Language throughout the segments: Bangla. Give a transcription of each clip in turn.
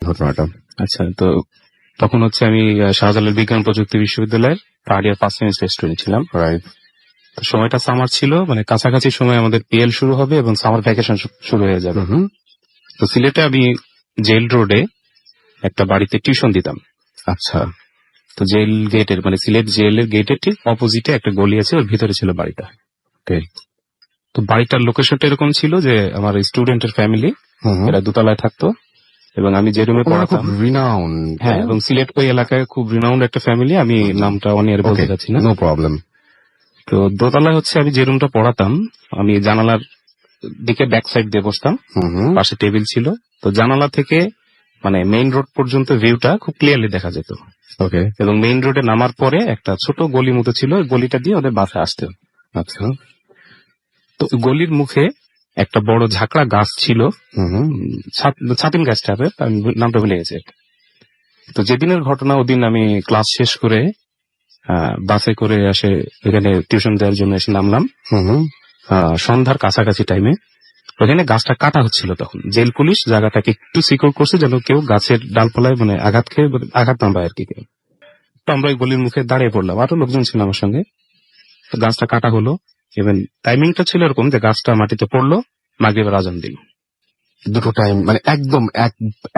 ঘটনাটা? আচ্ছা, তো তখন হচ্ছে আমি শাহজালাল বিজ্ঞান প্রযুক্তি বিশ্ববিদ্যালয়ের third year first semester student ছিলাম। রাইট। তো সময়টা সামার ছিল, মানে কাছাকাছি সময় আমাদের পিএল শুরু হবে এবং সামার ভ্যাকেশন শুরু হয়ে যাবে। তো সিলেটে আমি জেল রোডে একটা বাড়িতে টিউশন দিতাম। আচ্ছা। তো জেল গেটের মানে সিলেট জেলের গেটের ঠিক অপোজিটে একটা গলি আছে, ওর ভিতরে ছিল বাড়িটা। তো বাড়িটার লোকেশনটা এরকম ছিল যে আমার স্টুডেন্টের ফ্যামিলি এরা দোতলায় থাকতো এবং আমি যে রুমে পড়াতাম, হ্যাঁ, এবং সিলেট ওই এলাকায় খুব রিনাউন্ড একটা ফ্যামিলি, আমি নামটা অনিয়ারে বলতে চাচ্ছি না। No problem. তো দোতলায় হচ্ছে আমি যে রুমটা পড়াতাম, আমি জানালার দিকে ব্যাক সাইড দিয়ে বসতাম, পাশে টেবিল ছিল। তো জানালা থেকে মানে মেইন রোড পর্যন্ত ভিউটা খুব ক্লিয়ারলি দেখা যেত। ওকে। এবং মেইন রোডে নামার পরে একটা ছোট গলি মতো ছিল, ওই গলিটা দিয়ে ওদের বাসায় আসতে। আচ্ছা। তো গলির মুখে একটা বড় ঝাঁকড়া গাছ ছিল, ছাতিম গাছ টাইপের, নামটা ভুলে গেছে। তো যেদিনের ঘটনা, ওদিন আমি ক্লাস শেষ করে বাসে করে এসে এখানে টিউশন দেওয়ার জন্য এসে নামলাম সন্ধ্যার কাছাকাছি টাইমে। ওখানে গাছটা কাটা হচ্ছিল, তখন জেল পুলিশ জায়গাটাকে একটু সিকিউর করছে যেন কেউ গাছের ডালপালায় মানে আঘাত না পায় আর কি। তো আমরা ওই গলির মুখে দাঁড়িয়ে পড়লাম, আরো লোকজন ছিল আমার সঙ্গে। তো গাছটা কাটা হলো, ইভেন টাইমিংটা ছিল এরকম যে গাছটা মাটিতে পড়লো, মাগরিবের আজান দিল। দুটো টাইম মানে একদম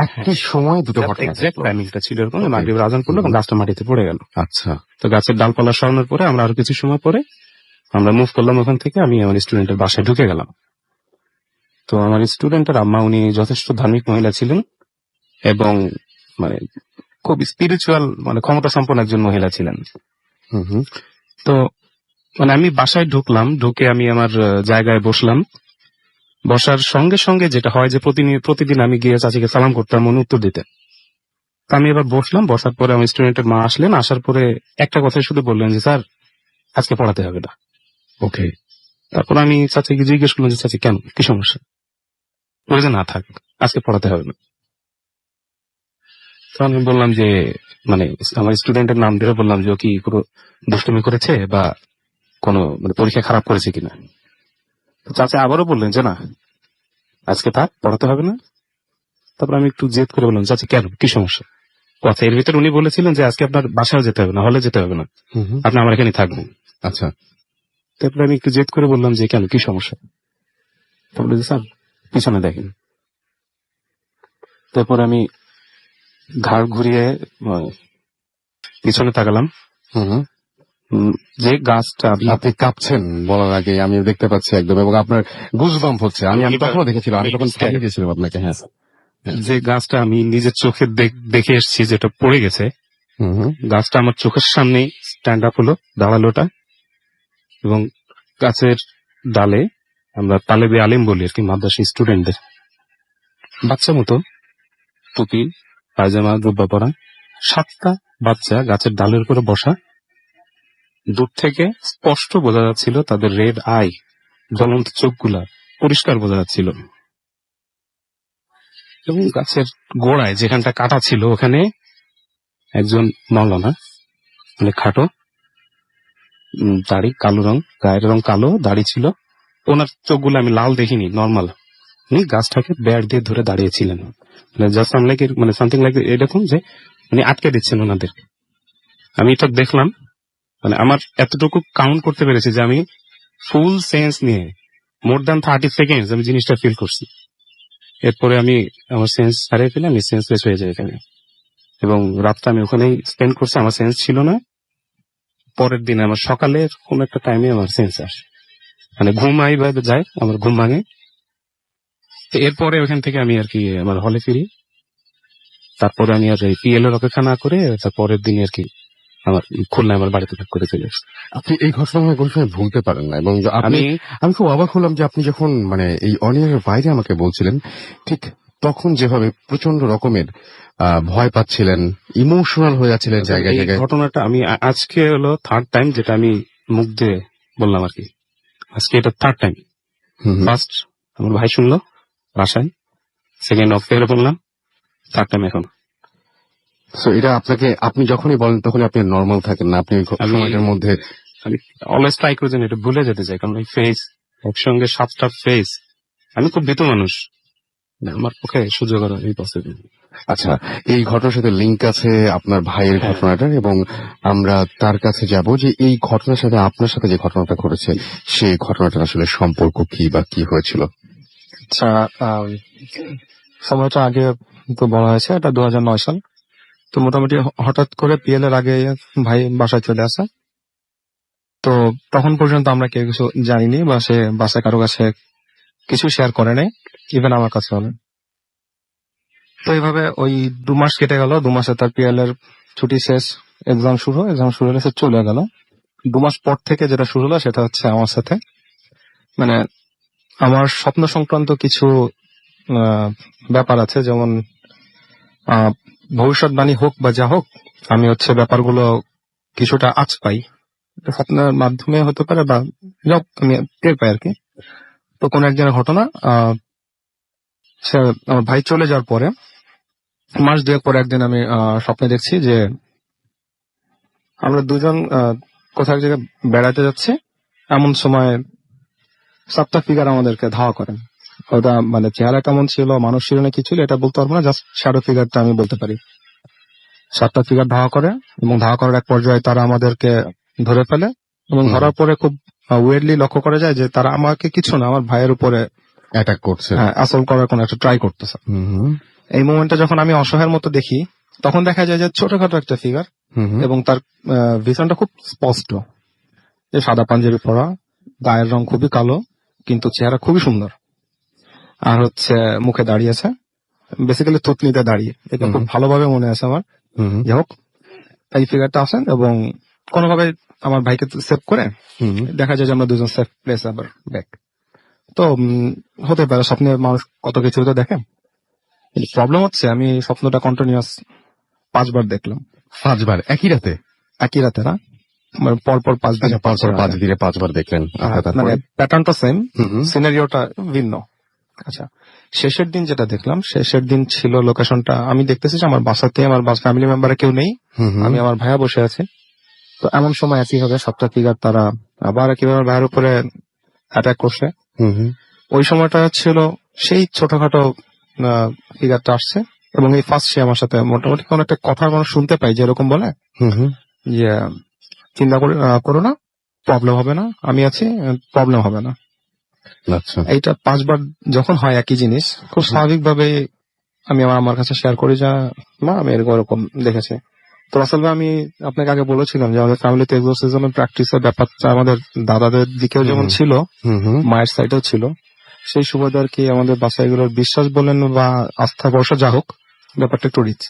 একই সময় দুটো ঘটনা। এক্সাক্ট টাইমিংটা ছিল এরকম, মাগরিবের আজান পড়লো এবং গাছটা মাটিতে পড়ে গেল। আচ্ছা। তো গাছের ডালপালা সরানোর পরে আমরা আরো কিছু সময় পরে আমরা মুভ করলাম ওখান থেকে। আমি আমার স্টুডেন্টের বাসায় ঢুকে গেলাম। তো আমার স্টুডেন্টের আম্মা, উনি যথেষ্ট ধার্মিক মহিলা ছিলেন এবং মানে খুব স্পিরিচুয়াল মানে ক্ষমতা সম্পন্ন একজন মহিলা ছিলেন। তো মানে আমি বাসায় ঢুকলাম, ঢুকে আমি আমার জায়গায় বসলাম। বসার সঙ্গে সঙ্গে যেটা হয় যে প্রতিদিন আমি গিয়ে চাচিকে সালাম করতাম, উনি উত্তর দিতেন। তা আমি এবার বসলাম, বসার পরে আমার স্টুডেন্টের মা আসলেন, আসার পরে একটা কথাই শুধু বললেন যে স্যার আজকে পড়াতে হবে না। ওকে। তারপর আমি চাচিকে জিজ্ঞেস করলাম যে চাচি কেন, কি সমস্যা? বলে যে না থাক, আজকে পড়াতে হবে না। তো আমি বললাম যে মানে আমার স্টুডেন্টের নাম ধরে বললাম যে ও কি কোনো দুষ্টুমি করেছে বা কোনো মানে পরীক্ষা খারাপ করেছে কিনা। তো চাচা আবারও বললেন যে না আজকে থাক, পড়াতে হবে না। তারপর আমি একটু জেদ করে বললাম চাচি কেন, কি সমস্যা? কথা এর ভিতরে উনি বলেছিলেন যে আজকে আপনার বাসায় যেতে হবে না, হলে যেতে হবে না, আপনি আমার এখানে থাকবেন। আচ্ছা। তারপরে আমি একটু জেদ করে বললাম যে কেন, কি সমস্যা? তারপরে স্যার পিছনে দেখেন। তারপর আমি ঘাড় ঘুরিয়ে পিছনে তাকালাম। যে গাছটা আপনি কাঁপছেন বলার আগে আমি দেখতে পাচ্ছি একদম, এবং আপনার গুজবাম্প হচ্ছে। আমি তখনও দেখেছিলাম, আমি তখন থামিয়ে দিয়েছিলাম আপনাকে। হ্যাঁ, যে গাছটা আমি নিজের চোখে দেখে এসেছি যেটা পড়ে গেছে, গাছটা আমার চোখের সামনেই স্ট্যান্ড আপ হলো, দাঁড়ালোটা। এবং গাছের ডালে আমরা তালেবে আলিম বলি আর কি, মাদ্রাসা স্টুডেন্টদের বাচ্চা মতো টুপি পায়জামা জুব্বা পরা 7টা বাচ্চা গাছের ডালের উপরে বসা। দূর থেকে স্পষ্ট বোঝা যাচ্ছিল তাদের রেড আই, জ্বলন্ত চোখগুলা পরিষ্কার বোঝা যাচ্ছিল। এবং গাছের গোড়ায় যেখানটা কাটা ছিল ওখানে একজন মৌলানা, মানে খাটো, দাড়ি কালো রং, গায়ের রং কালো, দাড়ি ছিল। ওনার চোখগুলো আমি লাল দেখিনি, নর্মাল। উনি গাছটাকে ব্যাট দিয়ে ধরে দাঁড়িয়েছিলেন, জাস্ট মানে সামথিং লাইক এরকম যে উনি আটকে দিচ্ছেন ওনাদের। আমি এটা দেখলাম, মানে আমার এতটুকু কাউন্ট করতে পেরেছি যে আমি ফুল সেন্স নিয়ে মোর দ্যান 30 সেকেন্ড আমি জিনিসটা ফিল করছি। এরপরে আমি আমার সেন্স হারিয়ে ফেলে আমি সেন্সলেস হয়ে যাই এখানে। এবং রাতটা আমি ওখানেই স্পেন্ড করছি, আমার সেন্স ছিল না। পরের দিন আমার সকালের কোন একটা টাইমে আমার সেন্স আসে, মানে ঘুম এইভাবে যায়, আমার ঘুম ভাঙে। এরপরে ওখান থেকে আমি আর কি আমার হলে ফিরি। তারপরে আমি আর পিএল এর অপেক্ষা না করে তারপরের দিন আর কি আমার খুলনায় আমার বাড়িতে ভাগ করে চলে আসছে। আপনি এই ঘটনা কোনো সময় ভুলতে পারেন না। এবং আমি খুব অবাক হলাম যে আপনি যখন মানে এই অনিয়নের বাইরে আমাকে বলছিলেন, ঠিক তখন যেভাবে প্রচন্ড রকমের ভয় পাচ্ছিলেন, ইমোশনাল হয়ে যাচ্ছিলেন জায়গায় জায়গায়। ঘটনাটা আমি আজকে হলো থার্ড টাইম যেটা আমি মুখ দিয়ে বললাম আর কি। আজকে এটা থার্ড টাইম। ফার্স্ট আমার ভাই শুনলো বাসায়, সেকেন্ড অফ ফেয়ারে বললাম, থার্ড টাইম এখন। সো এটা আপনাকে, আপনি যখনই বলেন তখনই আপনি নর্মাল থাকেন না, আপনি সময়টার মধ্যে আমি অলওয়েজ ট্রাই করে এটা ভুলে যেতে চাই, কারণ এই ফেস একসঙ্গে 7টা ফেস, আমি খুব ভীতু মানুষ, আমার পক্ষে সহ্য করা ইম্পসিবল। আচ্ছা, এই ঘটনার সাথে লিংক আছে আপনার ভাইয়ের হ্যাঁ। ঘটনাটার, এবং আমরা তার কাছে যাব যে এই ঘটনার সাথে আপনার সাথে যে ঘটনাটা ঘটেছে সেই ঘটনাটার আসলে সম্পর্ক কি বা কি হয়েছিল। আচ্ছা, সময়টা আগে তো বলা হয়েছে, এটা 2009 সাল। তো মোটামুটি হঠাৎ করে পিএল এর আগে ভাই বাসায় চলে আসে। তো তখন পর্যন্ত আমরা কেউ কিছু জানিনি, বা সে বাসায় কারো কাছে কিছু শেয়ার করে নাই, ইভেন আমার কাছে হবে। তো এইভাবে ওই 2 মাস কেটে গেল। 2 মাসে তার পিএল এর ছুটি শেষ, এক্সাম শুরু হলে সে চলে গেল। 2 মাস পর থেকে যেটা শুরু হলো সেটা হচ্ছে আমার সাথে, মানে আমার স্বপ্ন সংক্রান্ত কিছু ব্যাপার আছে, যেমন ভবিষ্যৎবাণী হোক বা যা হোক, আমি হচ্ছে ব্যাপারগুলো কিছুটা আঁচ পাই। এটা স্বপ্নের মাধ্যমে হতে পারে বা যা হোক, আমি টের পাই আর কি। তো কোন একদিনের ঘটনা, আমার ভাই চলে যাওয়ার পরে মাস 2 পরে একদিন আমি স্বপ্নে দেখছি যে আমরা দুজন কোথাও এক জায়গায় বেড়াতে যাচ্ছি। এমন সময় 7টা ফিগার আমাদেরকে ধাওয়া করেন। ওটা মানে চেহারা কেমন ছিল, মানুষ ছিল না কি ছিল এটা বলতে পারবো না, জাস্ট শ্যাডো ফিগারটা আমি বলতে পারি। 7টা ফিগার ধাওয়া করে, এবং ধাওয়া করার এক পর্যায়ে তারা আমাদেরকে ধরে ফেলে, এবং ধরার পরে খুব ওয়েডলি লক্ষ্য করা যায় যে তারা আমাকে কিছু না, আমার ভাইয়ের উপরে অ্যাটাক করছে। আসল করার কোন একটা ট্রাই করতেছে। এই মোমেন্টটা যখন আমি অসহায়ের মতো দেখি, তখন দেখা যায় যে ছোটখাটো একটা ফিগার, এবং তার ভিশনটা খুব স্পষ্ট, যে সাদা পাঞ্জাবি পরা, গায়ের রং খুবই কালো, কিন্তু চেহারা খুবই সুন্দর, আর হচ্ছে মুখে দাঁড়িয়েছে, বেসিক্যালি থুতনিতে দাঁড়িয়ে। এটা খুব ভালোভাবে মনে আছে আমার। যাই হোক, এই ফিগারটা আসেন এবং কোনোভাবে আমার ভাইকে সেভ করে দেখা যায় যে আমরা দুজন সেফ প্লেস আবার ব্যাক। তো হতে পারে স্বপ্নে মানুষ কত কিছু তো দেখে। প্রবলেম হচ্ছে আমি স্বপ্নটা কন্টিনিউয়াস 5 বার দেখলাম। 5 বার একই রাতে? একই রাতে না, মানে পরপর 5 দিন। আচ্ছা, 5 দিনে 5 বার দেখলেন। মানে প্যাটার্নটা সেম, সিনারিওটা ভিন্ন। আচ্ছা, শেষের দিন যেটা দেখলাম, শেষের দিন ছিল লোকেশনটা, আমি দেখতেছি যে আমার বাসাতে আমার ফ্যামিলি মেম্বারে কেউ নেই, আমি আমার ভাইয়া বসে আছি। তো এমন সময় একই হবে 7টা ফিগার তারা আবার কিভাবে ভাইয়ের উপরে অ্যাটাক করছে। ওই সময়টা ছিল সেই ছোটখাটো ফিগারটা আসছে, এবং এই ফার্স্ট সে আমার সাথে মোটামুটি কোন একটা কথা মানুষ শুনতে পাই, যে এরকম বলে যে চিন্তা করো না, প্রবলেম হবে না, আমি আছি, প্রবলেম হবে না। আচ্ছা, এইটা 5 বার যখন হয় একই জিনিস, খুব স্বাভাবিকভাবে আমি আমার কাছে শেয়ার করি যে মা আমি এরকম দেখেছি। তো আসলে আমি আপনাকে আগে বলেছিলাম যে আমাদের ফ্যামিলিতে এক্সোরসিজমের প্র্যাকটিসের ব্যাপারটা আমাদের দাদাদের দিকেও যেমন ছিল, মায়ের সাইডেও ছিল। সেই সুবাদে আর কি আমাদের বাসাইগুলোর বিশ্বাস বলেন বা আস্থা ভরসা যা হোক, ব্যাপারটা একটু রিচ।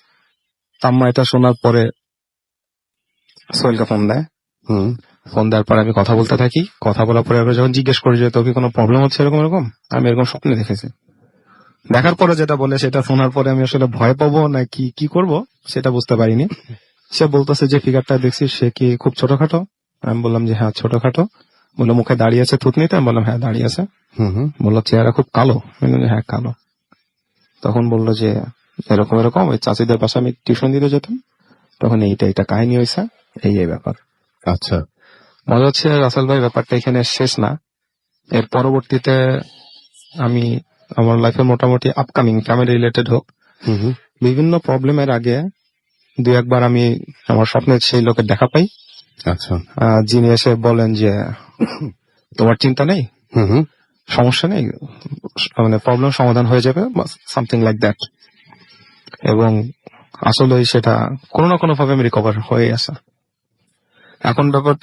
আম্মা এটা শোনার পরে সোহেলকে ফোন দেয়। ফোন দেওয়ার পরে আমি কথা বলতে থাকি। কথা বলার পরে আমরা যখন জিজ্ঞেস করি যে তোর কি কোনো প্রবলেম হচ্ছে এরকম এরকম, আমি এরকম স্বপ্নে দেখেছি। দেখার পরে যেটা বলে সেটা শোনার পরে আমি আসলে ভয় পাবো না কি করব সেটা বুঝতে পারিনি। সে বলতেছে যে ফিগারটা দেখছিস সে কি খুব ছোটখাটো? আমি বললাম যে হ্যাঁ ছোটখাটো। বললো মুখে দাঁড়িয়ে আছে থুতনিতে? আমি বললাম হ্যাঁ দাঁড়িয়ে আছে। বললো চেহারা খুব কালো? আমি বললাম হ্যাঁ কালো। তখন বললো যে এরকম এরকম ওই চাচিদের পাশে আমি টিউশন দিতে যেতাম, তখন এইটা কাহিনী হয়েছে, এই ব্যাপার। আচ্ছা, মজা হচ্ছে রাসেল ভাই, ব্যাপারটা এখানে শেষ না। এর পরবর্তীতে আমি আমার লাইফে মোটামুটি আপকামিং ফ্যামিলি রিলেটেড হোক, বিভিন্ন প্রবলেমের আগে 2-1 বার আমি আমার স্বপ্নে সেই লোকের দেখা পাই। আচ্ছা, যিনি এসে বলেন যে তোমার চিন্তা নেই, সমস্যা নেই, মানে প্রবলেম সমাধান হয়ে যাবে, সামথিং লাইক দ্যাট। এবং আসলে সেটা কোনো না কোনো ভাবে আমি রিকভার হয়ে আসা। এখন ব্যাপার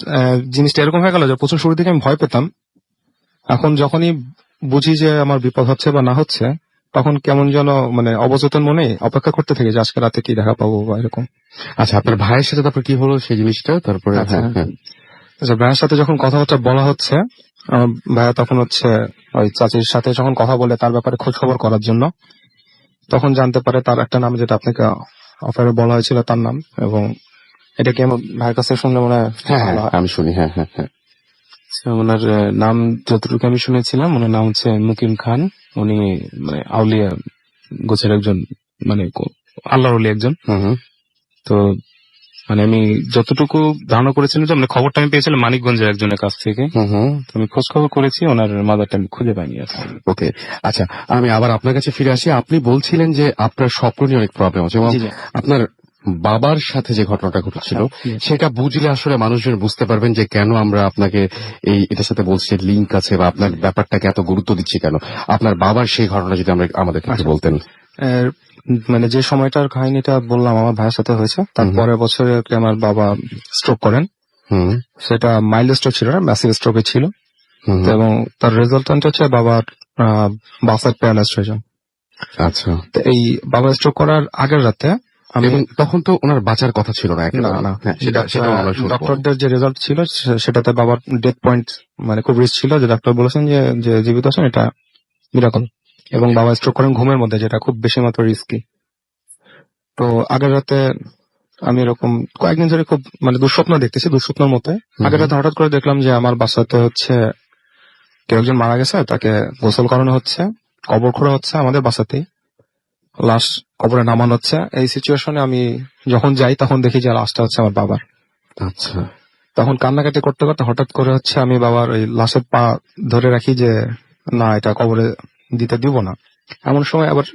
জিনিসটা এরকম হয়ে গেল যে প্রচুর শুরু থেকে আমি ভয় পেতাম, এখন যখনই বুঝি যে আমার বিপদ হচ্ছে বা না হচ্ছে, তখন কেমন যেন মানে অবচেতন মনে অপেক্ষা করতে থাকে যে আজকে রাতে কি দেখা পাবো বা এরকম। আচ্ছা, আপনার ভাইয়ের সাথে তারপর কি হলো সেই জিনিসটা? তারপরে আচ্ছা, ভাইয়ের সাথে যখন কথাবার্তা বলা হচ্ছে, আমার ভাইয়া তখন হচ্ছে ওই চাচির সাথে যখন কথা বলে তার ব্যাপারে খোঁজ খবর করার জন্য, তখন জানতে পারে তার একটা নাম, যেটা আপনাকে অফারে বলা হয়েছিল তার নাম। এবং এটা কি আমার ভাইয়ের কাছে শুনলে মনে হয়? হ্যাঁ, আমি শুনি। হ্যাঁ হ্যাঁ হ্যাঁ। ওনার নাম যতটুকু আমি শুনেছিলাম, ওনার নাম হচ্ছে মুকিম খান। উনি মানে আউলিয়া গোছের একজন, মানে আল্লাহর ওলি একজন। তো মানে আমি যতটুকু ধারণা করেছিলাম যে মানে খবরটা আমি পেয়েছিলাম মানিকগঞ্জের একজনের কাছ থেকে। তো আমি খোঁজ খবর করেছি, ওনার মাদারটা আমি খুঁজে পাইনি আসলে। ওকে, আচ্ছা, আমি আবার আপনার কাছে ফিরে আসি। আপনি বলছিলেন যে আপনার স্বপ্ন নিয়ে অনেক প্রবলেম আছে এবং জি, জি। আপনার বাবার সাথে যে ঘটনাটা ঘটেছিল সেটা বুঝলে আসলে মানুষজন বুঝতে পারবেন যে কেন আমরা আপনাকে এটার সাথে বলছি লিঙ্ক আছে বা আপনার ব্যাপারটাকে এত গুরুত্ব দিচ্ছি কেন। আপনার বাবার সেই ঘটনা যদি আমরা আমাদেরকে একটু বলতেন। মানে যে সময়টার কাহিনীটা বললাম আমার ভাইয়ের সাথে হয়েছে, তার পরের বছরে আর কি আমার বাবা স্ট্রোক করেন। সেটা মাইল্ড স্ট্রোক ছিল না, ম্যাসিভ স্ট্রোকে ছিল। তো এবং তার রেজাল্টেন্ট হচ্ছে বাবার বাসার প্যারালাইজড হয়ে যান। আচ্ছা, তো এই বাবা স্ট্রোক করার আগের রাতে আমি, তখন তো ওনার বাঁচার কথা ছিল না একেবারে। না, হ্যাঁ, সেটা আমরা শুনবো। ডক্টরদের যে রেজাল্ট ছিল সেটাতে বাবার ডেথ পয়েন্ট মানে খুব রিস্ক ছিল, যে ডাক্তার বলেছেন যে জীবিত আছেন এটা মিরাকল। এবং বাবা স্ট্রোক করেন ঘুমের মধ্যে, যেটা খুব বেশি মাত্রা রিস্কি। তো আগের রাতে আমি এরকম কয়েকদিন ধরে খুব মানে দুঃস্বপ্ন দেখতেছি, দুঃস্বপ্নের মতো। আগের রাতে হঠাৎ করে দেখলাম যে আমার বাসাতে হচ্ছে কেউ একজন মারা গেছে, তাকে গোসল করানো হচ্ছে, কবর খোঁড়া হচ্ছে আমাদের বাসাতেই, লাশ কবরে নামানো হচ্ছে। এই সিচুয়েশনে আমি যখন যাই তখন দেখি যে লাশটা হচ্ছে আমার বাবার। আচ্ছা, তখন কান্নাকাটি করতে করতে হঠাৎ করে হচ্ছে আমি বাবার ওই লাশের পা ধরে রাখি যে না, এটা কবরে দিতে দিব না। এমন সময় আবার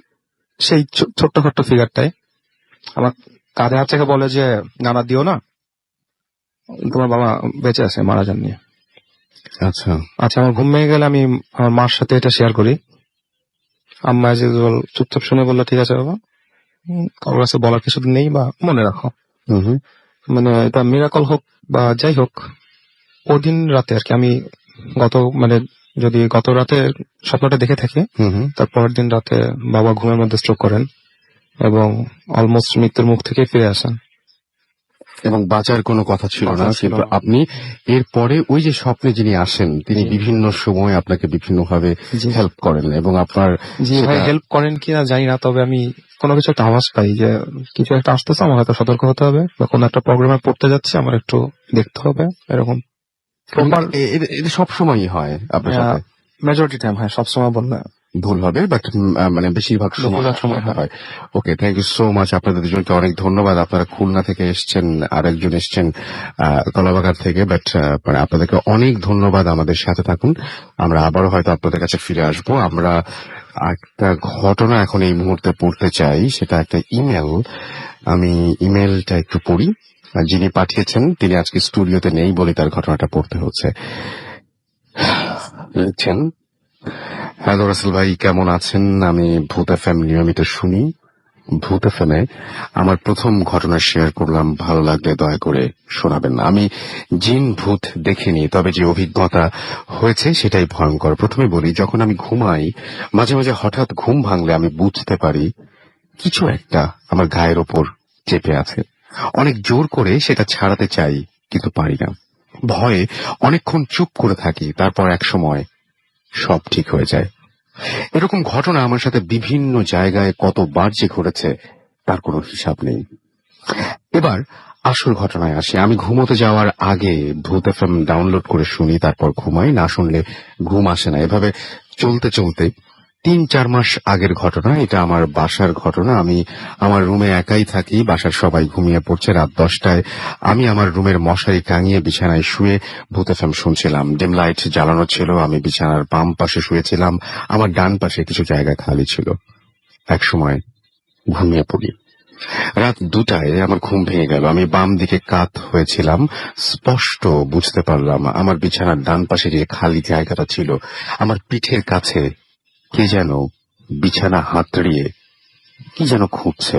সেই ছোট্ট ছোট্ট ফিগারটাই আমার কাঁধে হাত থেকে বলে যে না দিও না, তোমার বাবা বেঁচে আছে, মারা যাননি। আচ্ছা, আচ্ছা, আমার ঘুম ভেঙে গেলে আমি আমার মার সাথে এটা শেয়ার করি। আম্মা যে চুপচাপ শুনে বললো ঠিক আছে বাবা, কারোর কাছে বলার কিছু নেই, বা মনে রাখো। মানে এটা মিরাকল হোক বা যাই হোক, ওদিন রাতে আর কি আমি যদি গত রাতে স্বপ্নটা দেখে থাকি, তারপরের দিন রাতে বাবা ঘুমের মধ্যে স্ট্রোক করেন এবং অলমোস্ট মৃত্যুর মুখ থেকে ফিরে আসেন। এবং বাঁচার কোনো কথা ছিল না, কিন্তু আপনি এরপরে ওই যে স্বপ্নে যিনি আসেন তিনি বিভিন্ন সময় আপনাকে বিভিন্নভাবে হেল্প করেন এবং আপনার হেল্প করেন কিনা জানি না, তবে আমি কোনো কিছু একটা আওয়াজ পাই যে কিছু একটা আসতেছে, আমার হয়তো সতর্ক হতে হবে, বা কোনো একটা প্রোগ্রামে পড়তে যাচ্ছে, আমার একটু দেখতে হবে, এরকম। এটা সবসময়ই হয় আপনার সাথে? মেজরিটি টাইম হয়, সবসময় বললে ভুল হবে, বাট মানে বেশিরভাগ সময় হয়। ওকে, থ্যাংক ইউ সো মাচ। আপনাদের দুজনকে অনেক ধন্যবাদ। আপনারা খুলনা থেকে এসছেন, আর একজন এসছেন কলাবাগান থেকে, বাট মানে আপনাদেরকে অনেক ধন্যবাদ। আমাদের সাথে থাকুন, আমরা আবারও হয়তো আপনাদের কাছে ফিরে আসবো। আমরা একটা ঘটনা এখন এই মুহূর্তে পড়তে চাই, সেটা একটা ইমেল। আমি ইমেলটা একটু পড়ি। যিনি পাঠিয়েছেন তিনি আজকে স্টুডিওতে নেই বলে তার ঘটনাটা পড়তে হচ্ছে। লিখছেন, হ্যালো রাসেল ভাই, কেমন আছেন? আমি ভূত এফএম নিয়মিত শুনি। ভূত এফএমে আমার প্রথম ঘটনা শেয়ার করলাম, ভালো লাগলে দয়া করে শোনাবেন না। আমি জিন ভূত দেখিনি, তবে যে অভিজ্ঞতা হয়েছে সেটাই ভয়ঙ্কর। প্রথমে বলি, যখন আমি ঘুমাই মাঝে মাঝে হঠাৎ ঘুম ভাঙলে আমি বুঝতে পারি কিছু একটা আমার গায়ের ওপর চেপে আছে। অনেক জোর করে সেটা ছাড়াতে চাই, কিন্তু পারি না। ভয়ে অনেকক্ষণ চুপ করে থাকি, তারপর এক সময় সব ঠিক হয়ে যায়। এরকম ঘটনা আমার সাথে বিভিন্ন জায়গায় কতবার যে ঘটেছে তার কোনো হিসাব নেই। এবার আসল ঘটনায় আসি। আমি ঘুমোতে যাওয়ার আগে ভূত এফএম ডাউনলোড করে শুনি, তারপর ঘুমাই। না শুনলে ঘুম আসে না। এভাবে চলতে চলতে 3-4 মাস আগের ঘটনা। এটা আমার বাসার ঘটনা। আমি আমার রুমে একাই থাকি, বাসার সবাই ঘুমিয়ে পড়ছে। রাত 10টায় আমি আমার রুমের মশারি টাঙিয়ে বিছানায় শুয়ে ভূত এফএম শুনছিলাম। ডিম লাইট জ্বালানো ছিল। আমি বিছানার বাম পাশে শুয়েছিলাম, আমার ডান পাশে কিছু জায়গা খালি ছিল। এক সময় ঘুমিয়ে পড়ি। রাত 2টায় আমার ঘুম ভেঙে গেল। আমি বাম দিকে কাত হয়েছিলাম। স্পষ্ট বুঝতে পারলাম আমার বিছানার ডান পাশে যে খালি জায়গাটা ছিল, আমার পিঠের কাছে কে যেন বিছানা হাতড়িয়ে কি যেন খুঁজছে।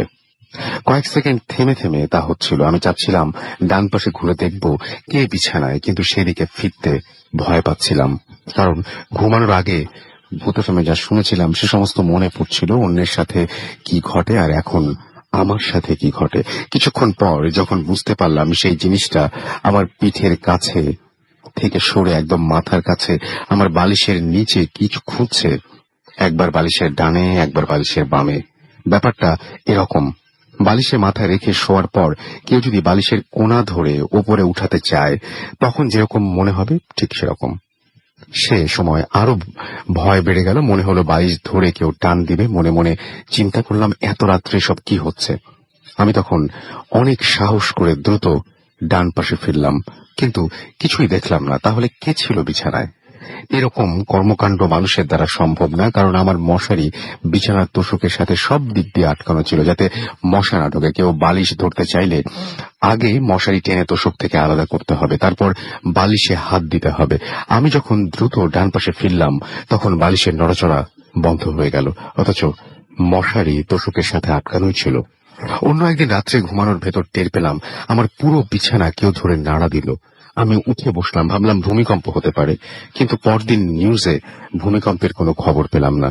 কয়েক সেকেন্ড থেমে থেমে তা হচ্ছিল। আমি চাচ্ছিলাম ডান পাশে ঘুরে দেখব কে বিছানায়, কিন্তু সেদিকে ফিরতে ভয় পাচ্ছিলাম। কারণ ঘুমানোর আগে ভূত এফএমে যা শুনেছিলাম সে সমস্ত মনে পড়ছিল। অন্যের সাথে কি ঘটে আর এখন আমার সাথে কি ঘটে। কিছুক্ষণ পর যখন বুঝতে পারলাম সেই জিনিসটা আমার পিঠের কাছে থেকে সরে একদম মাথার কাছে আমার বালিশের নিচে কিছু খুঁজছে, একবার বালিশের ডানে একবার বালিশের বামে। ব্যাপারটা এরকম, বালিশে মাথা রেখে শোয়ার পর কেউ যদি বালিশের কোণা ধরে ওপরে উঠাতে চায় তখন যেরকম মনে হবে ঠিক সেরকম। সে সময় আরো ভয় বেড়ে গেল। মনে হলো বালিশ ধরে কেউ টান দিবে। মনে মনে চিন্তা করলাম এত রাত্রে সব কি হচ্ছে। আমি তখন অনেক সাহস করে দ্রুত ডান পাশে ফিরলাম, কিন্তু কিছুই দেখলাম না। তাহলে কে ছিল বিছানায়? এরকম কর্মকাণ্ড মানুষের দ্বারা সম্ভব না, কারণ আমার মশারি বিছানার তোষকের সাথে সব দিক দিয়ে আটকানো ছিল, যাতে মশা না ঢোকে। কেউ বালিশ ধরতে চাইলে আগে মশারি টেনে তোষক থেকে আলাদা করতে হবে, তারপর বালিশে হাত দিতে হবে। আমি যখন দ্রুত ডান পাশে ফিরলাম, তখন বালিশের নড়াচড়া বন্ধ হয়ে গেল, অথচ মশারি তোষকের সাথে আটকানোই ছিল। অন্য একদিন রাত্রে ঘুমানোর ভেতর টের পেলাম আমার পুরো বিছানা কেউ ধরে নাড়া দিল। আমি উঠে বসলাম, ভাবলাম ভূমিকম্প হতে পারে, কিন্তু পরদিন নিউজে ভূমিকম্পের কোনো খবর পেলাম না।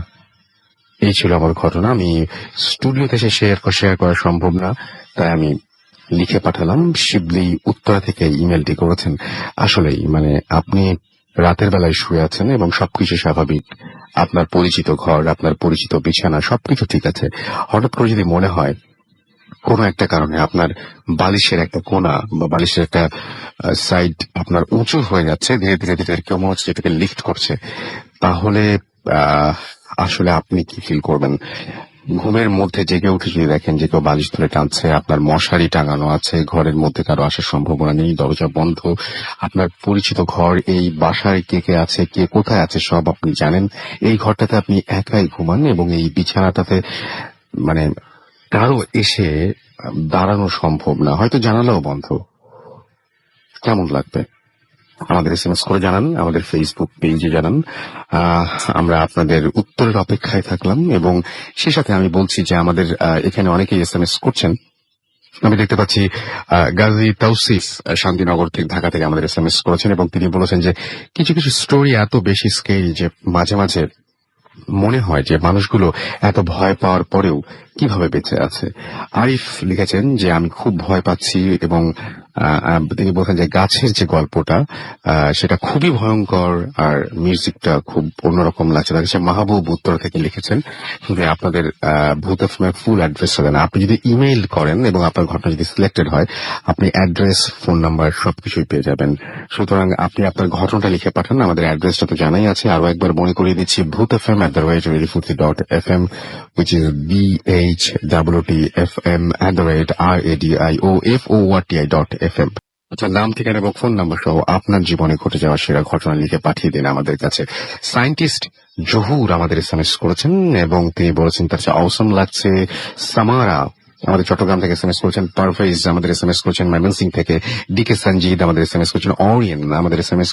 এই ছিল আমার ঘটনা। আমি স্টুডিওতে এসে শেয়ার করা সম্ভব না, তাই আমি লিখে পাঠালাম। শিবলি উত্তরা থেকে ইমেলটি করেছেন। আসলেই মানে আপনি রাতের বেলায় শুয়ে আছেন এবং সবকিছু স্বাভাবিক, আপনার পরিচিত ঘর, আপনার পরিচিত বিছানা, সবকিছু ঠিক আছে। হঠাৎ করে যদি মনে হয় কোনো একটা কারণে আপনার বালিশের একটা কোণা বা বালিশের একটা সাইড আপনার উঁচু হয়ে যাচ্ছে, ধীরে ধীরে ধীরে কেউ মনে হচ্ছে যেটাকে লিফট করছে, তাহলে আহ, আসলে আপনি কি ফিল করবেন? ঘুমের মধ্যে জেগে উঠে যদি দেখেন যে কেউ বালিশ ধরে টানছে, আপনার মশারি টাঙানো আছে, ঘরের মধ্যে কারো আসার সম্ভাবনা নেই, দরজা বন্ধ, আপনার পরিচিত ঘর, এই বাসায় কে কে আছে, কে কোথায় আছে সব আপনি জানেন, এই ঘরটাতে আপনি একাই ঘুমান এবং এই বিছানাটাতে মানে কারো এসে দাঁড়ানো সম্ভব না, হয়তো জানালাও বন্ধ, কেমন লাগবে? আমাদের SMS করে জানান, আমাদের ফেসবুক পেজে জানান। আহ, আমরা আপনাদের উত্তরের অপেক্ষায় থাকলাম। এবং সে সাথে আমি বলছি যে আমাদের এখানে অনেকেই SMS করছেন। আমি দেখতে পাচ্ছি গাজী তৌসিফ শান্তিনগর থেকে, ঢাকা থেকে আমাদের SMS করেছেন এবং তিনি বলেছেন যে কিছু কিছু স্টোরি এত বেশি স্কেরি যে মাঝে মাঝে মনে হয় যে মানুষগুলো এত ভয় পাওয়ার পরেও কিভাবে বেঁচে আছে। আরিফ লিখেছেন যে আমি খুব ভয় পাচ্ছি এবং তিনি বলছেন যে গাছের যে গল্পটা সেটা খুবই ভয়ঙ্কর আর মিউজিকটা খুব অন্যরকম লাগছে। তার কাছে মাহবুব উত্তর থেকে লিখেছেন যে আপনাদের ভূত এফএমের ফুল অ্যাড্রেসটা দেন। আপনি যদি ইমেইল করেন এবং আপনার ঘটনা যদি সিলেক্টেড হয়, আপনি অ্যাড্রেস, ফোন নাম্বার সবকিছুই পেয়ে যাবেন। সুতরাং আপনি আপনার ঘটনাটা লিখে পাঠান। আমাদের অ্যাড্রেসটা তো জানাই আছে, আরো একবার মনে করিয়ে দিচ্ছি, bhuthfm@radiofuthi.fm, which is BHWTFM@radiofuthi.fm। আচ্ছা, নাম, ঠিকানা এবং ফোন নাম্বার সহ আপনার জীবনে ঘটে যাওয়া সেরা ঘটনা লিখে পাঠিয়ে দিন আমাদের কাছে। সায়েন্টিস্ট জহুর আমাদের SMS করেছেন এবং তিনি বলেছেন তার চেয়ে অসম লাগছে। সামারা আমাদের চট্টগ্রাম থেকে SMS করেছেন। পারভেজ আমাদের SMS করেছেন ময়মনসিং থেকে। ডিকে সঞ্জিদ আমাদের SMS করেছেন। অরিয়ন আমাদের SMS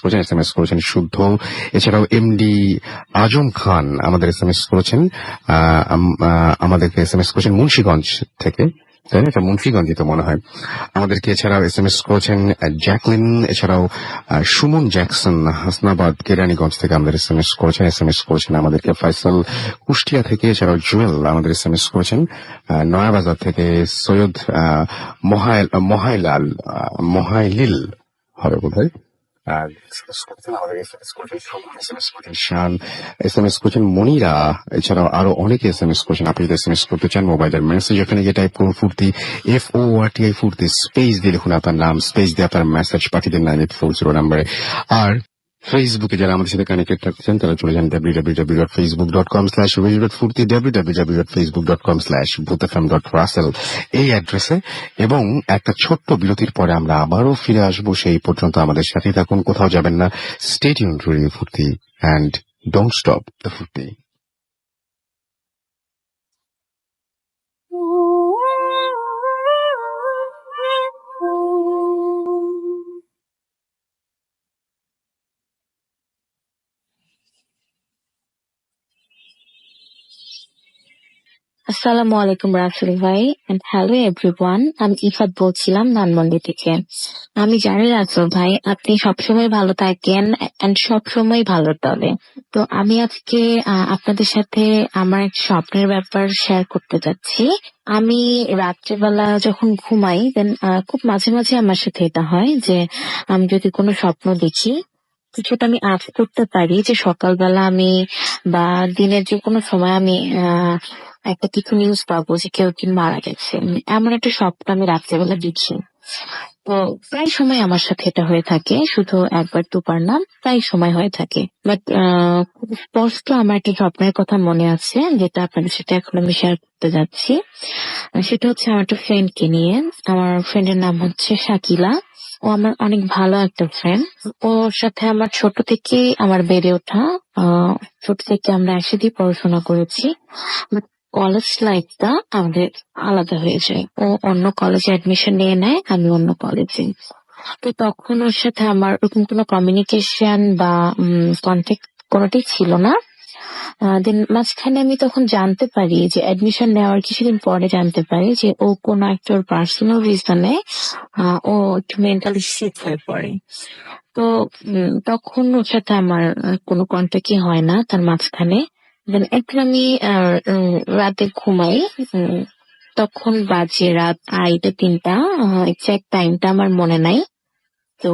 করেছেন শুদ্ধ। এছাড়াও MD আজম খান আমাদের SMS করেছেন। আমাদেরকে SMS করেছেন মুন্সিগঞ্জ থেকে, তাই না? এটা মুন্সিগঞ্জই তো মনে হয়। আমাদেরকে এছাড়াও SMS করেছেন জ্যাকলিন, এছাড়াও সুমন জ্যাকসন হাসনাবাদ কেরানীগঞ্জ থেকে আমাদের SMS করেছেন আমাদেরকে ফয়সাল কুষ্টিয়া থেকে। এছাড়াও জুয়েল আমাদের SMS করেছেন নয়াবাজার থেকে। সৈয়দ মহাইলিল হবে বোধহয় শান SMS করেছেন। মনিরা, এছাড়াও আরো অনেকে SMS করেছেন। আপনি যদি SMS করতে চান, মোবাইলের মেসেজ এখানে গিয়ে টাইপ করুন ফুর্তি, FORTI ফুর্তি, স্পেস দিয়ে লিখুন আপনার নাম, স্পেস দিয়ে আপনার মেসেজ পাঠিয়ে দিন 9840 নাম্বারে। আর ফেসবুকে যারা আমাদের সাথে কানেক্টেড থাকছেন তারা চলে যান www.facebook.com/radio.furti, www.facebook.com/bhuthfm.russell এই অ্যাড্রেসে। এবং একটা ছোট্ট বিরতির পরে আমরা আবারও ফিরে আসবো। সেই পর্যন্ত আমাদের সাথেই থাকুন, কোথাও যাবেন না। স্টে টিউনড টু রেডিও ফুর্তি অ্যান্ড ডোন্ট স্টপ দ্য ফুর্তি। আসসালামু আলাইকুম রাসেল ভাই, এন্ড হ্যালো এভরিওয়ান। আমি ইফাত বলছিলাম ধানমন্ডি থেকে। আমি জানি রাসেল ভাই আপনি সবসময় ভালো থাকেন এন্ড সবসময় ভালো দলে। তো আমি আজকে আপনাদের সাথে আমার এক স্বপ্নের ব্যাপার শেয়ার করতে যাচ্ছি। আমি রাত্রেবেলা যখন ঘুমাই দেন খুব মাঝে মাঝে আমার সাথে এটা হয় যে আমি যদি কোনো স্বপ্ন দেখি, কিছুটা আমি আজ করতে পারি যে সকালবেলা আমি বা দিনের যে কোনো সময় আমি একটা কিছু নিউজ পাবো যে কেউ একজন মারা গেছে, এমন একটা স্বপ্ন আমি রাত্রেবেলা দেখি। তো প্রায় সময় আমার সাথে এটা হয়ে থাকে, শুধু একবার দুবার না, প্রায় সময় হয়ে থাকে। বাট খুব স্পষ্ট আমার একটা স্বপ্নের কথা মনে আছে, যেটা আপনাদের সাথে এখন আমি শেয়ার করতে যাচ্ছি। সেটা হচ্ছে আমার একটা ফ্রেন্ডকে নিয়ে। আমার ফ্রেন্ডের নাম হচ্ছে শাকিলা। ও আমার অনেক ভালো একটা ফ্রেন্ড। ওর সাথে আমার ছোট থেকেই আমার বেড়ে ওঠা। ছোট থেকে আমরা একসাথেই পড়াশোনা করেছি। বাট কলেজ লাইফটা আমাদের আলাদা হয়ে যায়। ও অন্য কলেজে অ্যাডমিশন নিয়ে নেয়, আমি অন্য কলেজে। তো তখন ওর সাথে আমার ওরকম কোনো কমিউনিকেশন বা কন্ট্যাক্ট কোনোটাই ছিল না। দেন মাঝখানে আমি তখন জানতে পারি যে অ্যাডমিশন নেওয়ার কিছুদিন পরে জানতে পারি যে ও কোনো একটা ওর পার্সোনাল রিজনে ও একটু মেন্টালি সিক হয়ে পড়ে। তো তখন ওর সাথে আমার কোনো কন্ট্যাক্টই হয় না তার মাঝখানে। দেন একদিন আমি রাতে ঘুমাই। উম, তখন বাজে রাত 2:30-3টা, এক্সাক্ট টাইমটা আমার মনে নাই। তো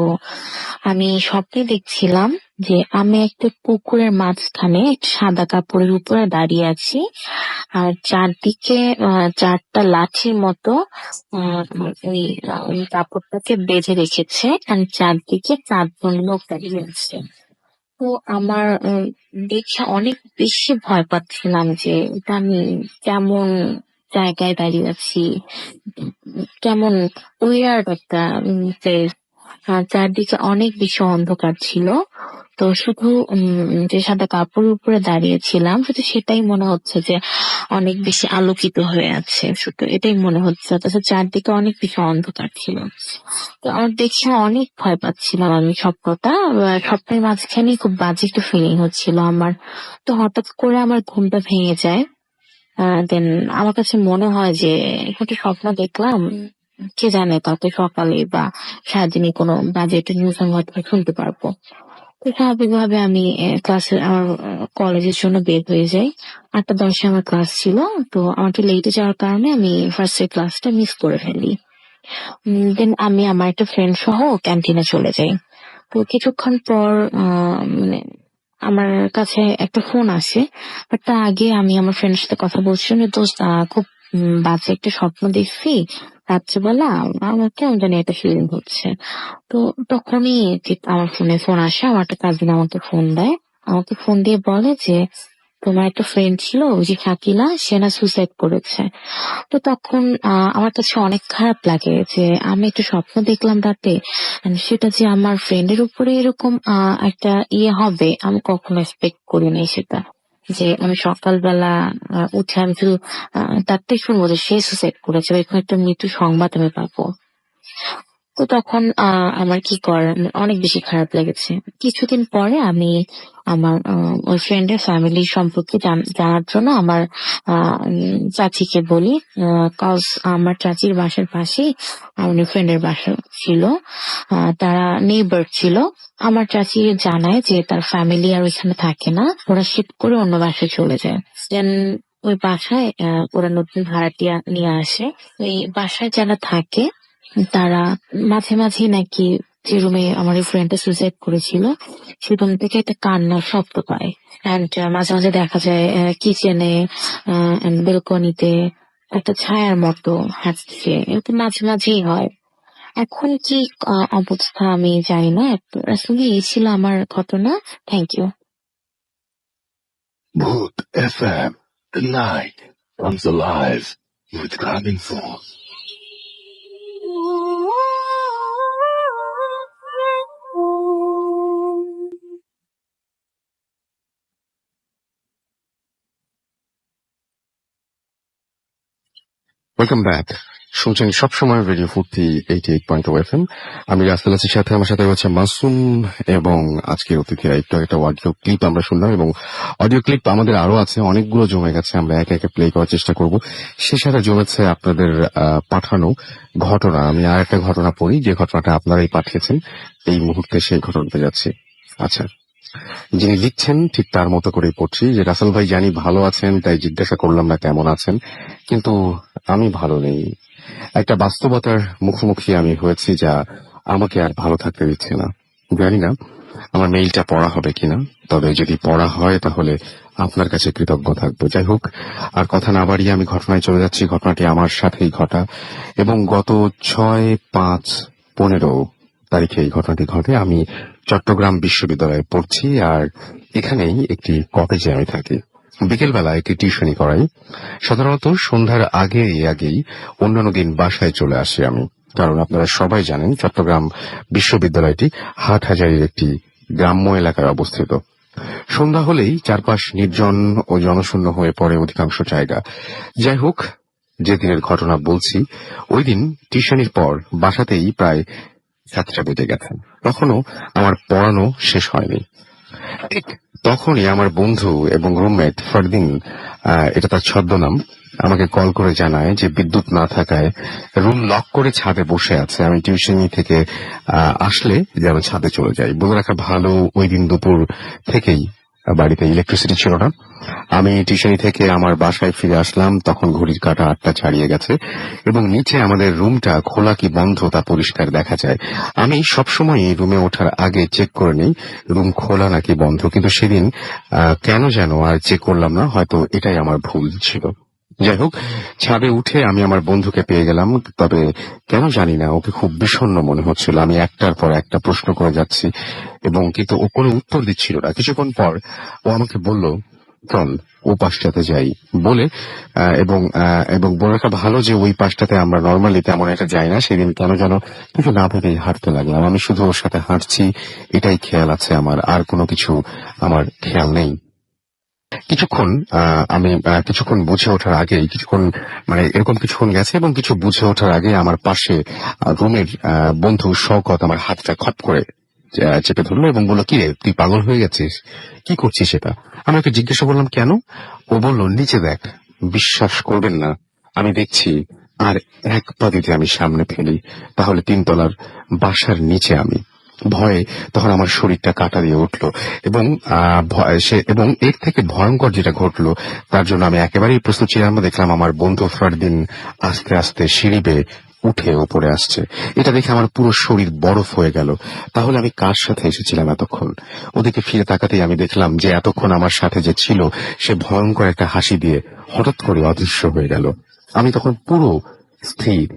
আমি স্বপ্নে দেখছিলাম যে আমি একটা পুকুরের মাঝখানে একটা সাদা কাপড়ের উপরে দাঁড়িয়ে আছি, আর চারদিকে 4টা লাঠির মতো আহ, ওই ওই কাপড়টাকে বেঁধে রেখেছে, আর চারদিকে 4জন লোক দাঁড়িয়ে আছে। তো আমার দেখে অনেক বেশি ভয় পাচ্ছিলাম যে এটা আমি কেমন জায়গায় দাঁড়িয়ে আছি, কেমন উইয়ার্ড একটা place। আর চারদিকে অনেক বেশি অন্ধকার ছিল। তো শুধু যে সাদা কাপড়ের উপরে দাঁড়িয়েছিলাম, শুধু সেটাই মনে হচ্ছে যে অনেক বেশি আলোকিত হয়ে আছে, শুধু এটাই মনে হচ্ছে। অথচ চারদিকে অনেক বেশি অন্ধকার ছিল। তো আমার দেখে অনেক ভয় পাচ্ছিলাম আমি স্বপ্নটা। স্বপ্নের মাঝখানে খুব বাজে একটা ফিলিং হচ্ছিল আমার। তো হঠাৎ করে আমার ঘুমটা ভেঙে যায়। দেন আমার কাছে মনে হয় যে একটা স্বপ্ন দেখলাম, কে জানে কালকে সকালে বা সারাদিনে কোনো বাজে একটা নিউজ আমি হয়তো শুনতে পারবো। তো স্বাভাবিকভাবে আমি ক্লাসে আমার কলেজের জন্য বের হয়ে যাই। 8:10 আমার ক্লাস ছিল। তো আমার একটু লেটে যাওয়ার কারণে আমি ফার্স্ট এর ক্লাসটা মিস করে ফেলি। দেন আমি আমার একটা ফ্রেন্ড সহ ক্যান্টিনে চলে যাই। তো কিছুক্ষণ পর মানে আমার কাছে একটা ফোন আসে। বাট তার আগে আমি আমার ফ্রেন্ডের সাথে কথা বলছিলাম যে দোস্ত, খুব বাজে একটা স্বপ্ন দেখছি রাত্রেবেলা, আমার কেমন জানি একটা ফিলিং হচ্ছে। তো তখনই ঠিক আমার ফোনে ফোন আসে, আমার একটা কাজিন আমাকে ফোন দেয়। আমাকে ফোন দিয়ে বলে যে তোমার একটা ফ্রেন্ড ছিল ওই যে শাকিলা, সে না সুসাইড করেছে। তো তখন আমার কাছে অনেক খারাপ লাগে যে আমি একটা স্বপ্ন দেখলাম রাতে, and সেটা যে আমার ফ্রেন্ডের উপরে এরকম একটা ইয়ে হবে আমি কখনো এক্সপেক্ট করি নাই সেটা। যে আমি সকালবেলা উঠে আমি শুধু তারটাই শুনবো যে সে সুসাইড করেছে, বা এরকম একটা মৃত্যু সংবাদ আমি পাবো। তো তখন আমার কি করার, অনেক বেশি খারাপ লেগেছে। কিছুদিন পরে আমি আমার ওই ফ্রেন্ডের ফ্যামিলি সম্পর্কে জানার জন্য আমার চাচিকে বলি। কজ আমার চাচির বাসার পাশেই আমার ফ্রেন্ডের বাসা ছিল। তারা নেইবার ছিল। আমার চাচি জানায় যে তার ফ্যামিলি আর ওইখানে থাকে না, ওরা শিফট করে অন্য বাসায় চলে যায়। দেন ওই বাসায় ওরা নতুন ভাড়াটিয়া নিয়ে আসে। ওই বাসায় যারা থাকে তারা মাঝে মাঝে নাকি, যে রুমে আমার এই ফ্রেন্ডটা সুইসাইড করেছিল সে রুম থেকে একটা কান্নার শব্দ পায়। অ্যান্ড মাঝে মাঝে দেখা যায় কিচেনে বেলকনিতে একটা ছায়ার মতো হাঁটছে, এরকম মাঝে মাঝেই হয়। এখন কি অবস্থা আমি জানি না, আসলে এই ছিল আমার ঘটনা। Thank you. Mood FM. The night comes alive with Cabin Force. Welcome back. শুনছেন সবসময় রেডিও ফুর্তি 88.0 FM। আমি রাসেল আছি, সাথে আমার সাথে হচ্ছে মাসুম এবং আজকের অতিথিরা। একটু একটা অডিও ক্লিপ আমরা শুনলাম, এবং অডিও ক্লিপ আমাদের আরো আছে, অনেকগুলো জমে গেছে। আমরা একে একে প্লে করার চেষ্টা করব। সে সাথে জমেছে আপনাদের পাঠানো ঘটনা। আমি আর একটা ঘটনা পড়ি, যে ঘটনাটা আপনারাই পাঠিয়েছেন। এই মুহূর্তে সেই ঘটনাতে যাচ্ছি। আচ্ছা, যিনি লিখছেন ঠিক তার মতো করেই পড়ছি। যে রাসেল ভাই, জানি ভালো আছেন, তাই জিজ্ঞাসা করলাম না কেমন আছেন, কিন্তু আমি ভালো নেই। একটা বাস্তবতার মুখোমুখি আমি হয়েছি যা আমাকে আর ভালো থাকতে দিচ্ছে না। জানি না আমার মেইলটা পড়া হবে কিনা, তবে যদি পড়া হয় তাহলে আপনার কাছে কৃতজ্ঞ থাকবো। যাই হোক, আর কথা না বাড়িয়ে আমি ঘটনায় চলে যাচ্ছি। ঘটনাটি আমার সাথেই ঘটা, এবং গত 6-5 15 তারিখে এই ঘটনাটি ঘটে। আমি চট্টগ্রাম বিশ্ববিদ্যালয়ে পড়ছি, আর এখানেই একটি কটেজে আমি থাকি। বিকেলবেলা একটি টিউশনি করাই। সাধারণত সন্ধ্যার আগেই অন্যান্য দিন বাসায় চলে আসি আমি, কারণ আপনারা সবাই জানেন চট্টগ্রাম বিশ্ববিদ্যালয়টি হাটহাজারীর একটি গ্রাম্য এলাকায় অবস্থিত। সন্ধ্যা হলেই চারপাশ নির্জন ও জনশূন্য হয়ে পড়ে অধিকাংশ জায়গা। যাই হোক, যে দিনের ঘটনা বলছি, ওই দিন টিউশনির পর বাসাতেই প্রায় 7টা বেজে গেছে। তখনও আমার পড়ানো শেষ হয়নি। ঠিক তখনই আমার বন্ধু এবং রুমমেট ফরদিন, এটা তার ছদ্মনাম, আমাকে কল করে জানায় যে বিদ্যুৎ না থাকায় রুম লক করে ছাদে বসে আছে। আমি টিউশনি থেকে আসলে যেন ছাদে চলে যাই। বলে রাখা ভালো, ওই দিন দুপুর থেকেই বাড়িতে ইলেকট্রিসিটি ছিল না। আমি টিউশনি থেকে আমার বাসায় ফিরে আসলাম, তখন ঘড়ির কাঁটা 8টা ছাড়িয়ে গেছে এবং নিচে আমাদের রুমটা খোলা কি বন্ধ তা পরিষ্কার দেখা যায়। আমি সবসময় রুমে ওঠার আগে চেক করে নিই রুম খোলা নাকি বন্ধ, কিন্তু সেদিন কেন যেন আর চেক করলাম না। হয়তো এটাই আমার ভুল ছিল। যাই হোক, ছাদে উঠে আমি আমার বন্ধুকে পেয়ে গেলাম, তবে কেন জানি না ওকে খুব বিষণ্ণ মনে হচ্ছিল। আমি একটার পর একটা প্রশ্ন করে যাচ্ছি এবং কিন্তু ও কোনো উত্তর দিচ্ছিল না। কিছুক্ষণ পর ও আমাকে বলল, চল ও পাশটাতে যাই বলে, এবং বলে রাখা ভালো যে ওই পাশটাতে আমরা নর্মালি তেমন একটা যাই না। সেদিন কেন যেন কিছু না ভেবেই হাঁটতে লাগলাম। আমি শুধু ওর সাথে হাঁটছি, এটাই খেয়াল আছে আমার, আর কোনো কিছু আমার খেয়াল নেই। কিছুক্ষণ বুঝে ওঠার আগে, এরকম কিছুক্ষণ গেছে এবং কিছু বুঝে ওঠার আগে আমার পাশে রুমের বন্ধু শওকত আমার হাতটা খপ করে চেপে ধরলো এবং বললো, কি রে, তুই পাগল হয়ে গেছিস, কি করছিস সেটা? আমি ওকে জিজ্ঞাসা করলাম কেন? ও বলল, নিচে দেখ। বিশ্বাস করবেন না, আমি দেখছি আর এক পা দিতে আমি সামনে ফেলি, তাহলে 3 তলার বাসার নিচে আমি। ভয়ে তখন আমার শরীরটা কাঁটা দিয়ে উঠলো এবং এর থেকে ভয়ঙ্কর যেটা ঘটলো তার জন্য আমি একেবারেই প্রস্তুত ছিলাম না। দেখলাম আমার বন্ধু ফরদিন আস্তে আস্তে সিঁড়ি বেয়ে উঠে ওপরে আসছে। এটা দেখে আমার পুরো শরীর বরফ হয়ে গেল। তাহলে আমি কার সাথে এসেছিলাম এতক্ষণ? ওদিকে ফিরে তাকাতেই আমি দেখলাম যে এতক্ষণ আমার সাথে যে ছিল সে ভয়ঙ্কর একটা হাসি দিয়ে হঠাৎ করে অদৃশ্য হয়ে গেল। আমি তখন পুরো স্থির।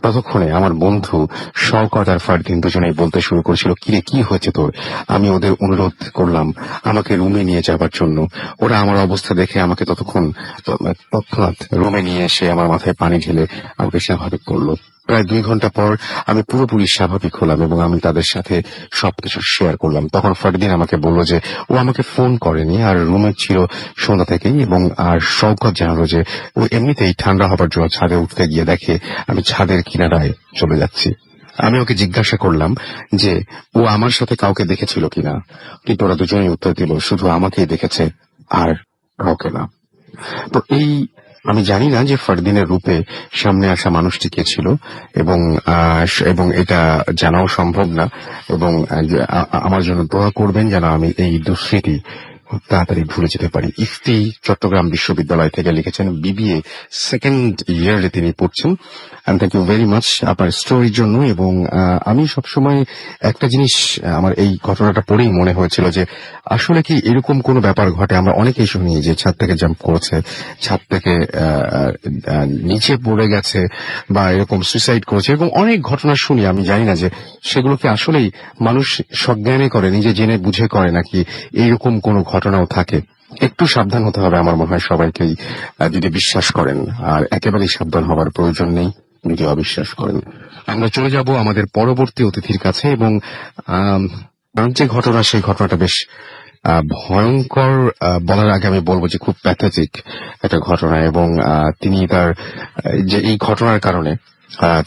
ততক্ষণে আমার বন্ধু শওকত আর ফারদিন দুজনেই বলতে শুরু করেছিল, কিরে, কি হয়েছে তোর? আমি ওদের অনুরোধ করলাম আমাকে রুমে নিয়ে যাবার জন্য। ওরা আমার অবস্থা দেখে আমাকে তৎক্ষণাৎ রুমে নিয়ে এসে আমার মাথায় পানি ঢেলে আমাকে স্বাভাবিক করলো। প্রায় 2 ঘন্টা পর আমি পুরোপুরি স্বাভাবিক হলাম এবং আমি তাদের সাথে সবকিছু শেয়ার করলাম। তখন ফারদিন আমাকে বলল যে ও আমাকে ফোন করেনি আর রুমে ছিল সন্ধ্যা থেকেই, এবং আর শওকত জানালো যে ও এমনিতেই ঠান্ডা হবার জন্য ছাদে উঠতে গিয়ে দেখে আমি ছাদের কিনারায় চলে যাচ্ছি। আমি ওকে জিজ্ঞাসা করলাম যে ও আমার সাথে কাউকে দেখেছিল কিনা, কিন্তু ওরা দুজনেই উত্তর দিল শুধু আমাকেই দেখেছে আর কাউকে না। তো আমি জানি না যে ফারদিনের রূপে সামনে আসা মানুষটি কে ছিল, এবং এটা জানাও সম্ভব না, এবং আমার জন্য দোয়া করবেন যেন আমি এই দুঃস্মৃতি খুব তাড়াতাড়ি ভুলে যেতে পারি। ইফতি চট্টগ্রাম বিশ্ববিদ্যালয় থেকে লিখেছেন, বিবিএ 2nd ইয়ারে তিনি পড়ছেন। And thank you very much আপনার স্টোরির জন্য। এবং আমি সবসময় একটা জিনিস আমার এই ঘটনাটা পড়েই মনে হয়েছিল যে আসলে কি এরকম কোনো ব্যাপার ঘটে? আমরা অনেকেই শুনি যে ছাদ থেকে জাম্প করেছে, ছাদ থেকে নিচে পড়ে গেছে, বা এরকম সুইসাইড করেছে, এরকম অনেক ঘটনা শুনি। আমি জানি না যে সেগুলো কি আসলেই মানুষ সজ্ঞানে করে, নিজে জেনে বুঝে করে, নাকি এইরকম কোনো ঘটনাও থাকে। একটু সাবধান হতে হবে আমার মনে হয় সবাইকেই, যদি বিশ্বাস করেন, আর একেবারেই সাবধান হবার প্রয়োজন নেই যদি অবিশ্বাস করেন। আমরা চলে যাব আমাদের পরবর্তী অতিথির কাছে, এবং যে ঘটনা, সেই ঘটনাটা বেশ ভয়ঙ্কর বলার আগে আমি বলবো যে খুব প্যাথেটিক একটা ঘটনা, এবং তিনি তার যে এই ঘটনার কারণে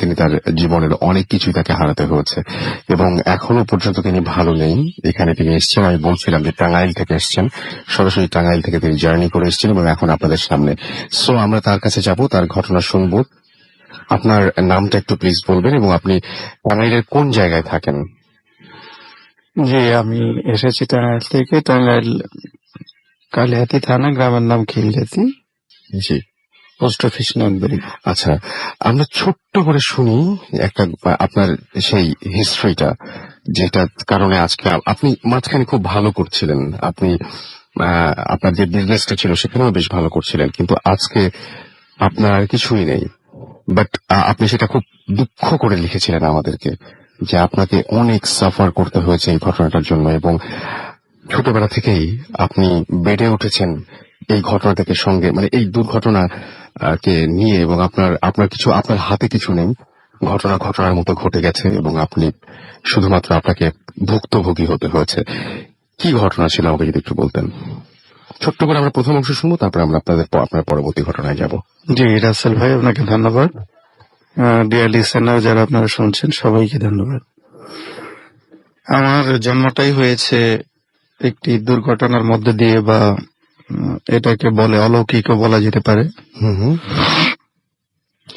তিনি তার জীবনের অনেক কিছুই তাকে হারাতে হয়েছে, এবং এখনো পর্যন্ত তিনি ভালো নেই। এখানে তিনি এসছেন, আমি বলছিলাম যে টাঙ্গাইল থেকে এসছেন, সরাসরি টাঙ্গাইল থেকে তিনি জার্নি করে এসছেন এবং এখন আপনাদের সামনে। সো আমরা তার কাছে যাব, তার ঘটনা শুনবো। আপনার নামটা একটু প্লিজ বলবেন, এবং আপনি টাঙ্গাইলের কোন জায়গায় থাকেন? জি, আমি এসেছি টাঙ্গাইল থেকে। টাঙ্গাইল কালিহাতি থানা, গ্রামের নাম খিলজাতি, জি, পোস্ট অফিস নন্দী। আচ্ছা, আমরা ছোট্ট করে শুনি একটা আপনার সেই হিস্ট্রিটা, যেটা কারণে আজকে আপনি মাঝখানে খুব ভালো করছিলেন। আপনি আপনার যে বিজনেসটা ছিল সেখানেও বেশ ভালো করছিলেন, কিন্তু আজকে আপনার কিছুই নেই। বাট আপনি সেটা খুব দুঃখ করে লিখেছিলেন আমাদেরকে। যে আপনাকে অনেক সাফার করতে হয়েছে এই ঘটনাটার জন্য, এবং ছোটবেলা থেকেই আপনি বেড়ে উঠেছেন এই ঘটনাটাকে সঙ্গে, মানে এই দুর্ঘটনা কে নিয়ে, এবং আপনার কিছু, আপনার হাতে কিছু নেই, ঘটনার মতো ঘটে গেছে এবং আপনি শুধুমাত্র আপনাকে ভুক্তভোগী হতে হয়েছে। কি ঘটনা ছিল আমাকে যদি একটু বলতেন। ছোট্ট করে আমরা প্রথম অংশ শুনবো, তারপরে আমরা আপনার পরবর্তী ঘটনায় যাব। জি রাসেল ভাই, আপনাকে ধন্যবাদ। ডিয়ার লিসেনার যারা আপনারা শুনছেন, সবাইকে ধন্যবাদ। আমার জন্মটাই হয়েছে একটি দুর্ঘটনার মধ্যে দিয়ে, বা এটাকে বলে অলৌকিকও বলা যেতে পারে।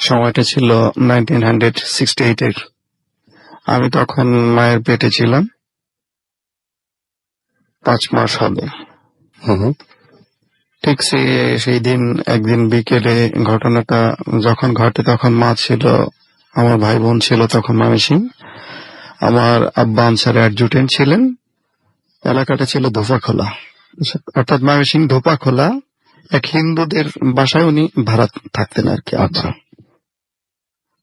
সময়টা ছিল 1968 আমি তখন মায়ের পেটে ছিলাম, 5 মাস হবে। ঠিক সেই দিন একদিন বিকেলে ঘটনাটা যখন ঘটে, তখন মা ছিল, আমার ভাই বোন ছিল তখন ময়মনসিং। আমার আব্বা আনসারে অ্যাডজুটেন্ট ছিলেন। এলাকাটা ছিল ধোপাখোলা, অর্থাৎ ময়মনসিং ধোপাখোলা এক হিন্দুদের বাসায় উনি ভাড়া থাকতেন আর কি। আচ্ছা।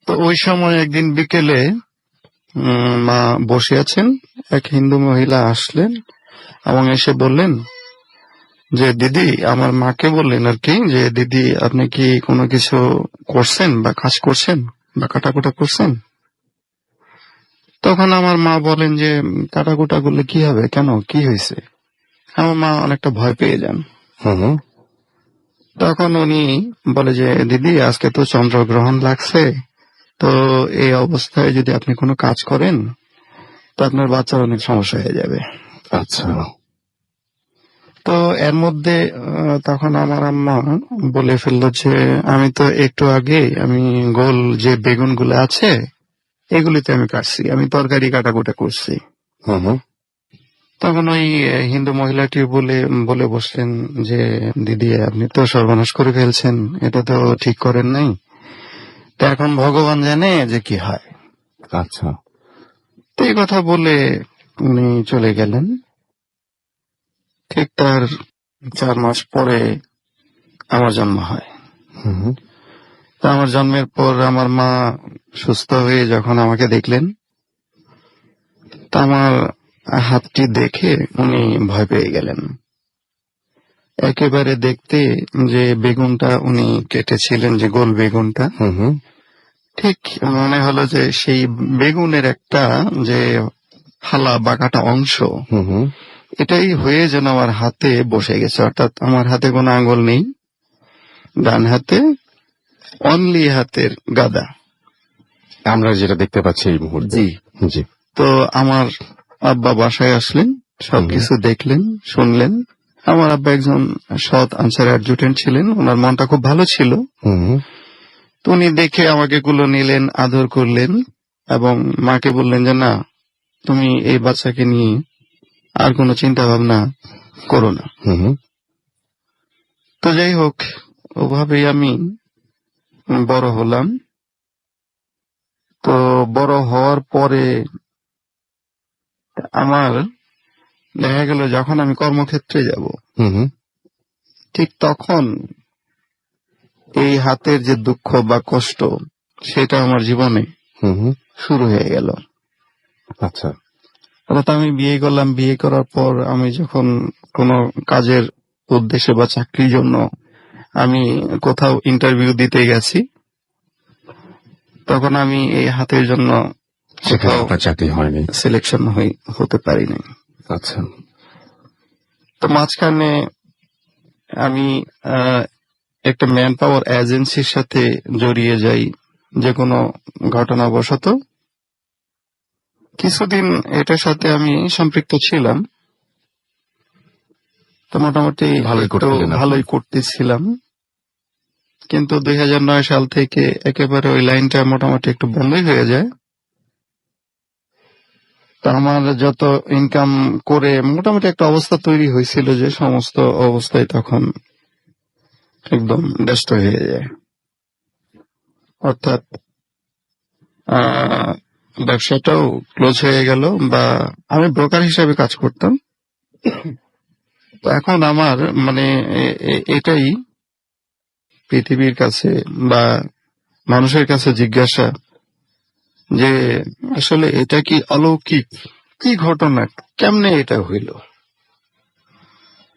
তো ওই সময় একদিন বিকেলে মা বসে আছেন, এক হিন্দু মহিলা আসলেন এবং এসে বললেন যে দিদি, আমার মাকে বললেন আর কি, যে দিদি আপনি কি কোনো কিছু করছেন বা কাজ করছেন বা কাটাকুটা করছেন? তখন আমার মা বলেন যে কাটাকুটা করলে কি হবে, কেন, কি হয়েছে? আমার মা অনেকটা ভয় পেয়ে যান। তখন উনি বলে যে দিদি, আজকে তো চন্দ্রগ্রহণ লাগছে, তো এই অবস্থায় যদি আপনি কোনো কাজ করেন তো আপনার বাচ্চার অনেক সমস্যা হয়ে যাবে। আচ্ছা। তো এর মধ্যে তখন আমার আম্মা বলে ফেললো যে আমি তো একটু আগে আমি গোল যে বেগুন গুলো আছে এগুলিতে আমি কাটছি, আমি তরকারি কাটাকুটা করছি। তখন ওই হিন্দু মহিলাটি বলে বসলেন যে দিদি, আপনি তো সর্বনাশ করে ফেলছেন, এটা তো ঠিক করেন নাই, তো এখন ভগবান জানে যে কি হয়। আচ্ছা। তো এই কথা বলে উনি চলে গেলেন। ঠিক তার 4 মাস পরে আমার জন্ম হয়। তো আমার জন্মের পর আমার মা সুস্থ হয়ে যখন আমাকে দেখলেন, তা আমার হাতটি দেখে উনি ভয় পেয়ে গেলেন। একেবারে দেখতে যে বেগুনটা উনি কেটেছিলেন, যে গোল বেগুনটা, ঠিক মনে হলো যে সেই বেগুনের একটা যে ফালা বা কাটা অংশ, এটাই হয়ে যেন আমার হাতে বসে গেছে। অর্থাৎ আমার হাতে কোনো আঙ্গুল নেই, ডান হাতে অনলি হাতের গাদা, আমরা যেটা দেখতে পাচ্ছি এই মুহূর্তে। জি জি। তো আমার আব্বা বাসায় আসলেন, সবকিছু দেখলেন, শুনলেন। আমার আব্বা একজন সৎ আনসার অ্যাডজুটেন্ট ছিলেন, ওনার মনটা খুব ভালো ছিল। তো উনি দেখে আমাকে কুলো নিলেন, আদর করলেন এবং মাকে বললেন যে না, তুমি এই বাচ্চাকে নিয়ে আর কোনো চিন্তা ভাবনা করো না। তো যাই হোক, ওভাবেই আমি বড় হলাম। তো বড় হওয়ার পরে আমার দেখা গেল যখন আমি কর্মক্ষেত্রে যাব, ঠিক তখন এই হাতের যে দুঃখ বা কষ্ট, সেটা আমার জীবনে শুরু হয়ে গেল। আচ্ছা। অর্থাৎ আমি বিয়ে করলাম, বিয়ে করার পর আমি যখন কোনো কাজের উদ্দেশ্যে বা চাকরির জন্য আমি কোথাও ইন্টারভিউ দিতে গেছি, তখন আমি এই হাতের জন্য সেখানে আপনার চাকরি হয়নি, সিলেকশন হতে পারিনি। আচ্ছা। তো মাঝখানে আমি একটা ম্যান পাওয়ার এজেন্সির সাথে জড়িয়ে যাই যে কোনো ঘটনাবশত। কিছুদিন এটার সাথে আমি সম্পৃক্ত ছিলাম, তো মোটামুটি ভালোই করতেছিলাম। কিন্তু 2009 সাল থেকে একেবারে ওই লাইনটা মোটামুটি একটু বন্ধই হয়ে যায়। তো আমার যত ইনকাম করে মোটামুটি একটা অবস্থা তৈরি হয়েছিল যে সমস্ত অবস্থায় তখন একদম ব্যস্ত হয়ে যায়। অর্থাৎ ব্যবসাটাও ক্লোজ হয়ে গেল, বা আমি ব্রোকার হিসাবে কাজ করতাম। তো এখন আমার মানে এটাই পৃথিবীর কাছে বা মানুষের কাছে জিজ্ঞাসা যে আসলে এটা কি অলৌকিক, কি ঘটনা, কেমনে এটা হইল,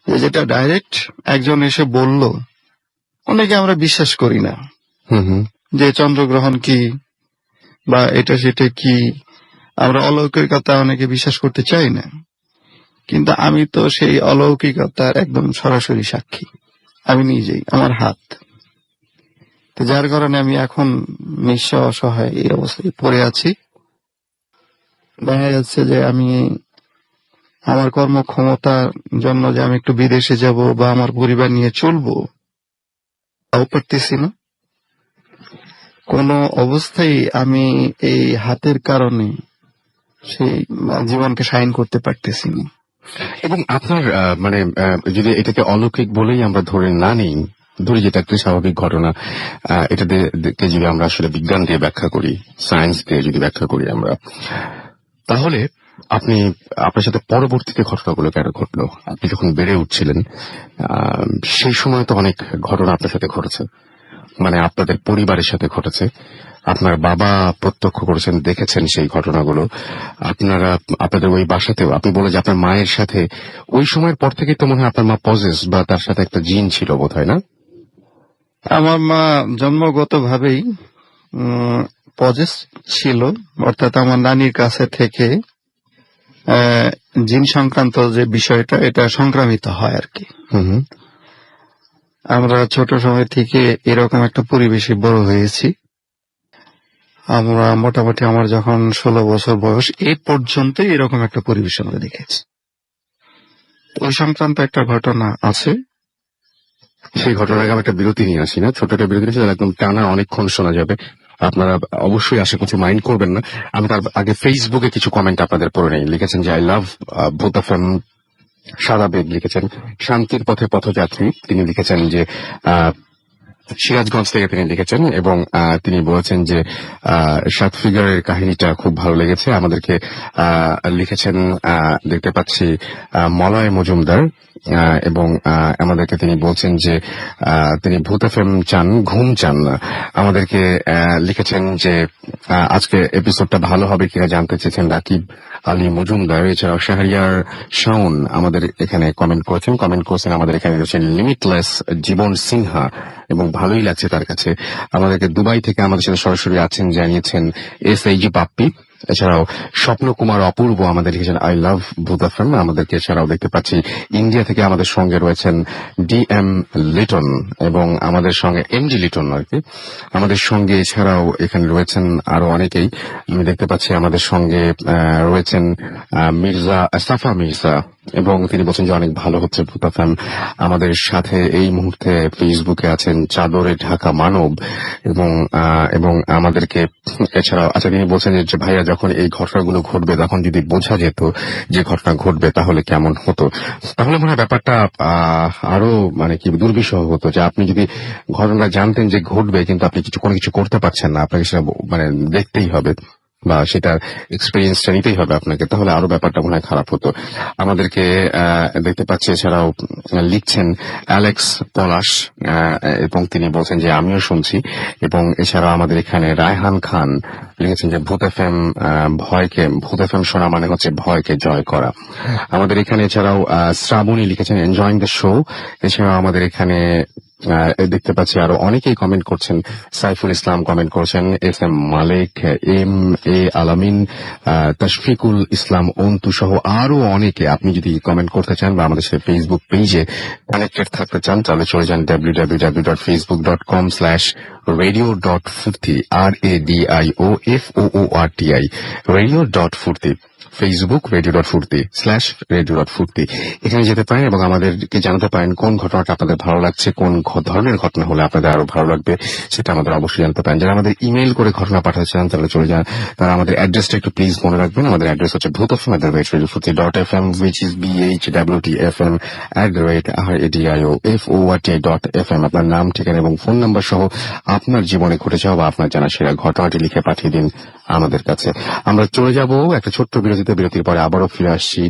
যে যেটা ডাইরেক্ট একজন এসে বলল, অনেকে আমরা বিশ্বাস করি না হুম হুম যে চন্দ্রগ্রহণ কি বা এটা সেটা কি, আমরা অলৌকিকতা অনেকে বিশ্বাস করতে চাই না। কিন্তু আমি তো সেই অলৌকিকতার একদম সরাসরি সাক্ষী, আমি নিজেই, আমার হাত। তো যার কারণে আমি এখন নিঃস্ব অসহায় এই অবস্থায় পড়ে আছি। দেখা যাচ্ছে যে আমি আমার কর্মক্ষমতার জন্য যে আমি একটু বিদেশে যাব বা আমার পরিবার নিয়ে চলবো, তাও পারতেছি না। কোনো অবস্থায় আমি এই হাতের কারণে সেই জীবনকে সাইন করতে পারতেছি না। এবং আপনার মানে যদি এটাকে অলৌকিক বলেই আমরা ধরে না নিই, ধরি যেটা একটা স্বাভাবিক ঘটনা, এটাকে যদি আমরা আসলে বিজ্ঞান দিয়ে ব্যাখ্যা করি, সায়েন্স দিয়ে যদি ব্যাখ্যা করি আমরা, তাহলে আপনি আপনার সাথে পরবর্তীতে ঘটনাগুলো কেন ঘটলো? আপনি যখন বেড়ে উঠছিলেন সেই সময় তো অনেক ঘটনা আপনার সাথে ঘটেছে, মানে আপনাদের পরিবারের সাথে ঘটেছে, আপনার বাবা প্রত্যক্ষ করেছেন, দেখেছেন সেই ঘটনাগুলো। আপনারা আপনাদের ওই বাসাতেও আপনি বলে যে আপনার মায়ের সাথে ওই সময়ের পর থেকে তো মনে হয় আপনার মা পজেস বা তার সাথে একটা জিন ছিল বোধ হয়, না? আমার মা জন্মগত ভাবেই পজেস ছিল, অর্থাৎ আমার নানির কাছে থেকে জিন সংক্রান্ত যে বিষয়টা, এটা সংক্রামিত হয় আর কি। হুম হুম আমরা ছোট সময় থেকে এরকম একটা পরিবেশে বড় হয়েছি। আমরা মোটামুটি আমার যখন 16 বছর বয়স এই পর্যন্ত এরকম একটা পরিবেশ আমরা দেখেছি। ওই সংক্রান্ত একটা ঘটনা আছে। সেই ঘটনাকে আমি একটা বিরতি নিয়ে আসি, না ছোট একটা বিরতি নিয়ে আসি, একদম টানা অনেকক্ষণ শোনা যাবে। আপনারা অবশ্যই আশা করছি মাইন্ড করবেন না। আমি তার আগে ফেসবুকে কিছু কমেন্ট আপনাদের পড়ে নেই। লিখেছেন যে আই লাভ ভূত এফএম, সারা বেগ লিখেছেন, শান্তির পথে পথযাত্রী তিনি লিখেছেন যে সিরাজগঞ্জ থেকে তিনি লিখেছেন, এবং তিনি বলেছেন যে 7 ফিগারের কাহিনীটা খুব ভালো লেগেছে আমাদেরকে। লিখেছেন দেখতে পাচ্ছি মলয় মজুমদার, এবং আমাদেরকে তিনি বলছেন যে তিনি ভূত এফএম চান, ঘুম চান না। আমাদেরকে লিখেছেন যে আজকে এপিসোডটা ভালো হবে কিনা জানতে চেয়েছেন রাকিব আলী মজুমদার। এছাড়াও শাহরিয়ার শাওন আমাদের এখানে কমেন্ট করেছেন আমাদের এখানে রয়েছেন লিমিটলেস জীবন সিনহা, এবং ভালোই লাগছে তার কাছে। আমাদেরকে দুবাই থেকে আমাদের সাথে সরাসরি আছেন জানিয়েছেন SAG পাপ্পি। এছাড়াও স্বপ্ন কুমার অপূর্ব আমাদের লিখেছেন আই লাভ ভূত এফএম। আমাদেরকে এছাড়াও দেখতে পাচ্ছি ইন্ডিয়া থেকে আমাদের সঙ্গে রয়েছেন DM লিটন, এবং আমাদের সঙ্গে MG লিটন আর কি। আমাদের সঙ্গে এছাড়াও এখানে রয়েছেন আরো অনেকেই। আমি দেখতে পাচ্ছি আমাদের সঙ্গে রয়েছেন মির্জা সাফা মির্জা, এবং তিনি বলছেন যে অনেক ভালো হচ্ছে ভূত এফএম। আমাদের সাথে এই মুহূর্তে ফেসবুকে আছেন চাদরে ঢাকা মানব, এবং আমাদেরকে এছাড়াও আচ্ছা তিনি বলছেন যে ভাইয়া যখন এই ঘটনাগুলো ঘটবে তখন যদি বোঝা যেত যে ঘটনা ঘটবে তাহলে কেমন হতো, তাহলে মনে হয় ব্যাপারটা আরো মানে কি দুর্বিষহ হতো, যে আপনি যদি ঘটনা জানতেন যে ঘটবে কিন্তু আপনি কোনো কিছু করতে পারছেন না, আপনাকে সেটা মানে দেখতেই হবে বা সেটার এক্সপিরিয়েন্সটা নিতেই হবে আপনাকে, তাহলে আরো ব্যাপারটা মনে হয় খারাপ হতো। আমাদেরকে দেখতে পাচ্ছি এছাড়াও লিখছেন অ্যালেক্স পলাশ, এবং তিনি বলছেন যে আমিও শুনছি। এবং এছাড়াও আমাদের এখানে রায়হান খান লিখেছেন যে ভূত এফএম শোনা মানে হচ্ছে ভয়কে জয় করা। আমাদের এখানে এছাড়াও শ্রাবণী লিখেছেন এনজয়িং দ্য শো। এছাড়াও আমাদের এখানে দেখতে পাচ্ছি আরো অনেকেই কমেন্ট করছেন। সাইফুল ইসলাম কমেন্ট করছেন, SM মালিক, MA আলামিন, তশফিকুল ইসলাম অন্তু সহ আরো অনেকে। আপনি যদি কমেন্ট করতে চান বা আমাদের সাথে ফেসবুক পেজে কানেক্টেড থাকতে চান তাহলে চলে যান www.facebook.com/radio.furti RADIOFOORTI radio.furti Facebook radio.furti/radio.furti এখানে যেতে পারেন এবং আমাদেরকে জানাতে পারেন কোন ঘটনাটা আপনাদের ভালো লাগছে, কোন ধরনের ঘটনা হলে আপনাদের আরো ভালো লাগবে সেটা আমাদের অবশ্যই জানতে পারেন। যারা আমাদের ইমেইল করে ঘটনা পাঠাতে চান তাহলে চলে যান, তারা আমাদের অ্যাড্রেসটা একটু প্লিজ মনে রাখবেন। আমাদের অ্যাড্রেস হচ্ছে bhutfm@radio.fm which is BHWTFM@radioFORTI.FM। আপনার নাম, ঠিকানা এবং ফোন নাম্বার সহ আপনার জীবনে ঘটে যাওয়া বা আপনার জানা সেরা ঘটনাটি লিখে পাঠিয়ে দিন আমাদের কাছে। আমরা চলে যাব একটা ছোট্ট বিরতির পরে আবারও ফিরে আসছি।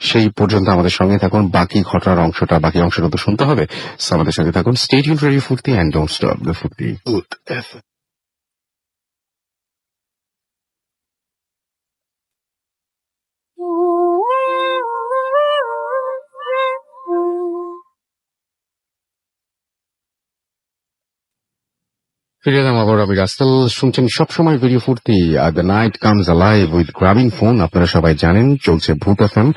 সেই পর্যন্ত আমাদের সঙ্গে থাকুন, বাকি অংশটা তো শুনতে হবে। আমাদের সঙ্গে থাকুন। স্টে টিউনড টু রেডিও ফুর্তি এন্ড ডোন্ট স্টপ দ্য ফুর্তি। Good effort. ফিরে এলাম আবার রবি রাসেল, শুনছেন সবসময় ভিডিও ফুর্তি, the night comes alive with grabbing phone. আপনারা সবাই জানেন চলছে ভূত এফএম,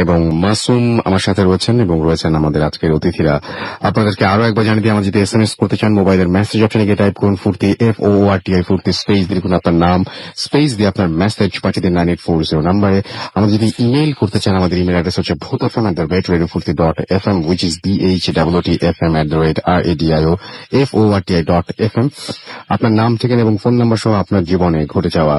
এবং মাসুম আমার সাথে রয়েছেন এবং রয়েছেন আমাদের আজকের অতিথিরা। আপনাদেরকে আরো একবার জানিয়ে দিই, আমার যদি SMS করতে চান মোবাইলের মেসেজ অপশনে গিয়ে টাইপ করুন ফুর্তি, FOORTI ফুর্তি, স্পেস দিয়ে লিখুন আপনার নাম, স্পেস দিয়ে আপনার মেসেজ পাঠিয়ে দিন 9840 নাম্বারে। আমাদের যদি ইমেইল করতে চান, আমাদের ইমেল অ্যাড্রেস হচ্ছে bhutfm@radiofurti.fm, which is BHWTFM@RADIOFORTI.FM। আপনার নাম, ঠিকানা এবং ফোন নাম্বার সহ আপনার জীবনে ঘটে যাওয়া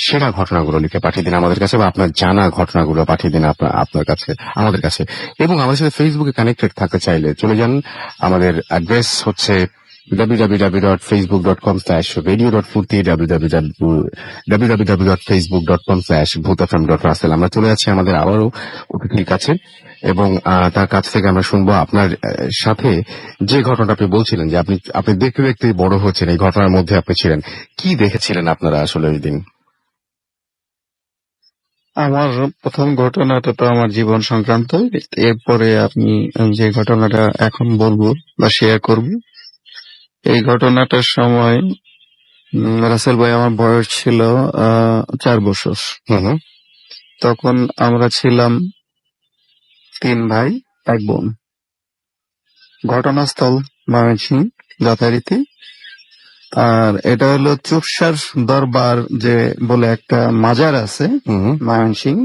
সেরা ঘটনাগুলো লিখে পাঠিয়ে দিন আমাদের কাছে, বা আপনার জানা ঘটনাগুলো পাঠিয়ে দিন আপনার কাছে, আমাদের কাছে। এবং আমাদের সাথে ফেসবুকে কানেক্টেড থাকতে চাইলে চলে যান, আমাদের অ্যাড্রেস হচ্ছে www.facebook.com/radio.furti, www.facebook.com/bhutfm.russell। আমরা চলে যাচ্ছি আমাদের আবারও অতিথির কাছে, এবং তার কাছ থেকে আমরা শুনবো আপনার সাথে যে ঘটনাটা আপনি বলছিলেন যে আপনি দেখতে দেখতে বড় হচ্ছেন, এই ঘটনার মধ্যে আপনি ছিলেন, কি দেখেছিলেন আপনারা আসলে ওই দিন? আমার প্রথম ঘটনাটা তো আমার জীবন সংক্রান্ত। এরপরে আপনি যে ঘটনাটা এখন বলবো বা শেয়ার করব, এই ঘটনাটার সময় রাসেল ভাই আমার বয়স ছিল 4 বছর। তখন আমরা ছিলাম 3 ভাই 1 বোন। ঘটনাস্থল ময়মনসিংহ যথারীতি। আর এটা হলো চুপসার দরবার যে বলে একটা মাজার আছে ময়মনসিংহ,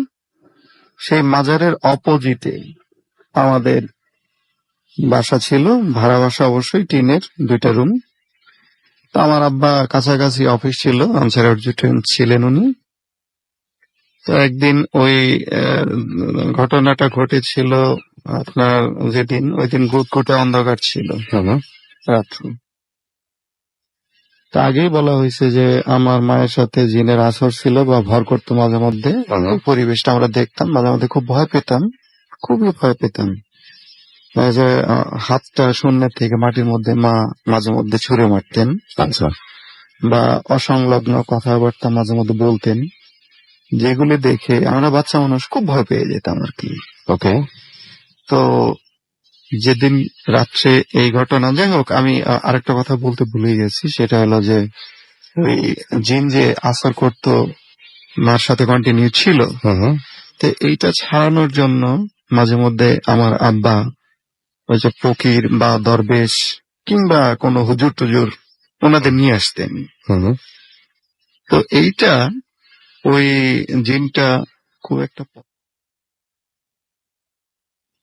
সেই মাজারের অপোজিটে আমাদের বাসা ছিল, ভাড়া বাসা অবশ্যই, টিনের 2টা রুম। তো আমার আব্বা কাছাকাছি অফিস ছিল, আনসার অ্যাডজুটেন্ট ছিলেন উনি। তো একদিন ওই ঘটনাটা ঘটেছিল আপনার যেদিন, ওই দিন ঘুটঘুটে অন্ধকার ছিল রাত্র। তা আগেই বলা হয়েছে যে আমার মায়ের সাথে জিনের আসর ছিল বা ভর করতো মাঝে মধ্যে। ওই পরিবেশটা আমরা দেখতাম, মাঝে মধ্যে খুব ভয় পেতাম, খুবই ভয় পেতাম। যে হাতটা শূন্যের থেকে মাটির মধ্যে মা মাঝে মধ্যে ছুঁড়ে মারতেন, আচ্ছা, বা অসংলগ্ন কথাবার্তা মাঝে মধ্যে বলতেন, যেগুলি দেখে আমরা বাচ্চা মানুষ খুব ভয় পেয়ে যেতাম আর কি। ওকে। তো যেদিন রাত্রে এই ঘটনা, যাই হোক, আমি আরেকটা কথা বলতে ভুলে গেছি, সেটা হলো যে ওই জিন যে আসর করতো মার সাথে কন্টিনিউ ছিল। তো এইটা ছাড়ানোর জন্য মাঝে মধ্যে আমার আব্বা ওই যে ফকির বা দরবেশ কিংবা কোনো হুজুর টুজুর ওনাদের নিয়ে আসতেন। তো এইটা ওই জিনটা খুব একটা,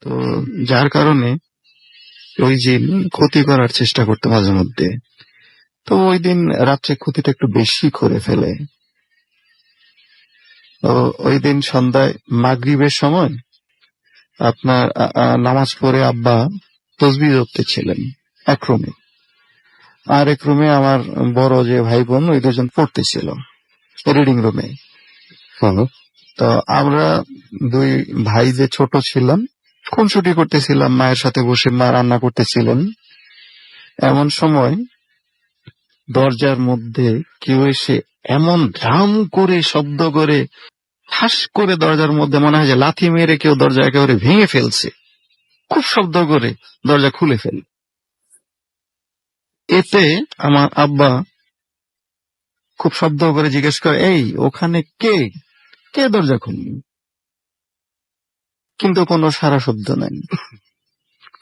তো যার কারণে ওই জিন ক্ষতি করার চেষ্টা করতে মাঝে মধ্যে। তো ওই দিন রাত্রে ক্ষতিটা একটু বেশি করে ফেলে। তো ওই দিন সন্ধ্যায় মাগরিবের সময় আপনার নামাজ পড়ে আব্বা তসবিহ করতেছিলেন এক রুমে, আর এক রুমে আমার বড় যে ভাই বোন ওই 2জন পড়তেছিল রিডিং রুমে। তো আমরা 2 ভাই যে ছোট ছিলাম খুনসুটি করতেছিলাম, মায়ের সাথে বসে মা রান্না করতেছিলেন। এমন সময় দরজার মধ্যে কেউ এসে এমন ঢাম করে শব্দ করে ঠাস করে দরজার মধ্যে মনে হয় যে লাথি মেরে কেউ দরজা একেবারে ভেঙে ফেলছে, খুব শব্দ করে দরজা খুলে ফেল। এতে আমার আব্বা খুব শব্দ করে জিজ্ঞেস করে, এই ওখানে কে কে দরজা খুললি? কিন্তু কোনো সারা শব্দ নাই,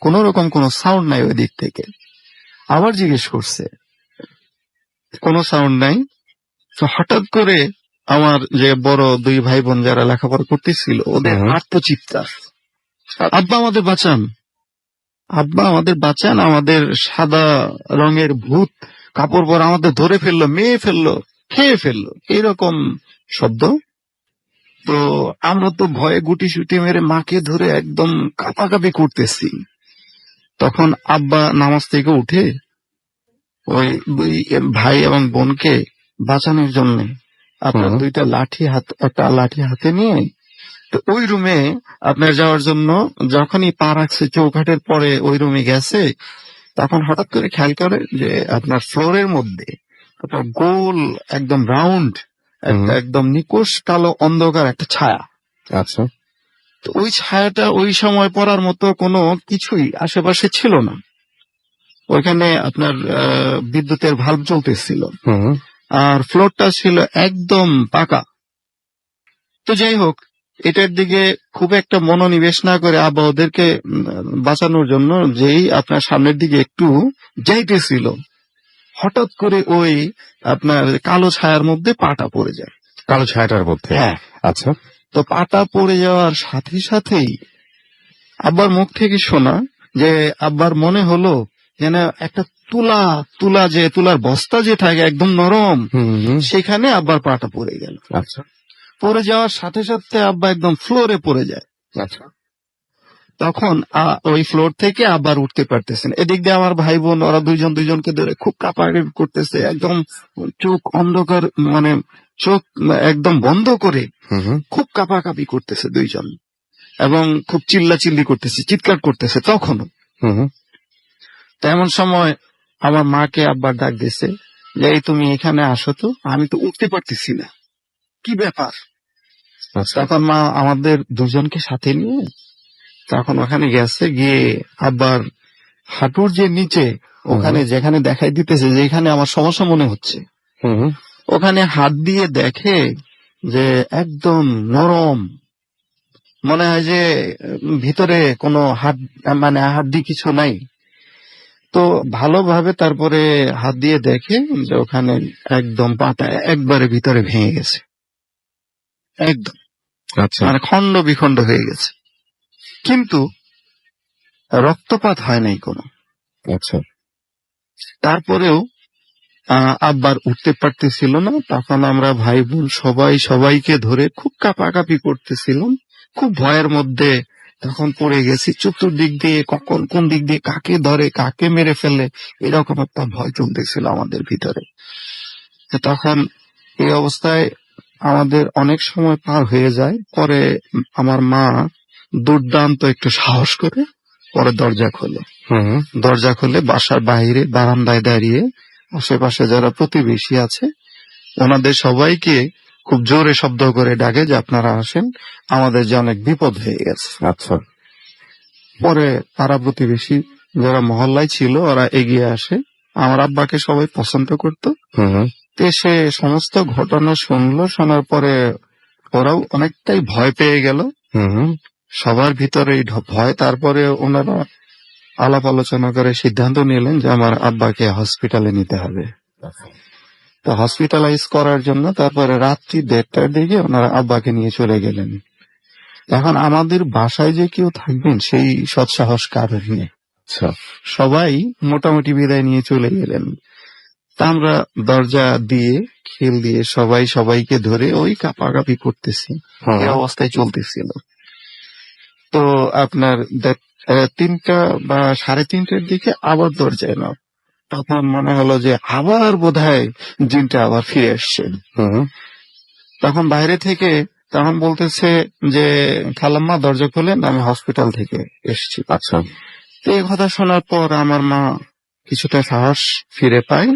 কোন রকম কোনো সাউন্ড নাই ওই দিক থেকে। আবার জিজ্ঞেস করছে, কোনো সাউন্ড নাই। তো হঠাৎ করে আমার যে বড় 2 ভাই বোন যারা লেখাপড়া করতেছিল ওদের আত্মচিৎকার, আব্বা আমাদের বাঁচান, আব্বা আমাদের বাঁচান, আমাদের সাদা রঙের ভূত কাপড় পর আমাদের ধরে ফেললো, মেয়ে ফেললো, খেয়ে ফেললো, এইরকম শব্দ। তো আমরা তো ভয়ে গুটি সুটি মেরে মাকে ধরে একদম কাঁপাকাঁপি করতেছি। তখন আব্বা নামাজ থেকে উঠে ওই 2 ভাই এবং বোনকে বাঁচানোর জন্য আপনার 2টা লাঠি একটা লাঠি হাতে নিয়ে তো ওই রুমে আপনার যাওয়ার জন্য যখনই পা রাখছে চৌকাঠের পরে ওই রুমে গেছে, তখন হঠাৎ করে খেয়াল করে যে আপনার ফ্লোরের মধ্যে একটা গোল একদম রাউন্ড একটা একদম নিকোষ কালো অন্ধকার একটা ছায়া। আচ্ছা। তো ওই ছায়াটা ওই সময় পড়ার মতো কোনো কিছুই আশেপাশে ছিল না। ওইখানে আপনার বিদ্যুতের ভাল্ব চলতেছিল, হুম আর ফ্লোরটা ছিল একদম পাকা। তো যাই হোক, এটার দিকে খুব একটা মনোনিবেশ না করে আব্বা ওদেরকে বাঁচানোর জন্য যেই আপনার সামনের দিকে একটু যাইতেছিল, হঠাৎ করে ওই আপনার কালো ছায়ার মধ্যে পাটা পড়ে যায়। কালো ছায়াটার মধ্যে। হ্যাঁ। আচ্ছা। তো পাটা পড়ে যাওয়ার সাথে সাথেই আব্বার মুখ থেকে শোনা যে আব্বার মনে হলো যেন একটা তুলার বস্তা যে থাকে একদম নরম, হুম সেখানে আব্বার পাটা পড়ে গেল। আচ্ছা পড়ে যাওয়ার সাথে সাথে আব্বা একদম ফ্লোরে পড়ে যায়। আচ্ছা। তখন ওই ফ্লোর থেকে আবার উঠতে পারতেছেন। এদিক দিয়ে আমার ভাই বোন ওরা দুইজনকে ধরে খুব কাঁপাকাঁপি করতেছে, একদম চোখ অন্ধকার, মানে চোখ একদম বন্ধ করে হুম খুব কাঁপাকাঁপি করতেছে দুইজন, এবং খুব চিল্লাচিল্লি করতেছে, চিৎকার করতেছে তখনও। হুম তো এমন সময় আমার মাকে আব্বার ডাক দিছে যে এই তুমি এখানে আসো তো, আমি তো উঠতে পারতেছি না, কি ব্যাপার? আচ্ছা। তখন মা আমাদের দুজনকে সাথে নিয়ে তখন ওখানে গেছে, গিয়ে আব্বার হাঁটুর যে নিচে ওখানে যেখানে দেখাই দিতেছে যে এখানে আমার সমস্যা মনে হচ্ছে, হুম ওখানে হাত দিয়ে দেখে যে একদম নরম, মনে হয় যে ভিতরে কোনো হাড্ডি কিছু নাই। তো ভালোভাবে তারপরে হাত দিয়ে দেখে যে ওখানে একদম পাটা একবারে ভিতরে ভেঙে গেছে, একদম আচ্ছা। মানে খণ্ড বিখণ্ড হয়ে গেছে, কিন্তু রক্তপাত হয় নাই কোনো। আচ্ছা। তারপরেও আব্বার উঠতে পারতেছিল না। তখন আমরা ভাই বোন সবাইকে ধরে খুব কাঁপাকাঁপি করতেছিলাম, খুব ভয়ের মধ্যে তখন পড়ে গেছি। চতুর্দিক দিয়ে কখন কোন দিক দিয়ে কাকে ধরে কাকে মেরে ফেলে এরকম একটা ভয় চলতেছিল আমাদের ভিতরে। তো তখন এই অবস্থায় আমাদের অনেক সময় পার হয়ে যায়। পরে আমার মা দুর্দান্ত একটু সাহস করে পরে দরজা খোলে। হুম দরজা খুলে বাসার বাইরে বারান্দায় দাঁড়িয়ে আশেপাশে যারা প্রতিবেশী আছে ওনাদের সবাইকে খুব জোরে শব্দ করে ডাকে যে আপনারা আসেন, আমাদের যে অনেক বিপদ হয়ে গেছে। আচ্ছা। পরে পাড়া প্রতিবেশী যারা মহল্লায় ছিল ওরা এগিয়ে আসে, আমার আব্বাকে সবাই পছন্দ করত। হুম সে সমস্ত ঘটনা শুনলো, শোনার পরে ওরাও অনেকটাই ভয় পেয়ে গেল, হুম সবার ভিতরে এই ভয়। তারপরে ওনারা আলাপ আলোচনা করে সিদ্ধান্ত নিলেন যে আমার আব্বাকে হসপিটালে নিতে হবে। তো হসপিটালাইজ করার জন্য তারপরে রাত্রি 1:30টার দিকে ওনারা আব্বাকে নিয়ে চলে গেলেন। এখন আমাদের বাসায় যে কেউ থাকবেন সেই সৎসাহস কারোর নেই। আচ্ছা। সবাই মোটামুটি বিদায় নিয়ে চলে গেলেন। তা আমরা দরজা দিয়ে খিল দিয়ে সবাইকে ধরে ওই কাঁপাকাঁপি করতেছি, এই অবস্থায় চলতেছিল। তো আপনার 3টা বা 3:30টার দিকে আবার দরজায় না, তখন মনে হলো যে আবার বোধহয় জিনটা আবার ফিরে আসছে। তখন বাইরে থেকে তখন বলতেছে যে খালাম্মা দরজা খোলেন, আমি হসপিটাল থেকে এসেছি। আচ্ছা। তো এই কথা শোনার পর আমার মা কিছুটা সাহস ফিরে পায়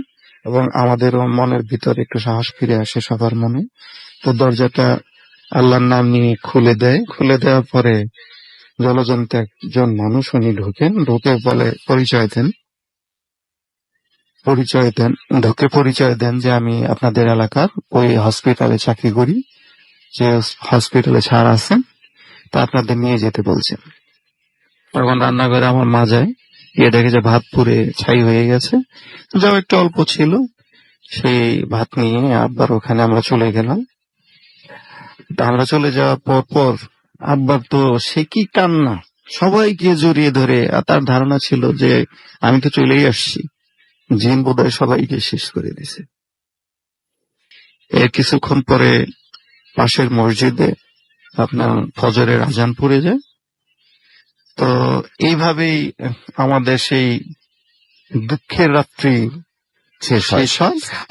এবং আমাদেরও মনের ভিতরে একটু সাহস ফিরে আসে সবার মনে। তো দরজাটা আল্লাহর নাম নিয়ে খুলে দেয়। খুলে দেওয়ার পরে জলজন্ত একজন মানুষ উনি ঢুকেন, ঢুকে বলে পরিচয় দেন যে আমি আপনাদের এলাকার ওই হসপিটালে চাকরি করি, যে হসপিটালে ছাড় আছেন, তা আপনাদের নিয়ে যেতে বলছেন। তখন রান্নাঘরে আমার মা যায়, গিয়ে দেখে যে ভাত পুড়ে ছাই হয়ে গেছে, যাও একটু অল্প ছিল, সেই ভাত নিয়ে আব্বার ওখানে আমরা চলে গেলাম। তা আমরা চলে যাওয়ার পর আব্বার তো সে কি কান্না, সবাইকে জড়িয়ে ধরে। আর তার ধারণা ছিল যে আমি তো চলেই আসছি, জিন বোধহয় সবাইকে শেষ করে দিছে। এর কিছুক্ষণ পরে পাশের মসজিদে আপনার ফজরের আজান পড়ে যায়। তো এইভাবেই আমাদের সেই দুঃখের রাত্রি শেষ হয়।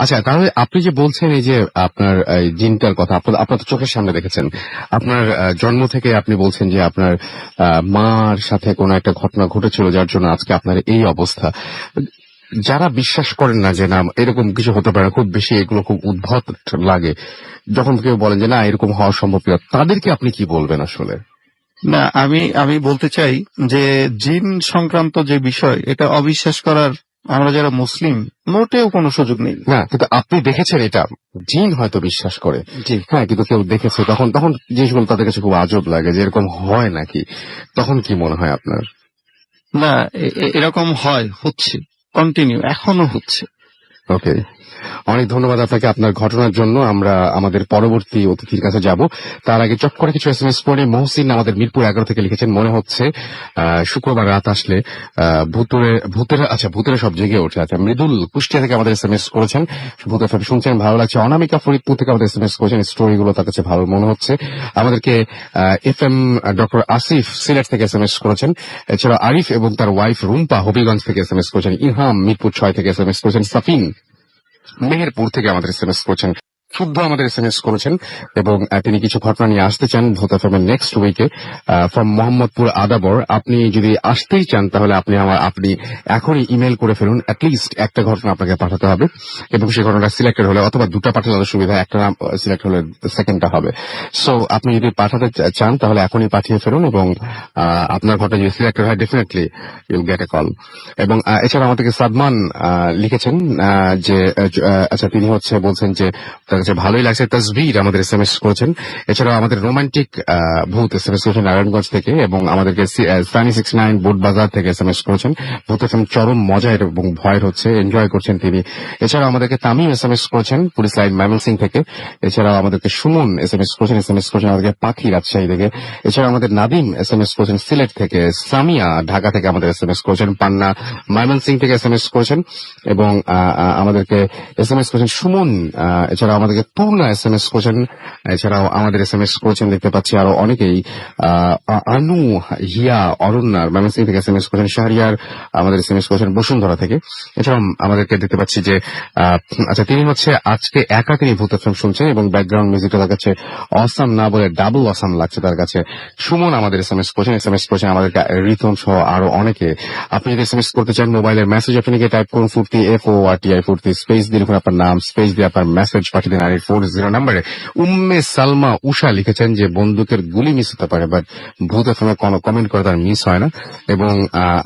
আচ্ছা, তাহলে আপনি যে বলছেন এই যে আপনার এই জিনটার কথা আপনার তো চোখের সামনে দেখেছেন, আপনার জন্ম থেকে আপনি বলছেন যে আপনার মার সাথে কোনো একটা ঘটনা ঘটেছিল যার জন্য আজকে আপনার এই অবস্থা। যারা বিশ্বাস করেন না যে না এরকম কিছু হতে পারে, খুব বেশি এগুলো খুব উদ্ভট লাগে, যখন কেউ বলেন যে না এরকম হওয়া সম্ভব না, তাদেরকে আপনি কি বলবেন আসলে? না, আমি বলতে চাই যে জিন সংক্রান্ত যে বিষয়, এটা অবিশ্বাস করার আমরা যারা মুসলিম মোটেও কোনো সুযোগ নেই। না, কিন্তু আপনি দেখেছেন এটা, জিন হয়তো বিশ্বাস করে, জি হ্যাঁ, কিন্তু কেউ দেখেছে, তখন তখন জিনিসগুলো তাদের কাছে খুব আজব লাগে যে এরকম হয় নাকি, তখন কি মনে হয় আপনার? না, এরকম হয়, হচ্ছে, কন্টিনিউ এখনো হচ্ছে। ওকে, অনেক ধন্যবাদ আপনাকে আপনার ঘটনার জন্য। আমরা আমাদের পরবর্তী অতিথির কাছে যাব, তার আগে চট করে কিছু SMS পড়ে মহসিন আমাদের মিরপুর 11 থেকে লিখেছেন, মনে হচ্ছে শুক্রবার রাত আসলে ভূতেরা সব জেগে ওঠে। আচ্ছা, মৃদুল কুষ্টিয়া থেকে আমাদের SMS করেছেন, ভূত FM শুনছেন, ভালো লাগছে। অনামিকা ফরিদপুর থেকে আমাদের SMS করেছেন, স্টোরিগুলো তার কাছে ভালো মনে হচ্ছে। আমাদেরকে FM ডক্টর আসিফ সিলেট থেকে SMS করেছেন। এছাড়া আরিফ এবং তার ওয়াইফ রুম্পা হবিগঞ্জ থেকে SMS করেছেন। ইহাম মিরপুর 6 থেকে SMS করেছেন। সাফিন মেহেরপুর থেকে আমাদের SMS করেছেন। শুদ্ধ আমাদের SMS করেছেন এবং তিনি কিছু ঘটনা নিয়ে আসতে চান ভূত এফএম নেক্সট উইকে ফ্রম মোহাম্মদপুর আদাবর। আপনি যদি আসতেই চান তাহলে আপনি এখনই ইমেল করে ফেলুন, অ্যাটলিস্ট একটা ঘটনা আপনাকে পাঠাতে হবে এবং সেই ঘটনাটা সিলেক্টেড হলে, অথবা দুটা পাঠালে সুবিধা, একটা নাম সিলেক্ট হলে সেকেন্ডটা হবে। সো আপনি যদি পাঠাতে চান তাহলে এখনই পাঠিয়ে ফেলুন এবং আপনার ঘটনা যদি সিলেক্টেড হয় ডেফিনেটলি ইউল গেট এ কল। এবং এছাড়া আমাদেরকে সাদমান লিখেছেন যে আচ্ছা, তিনি বলছেন যে তার কাছে ভালোই লাগছে। তাসবির আমাদের SMS করেছেন। এছাড়াও আমাদের রোমান্টিক ভূত SMS করেছেন নারায়ণগঞ্জ থেকে, এবং আমাদেরকে সানি 69 বোট বাজার থেকে SMS করেছেন। ভূত FM চরম মজার এবং ভয়ের হচ্ছে, এনজয় করছেন তিনি। এছাড়াও আমাদেরকে তামিম SMS করেছেন পুলিশ লাইন ময়মনসিংহ থেকে। এছাড়াও আমাদেরকে সুমন SMS করেছেন আমাদেরকে পাখি রাজশাহী থেকে। এছাড়া আমাদের নাদিম SMS করেছেন সিলেট থেকে। সামিয়া ঢাকা থেকে আমাদের SMS করেছেন। পান্না ময়মনসিংহ থেকে SMS করেছেন এবং আমাদেরকে SMS করেছেন সুমন। এছাড়াও আমাদেরকে পূর্ণা SMS করেছেন। এছাড়াও আমাদের SMS করেছেন দেখতে পাচ্ছি আরো অনেকেই, আনু, হিয়া, অরণ্যার ময়মনসিংহ থেকে SMS করেছেন। শাহরিয়ার আমাদের SMS করেছেন বসুন্ধরা থেকে। এছাড়াও আমাদেরকে দেখতে পাচ্ছি যে আচ্ছা, তিনি আজকে একা তিনি ভূত এফএম শুনছেন এবং ব্যাকগ্রাউন্ড মিউজিকটা তার কাছে অসাম না বলে ডাবল অসাম লাগছে তার কাছে। সুমন আমাদের SMS করেছেন আমাদেরকে, রিতম সহ আরো অনেকে। আপনি যদি SMS করতে চান মোবাইলের মেসেজ অপশনে গিয়ে টাইপ করুন ফুর্তি, FORTI ফুর্তি, স্পেস দিয়ে লিখুন আপনার নাম, স্পেস দিয়ে আপনার মেসেজ পাঠিয়ে দিন 840 নাম্বারে। উম্মে সালমা উষা লিখেছেন যে বন্দুকের গুলি মিস হতে পারে, বাট ভূত এফএমে কোনো কমেন্ট করে তার মিস হয় না। এবং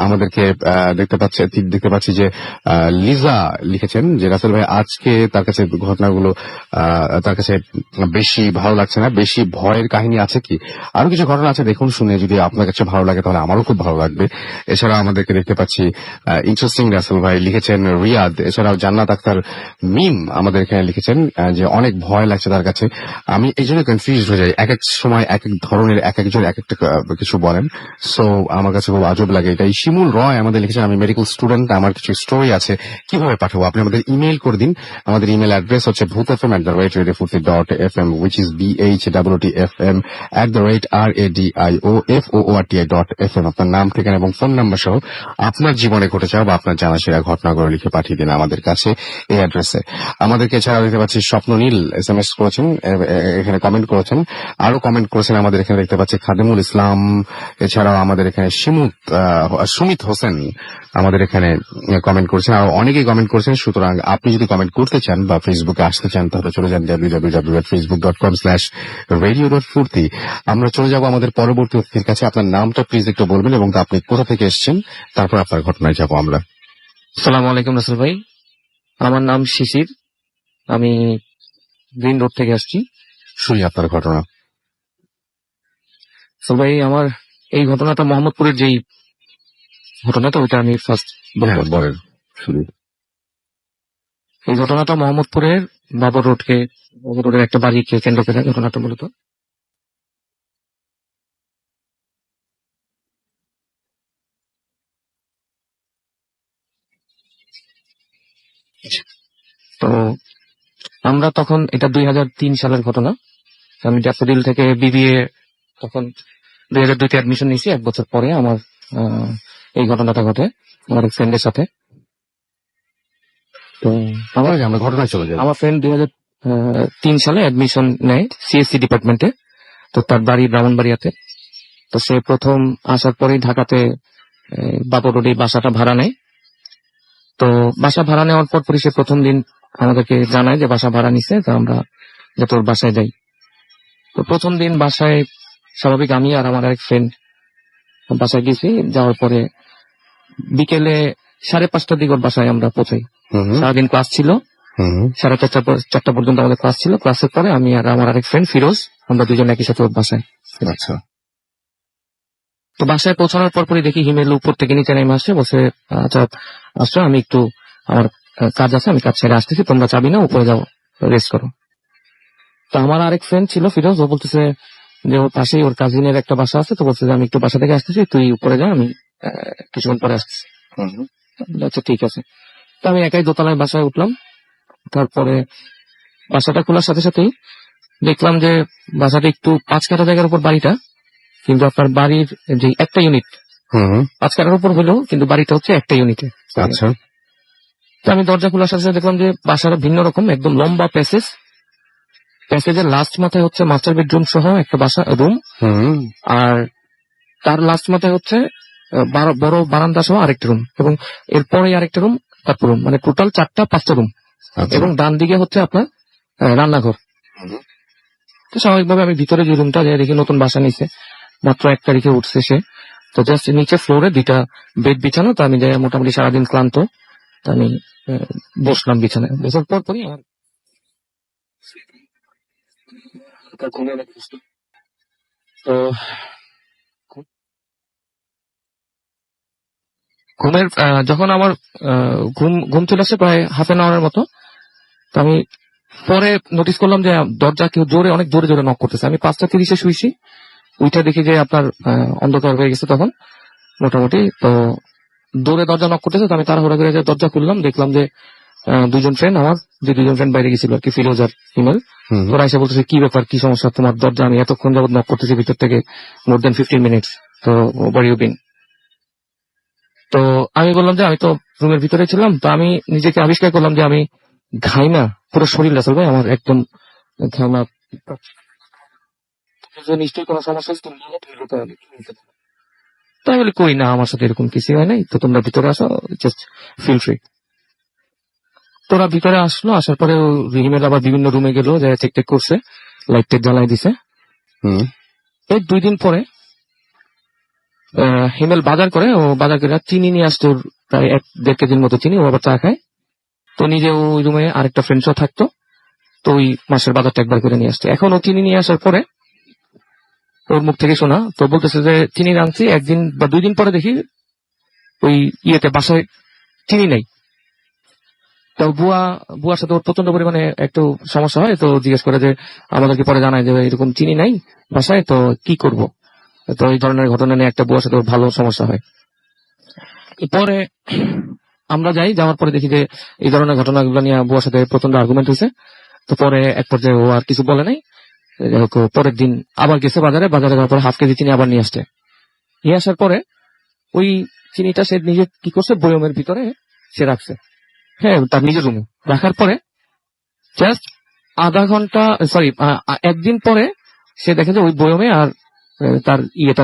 আমাদেরকে দেখতে পাচ্ছি যে লিজা লিখেছেন যে রাসেল ভাই আজকে তার কাছে ঘটনাগুলো তার কাছে বেশি ভালো লাগছে না, বেশি ভয়ের কাহিনী আছে কি, আরো কিছু ঘটনা আছে দেখুন, শুনে যদি আপনার কাছে ভালো লাগে তাহলে আমারও খুব ভালো লাগবে। এছাড়া আমাদেরকে দেখতে পাচ্ছি ইন্টারেস্টিং রাসেল ভাই লিখেছেন রিয়াদ। এছাড়াও জান্নাত আক্তার মিম আমাদের এখানে লিখেছেন যে অনেক ভয় লাগছে তার কাছে। আমি এই জন্য কনফিউজ হয়ে যাই, এক এক সময় এক এক ধরনের এক একজন এক একটা কিছু বলেন, সো আমার কাছে খুব আজব লাগে এটাই। শিমুল রয় আমাদের লিখেছেন, আমি মেডিকেল স্টুডেন্ট, আমার কিছু স্টোরি আছে, কিভাবে পাঠাবো? আপনি আমাদের ইমেল করে দিন। আমাদের ইমেল অ্যাড্রেস হচ্ছে bhutfm@radiofurti.fm, which is BHWTFM@radiofoorti.fm। আপনার নাম, ঠিকানা এবং ফোন নাম্বার সহ আপনার জীবনে ঘটে যাওয়া বা আপনার জানা সেরা ঘটনাগুলো লিখে পাঠিয়ে দিন আমাদের কাছে এই অ্যাড্রেসে। আমাদেরকে এছাড়া দেখতে পাচ্ছি স্বপ্ননীল SMS করেছেন, এখানে কমেন্ট করেছেন, আরো কমেন্ট করেছেন আমাদের এখানে দেখতে পাচ্ছি খাদেমুল ইসলাম। এছাড়াও আমাদের এখানে সুমিত হোসেন আমাদের এখানে কমেন্ট করেছেন, আরো অনেকেই কমেন্ট করেছেন। সুতরাং আপনি যদি কমেন্ট করতে চান বা ফেসবুকে আসতে চান তাহলে চলে যান www.facebook.com/radio.furti। আমরা চলে যাব আমাদের পরবর্তী অতিথির কাছে। আপনার নামটা প্লিজ একটু বলবেন এবং আপনি কোথা থেকে এসেছেন, তারপর আপনার ঘটনায় যাব আমরা। সালাম আলাইকুম রাসেল ভাই, আমার নাম শিশির, আমি গ্রিন রোড থেকে আসছি। শুনি আপনার ঘটনা। রাসেল ভাই, আমার এই ঘটনাটা মোহাম্মদপুরের যেই ঘটনাটা ওইটা আমি ফার্স্ট বলেন শুনি। এই ঘটনাটা মোহাম্মদপুরের বাবর রোডের একটা বাড়িকে কেন্দ্র করে ঘটনাটা মূলত। তো আমরা তখন, এটা 2003 সালের ঘটনা, আমি ড্যাফোডিল থেকে BBA তখন 2002-তে অ্যাডমিশন নিয়েছি। 1 বছর পরে আমার এই ঘটনাটা ঘটে আমার এক ফ্রেন্ডের সাথে। তো আমরা ঘটনায় চলে যাই। আমার ফ্রেন্ড 2003 সালে অ্যাডমিশন নেয় CSC ডিপার্টমেন্টে। তো তার বাড়ি ব্রাহ্মণবাড়িয়াতে। তো সে প্রথম আসার পরেই ঢাকাতে বাবর রোডে বাসাটা ভাড়া নেয়। তো বাসা ভাড়া নেওয়ার পরই সে প্রথম দিন আমাদেরকে জানায় যে বাসা ভাড়া নিছে, তো আমরা যে তোর বাসায় যাই। তো প্রথম দিন বাসায় স্বাভাবিক আমি আর আমার এক ফ্রেন্ড বাসায় গেছি। যাওয়ার পরে বিকেলে 5:30টার দিকে ওর বাসায় আমরা পৌঁছাই। হুম সারাদিন ক্লাস ছিল, হুম 4:30 পর্যন্ত আমাদের ক্লাস ছিল। ক্লাসের পরে আমি আর আমার আরেক ফ্রেন্ড ফিরোজ, আমরা দুজন একই সাথে ওর বাসায়। আচ্ছা তো বাসায় পৌঁছানোর পরই দেখি হিমেল উপর থেকে নিচে নেমে আসছে, বসে আচ্ছা আসছো, আমি একটু আমার কাজ আছে, আমি কাজ ছেড়ে আসতেছি, তোমরা চাবি না, উপরে যাও, রেস্ট করো। তো আমার আরেক ফ্রেন্ড ছিল ফিরোজ, ও বলতেছে যে ওর পাশেই ওর কাজিনের একটা বাসা আছে, তো বলছে যে আমি একটু বাসা থেকে আসতেছি, তুই উপরে যা, আমি কিছুক্ষণ পরে আসতেছি। আচ্ছা ঠিক আছে। তো আমি একাই দোতলায় বাসায় উঠলাম। তারপরে বাসাটা খোলার সাথে সাথেই দেখলাম যে বাসাটা একটু 5 কাঠা জায়গার উপর বাড়িটা, কিন্তু আপনার বাড়ির যে একটা ইউনিট হুম 5 কাঠার উপর হলেও কিন্তু বাড়িটা হচ্ছে একটা ইউনিটে। আচ্ছা তো আমি দরজা খোলার সাথে সাথে দেখলাম যে বাসাটা ভিন্ন রকম, একদম লম্বা প্যাসেজের লাস্ট মাথায় হচ্ছে মাস্টার বেডরুম সহ একটা বাসা রুম, হুম আর তার লাস্ট মাথায় হচ্ছে বড় বারান্দা সহ আরেকটা রুম, এবং এরপরে আরেকটা রুম, তারপর রুম, মানে টোটাল 4-5টা রুম। আচ্ছা এবং ডান দিকে হচ্ছে আপনার রান্নাঘর। তো স্বাভাবিকভাবে আমি ভিতরে যে রুমটা যাই দেখি নতুন বাসা নিছে, মাত্র 1 তারিখে উঠছে সে। তো জাস্ট নিচে ফ্লোরে 2টা বেড বিছানো। তো আমি যাই মোটামুটি সারাদিন ক্লান্ত, তো আমি বসলাম বিছানায়। বসার পরই আমার ঘুমে অনেক কষ্ট। তো ঘুমের যখন আমার ঘুম চলে আসে প্রায় হাফ এন আওয়ারের মতো, তো আমি পরে নোটিস করলাম যে দরজা কেউ অনেক জোরে জোরে নক করতেছে। আমি 5:30 শুয়েছি, ওইটা দেখি যে আপনার অন্ধকার হয়ে গেছে তখন মোটামুটি। তো দৌড়ে দরজা নক করতেছে, তো আমি তাড়াহুড়া করে দরজা খুললাম, দেখলাম যে দুজন ফ্রেন্ড বাইরে গেছিল আর কি, ফিরোজ আর হিমেল। হুম ওরা এসে বলতেছে কি ব্যাপার, কি সমস্যা তোমার, দরজা আমি এতক্ষণ যাবত নক করতেছি ভিতর থেকে, মোর দেন 15 মিনিটস, তো ওয়ার ইউ বিন। তো আমি বললাম যে আমি তো রুমের ভিতরে ছিলাম। তো আমি নিজেকে আবিষ্কার করলাম যে আমি ঘাইমা পুরো শরীর আসল ভাই আমার একদম ঘাইমা। নিশ্চয়ই কোনো সমস্যা হচ্ছে, তুমি বলো, তুমি লুকাও। তো আমি বলি কই না, আমার সাথে এরকম কিছু হয় নাই, তো তোমরা ভিতরে আসো, জাস্ট ফিল ফ্রি। তোরা ভিতরে আসলো, আসার পরে হিমেল আবার বিভিন্ন রুমে গেল, যে চেক টেক করছে, লাইট টেক জ্বালাই দিছে। হুম এর 2 দিন পরে হিমেল বাজার করে চিনি নিয়ে আসতো, ওর প্রায় 1-1.5 কেজির মতো চিনি, ও আবার চা খায়। তো নিজে ওই রুমে আরেকটা ফ্রেন্ডসও থাকতো, তো ওই মাসের বাজারটা একবার করে নিয়ে আসতো। এখন ও চিনি নিয়ে আসার পরে ওর মুখ থেকে শোনা, তো বলতেছে যে চিনি আনছি, 1 দিন বা 2 দিন পরে দেখি ওই বাসায় চিনি নেই। তো বুয়ার সাথে ওর প্রচন্ড পরিমাণে একটু সমস্যা হয়, তো জিজ্ঞেস করে যে আমাদেরকে পরে জানায় যে এরকম চিনি নাই বাসায়, তো কি করব। তো এই ধরনের ঘটনা নিয়ে একটা বুয়ার সাথে ওর ভালো সমস্যা হয়। পরে আমরা যাওয়ার পরে দেখি যে এই ধরনের ঘটনাগুলো নিয়ে বুয়ার সাথে প্রচন্ড আর্গুমেন্ট হয়েছে। তো পরে এক পর্যায়ে ও আর কিছু বলে নাই। যাই হোক, পরের দিন আবার গেছে বাজারে যাওয়ার পরে 1/2 কেজি চিনি আবার নিয়ে আসছে। নিয়ে আসার পরে ওই চিনিটা সে নিজে কি করছে, বয়মের ভিতরে সে রাখছে, হ্যাঁ, তার নিজের রুমে রাখার পরে জাস্ট আধা ঘন্টা, সরি 1 দিন পরে সে দেখে যে ওই বয়মে আর তার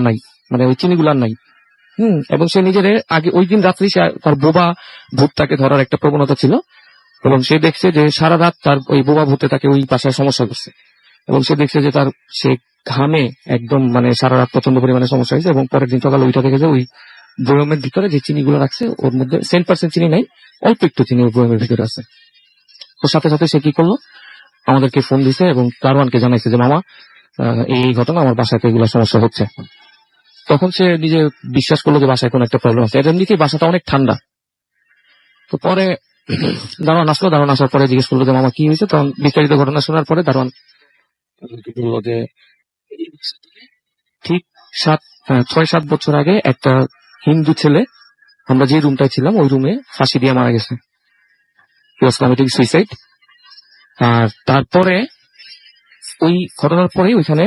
নাই, মানে ওই চিনিগুলার নাই। এবং সে নিজের আগে ওই দিন রাত্রি তার বোবা ভূতটাকে ধরার একটা প্রবণতা ছিল, এবং সে দেখছে যে সারা রাত তার ওই বোবা ভূতে তাকে ওই বাসায় সমস্যা করছে, এবং সে দেখছে যে সে ঘামে একদম, মানে সারা রাত প্রচন্ড পরিমাণে সমস্যা হয়েছে। এবং পরের দিন সকালে ওইটা দেখে যে ওই বয়মের ভিতরে যে চিনিগুলো রাখছে ওর মধ্যে 10% চিনি নাই, অল্প একটু চিনি ওই বয়মের ভিতরে আছে। তো সাথে সাথে সে কি করলো, আমাদেরকে ফোন দিছে এবং দারোয়ানকে জানাইছে যে মামা এই ঘটনা, আমার বাসায় এগুলো সমস্যা হচ্ছে। তখন সে নিজে বিশ্বাস করলো যে বাসায় কোনো একটা প্রবলেম আছে। এটা এমনিতেই বাসাটা অনেক ঠান্ডা। তো পরে দারোয়ান আসার পরে জিজ্ঞেস করলো যে মামা কি হয়েছে। তখন বিস্তারিত ঘটনা শোনার পরে দারোয়ান বললো যে ঠিক 6-7 বছর আগে একটা হিন্দু ছেলে, আমরা যে রুমটায় ছিলাম ওই রুমে ফাঁসি দিয়ে মারা গেছে, সুইসাইড। আর তারপরে ওই ঘটনার পরে ওইখানে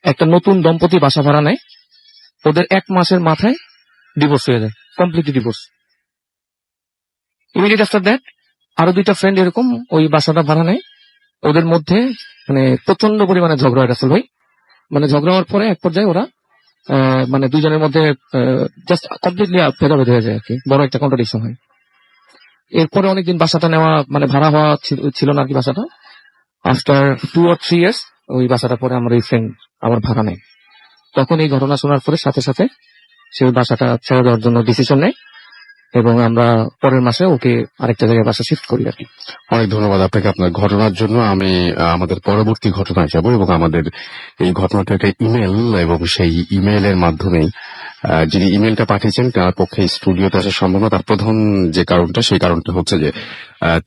একটা নতুন দম্পতি বাসা ভাড়া নেয়, ওদের 1 মাসের মাথায় ডিভোর্স হয়ে যায়, completely divorce. Immediate after that আরো 2টা ফ্রেন্ড এরকম ওই বাসাটা ভাড়া নেয়, ওদের মধ্যে মানে প্রচন্ড পরিমাণে ঝগড়া হয় রাসেল ভাই। মানে ঝগড়া হওয়ার পরে এক পর্যায়ে ওরা মানে দুজনের মধ্যে জাস্ট কমপ্লিটলি ভেদাভেদ হয়ে যায় আর কি, বড় একটা কন্ট্রাডিকশন হয়। এরপরে অনেকদিন বাসাটা নেওয়া, মানে ভাড়া হওয়া ছিল না আর কি বাসাটা। আফটার 2 or 3 years ওই বাসাটা পরে আমার এই ফ্রেন্ড আবার ভাড়া নেয়। তখন এই ঘটনা শোনার পরে সাথে সাথে সে ওই বাসাটা ছেড়ে দেওয়ার জন্য ডিসিশন নেয়, এবং আমরা পরের মাসে ওকে আরেকটা জায়গায় বাসা শিফট করি আর কি। অনেক ধন্যবাদ আপনাকে আপনার ঘটনার জন্য। আমি আমাদের পরবর্তী ঘটনায় যাব এবং আমাদের এই ঘটনাটা একটা ইমেল, এবং সেই ইমেলের মাধ্যমেই যিনি ইমেলটা পাঠিয়েছেন তার পক্ষে স্টুডিওতে আসা সম্ভব না। তার প্রধান যে কারণটা, সেই কারণটা হচ্ছে যে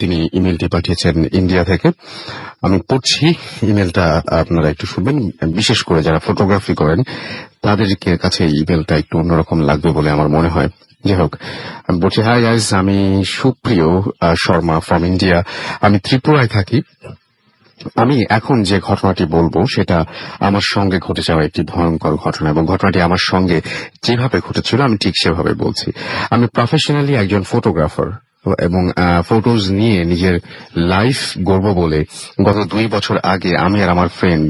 তিনি ইমেলটি পাঠিয়েছেন ইন্ডিয়া থেকে। আমি পড়ছি ইমেলটা, আপনারা একটু শুনবেন। বিশেষ করে যারা ফটোগ্রাফি করেন তাদেরকে কাছে এই ইমেলটা একটু অন্যরকম লাগবে বলে আমার মনে হয়। যাই হোক, আমি বলছি, হাই গাইস, আমি সুপ্রিয় শর্মা ফ্রম ইন্ডিয়া। আমি ত্রিপুরায় থাকি। আমি এখন যে ঘটনাটি বলবো সেটা আমার সঙ্গে ঘটে যাওয়া একটি ভয়ঙ্কর ঘটনা, এবং ঘটনাটি আমার সঙ্গে যেভাবে ঘটেছিল আমি ঠিক সেভাবে বলছি। আমি প্রফেশনালি একজন ফটোগ্রাফার এবং ফটোজ নিয়ে নিজের লাইফ গড়ব বলে গত 2 বছর আগে আমি আর আমার ফ্রেন্ড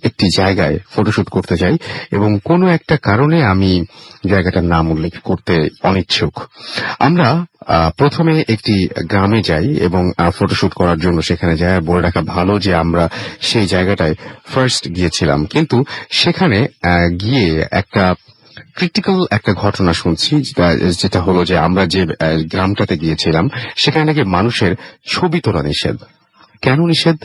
একটি জায়গায় ফটোশুট করতে যাই, এবং কোনো একটা কারণে আমি জায়গাটার নাম উল্লেখ করতে অনিচ্ছুক। আমরা প্রথমে একটি গ্রামে যাই এবং ফটোশুট করার জন্য সেখানে যাই। আর বলে রাখা ভালো যে আমরা সেই জায়গাটায় ফার্স্ট গিয়েছিলাম, কিন্তু সেখানে গিয়ে একটা ক্রিটিক্যাল একটা ঘটনা শুনছি, যেটা হলো যে আমরা যে গ্রামটাতে গিয়েছিলাম সেখানে নাকি মানুষের ছবি তোলা নিষেধ। কেন নিষেধ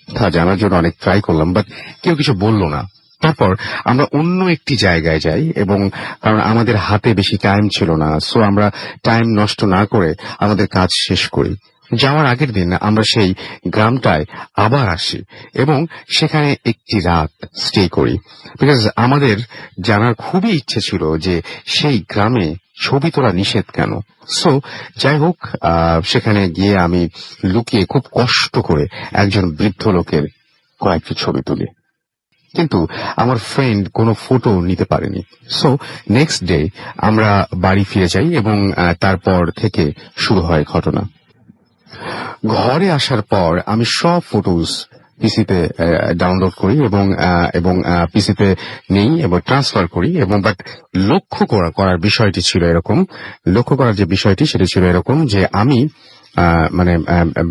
তা জানার জন্য অনেক ট্রাই করলাম, বাট কেউ কিছু বললো না। তারপর আমরা অন্য একটি জায়গায় যাই, এবং কারণ আমাদের হাতে বেশি টাইম ছিল না, সো আমরা টাইম নষ্ট না করে আমাদের কাজ শেষ করি। যাওয়ার আগের দিন আমরা সেই গ্রামটায় আবার আসি এবং সেখানে একটি রাত স্টে করি, বিকজ আমাদের জানার খুবই ইচ্ছে ছিল যে সেই গ্রামে ছবি তোলা নিষেধ কেন। সো যাই হোক, সেখানে গিয়ে আমি লুকিয়ে খুব কষ্ট করে একজন বৃদ্ধ লোকের কয়েকটি ছবি তুলি, কিন্তু আমার ফ্রেন্ড কোনো ফটো নিতে পারেনি। সো নেক্সট ডে আমরা বাড়ি ফিরে যাই এবং তারপর থেকে শুরু হয় ঘটনা। ঘরে আসার পর আমি সব ফটোস পিসিতে ডাউনলোড করি এবং পিসিতে নেই এবং ট্রান্সফার করি, এবং বাট লক্ষ্য করার বিষয়টি ছিল এরকম, লক্ষ্য করার যে বিষয়টি সেটা ছিল এরকম যে আমি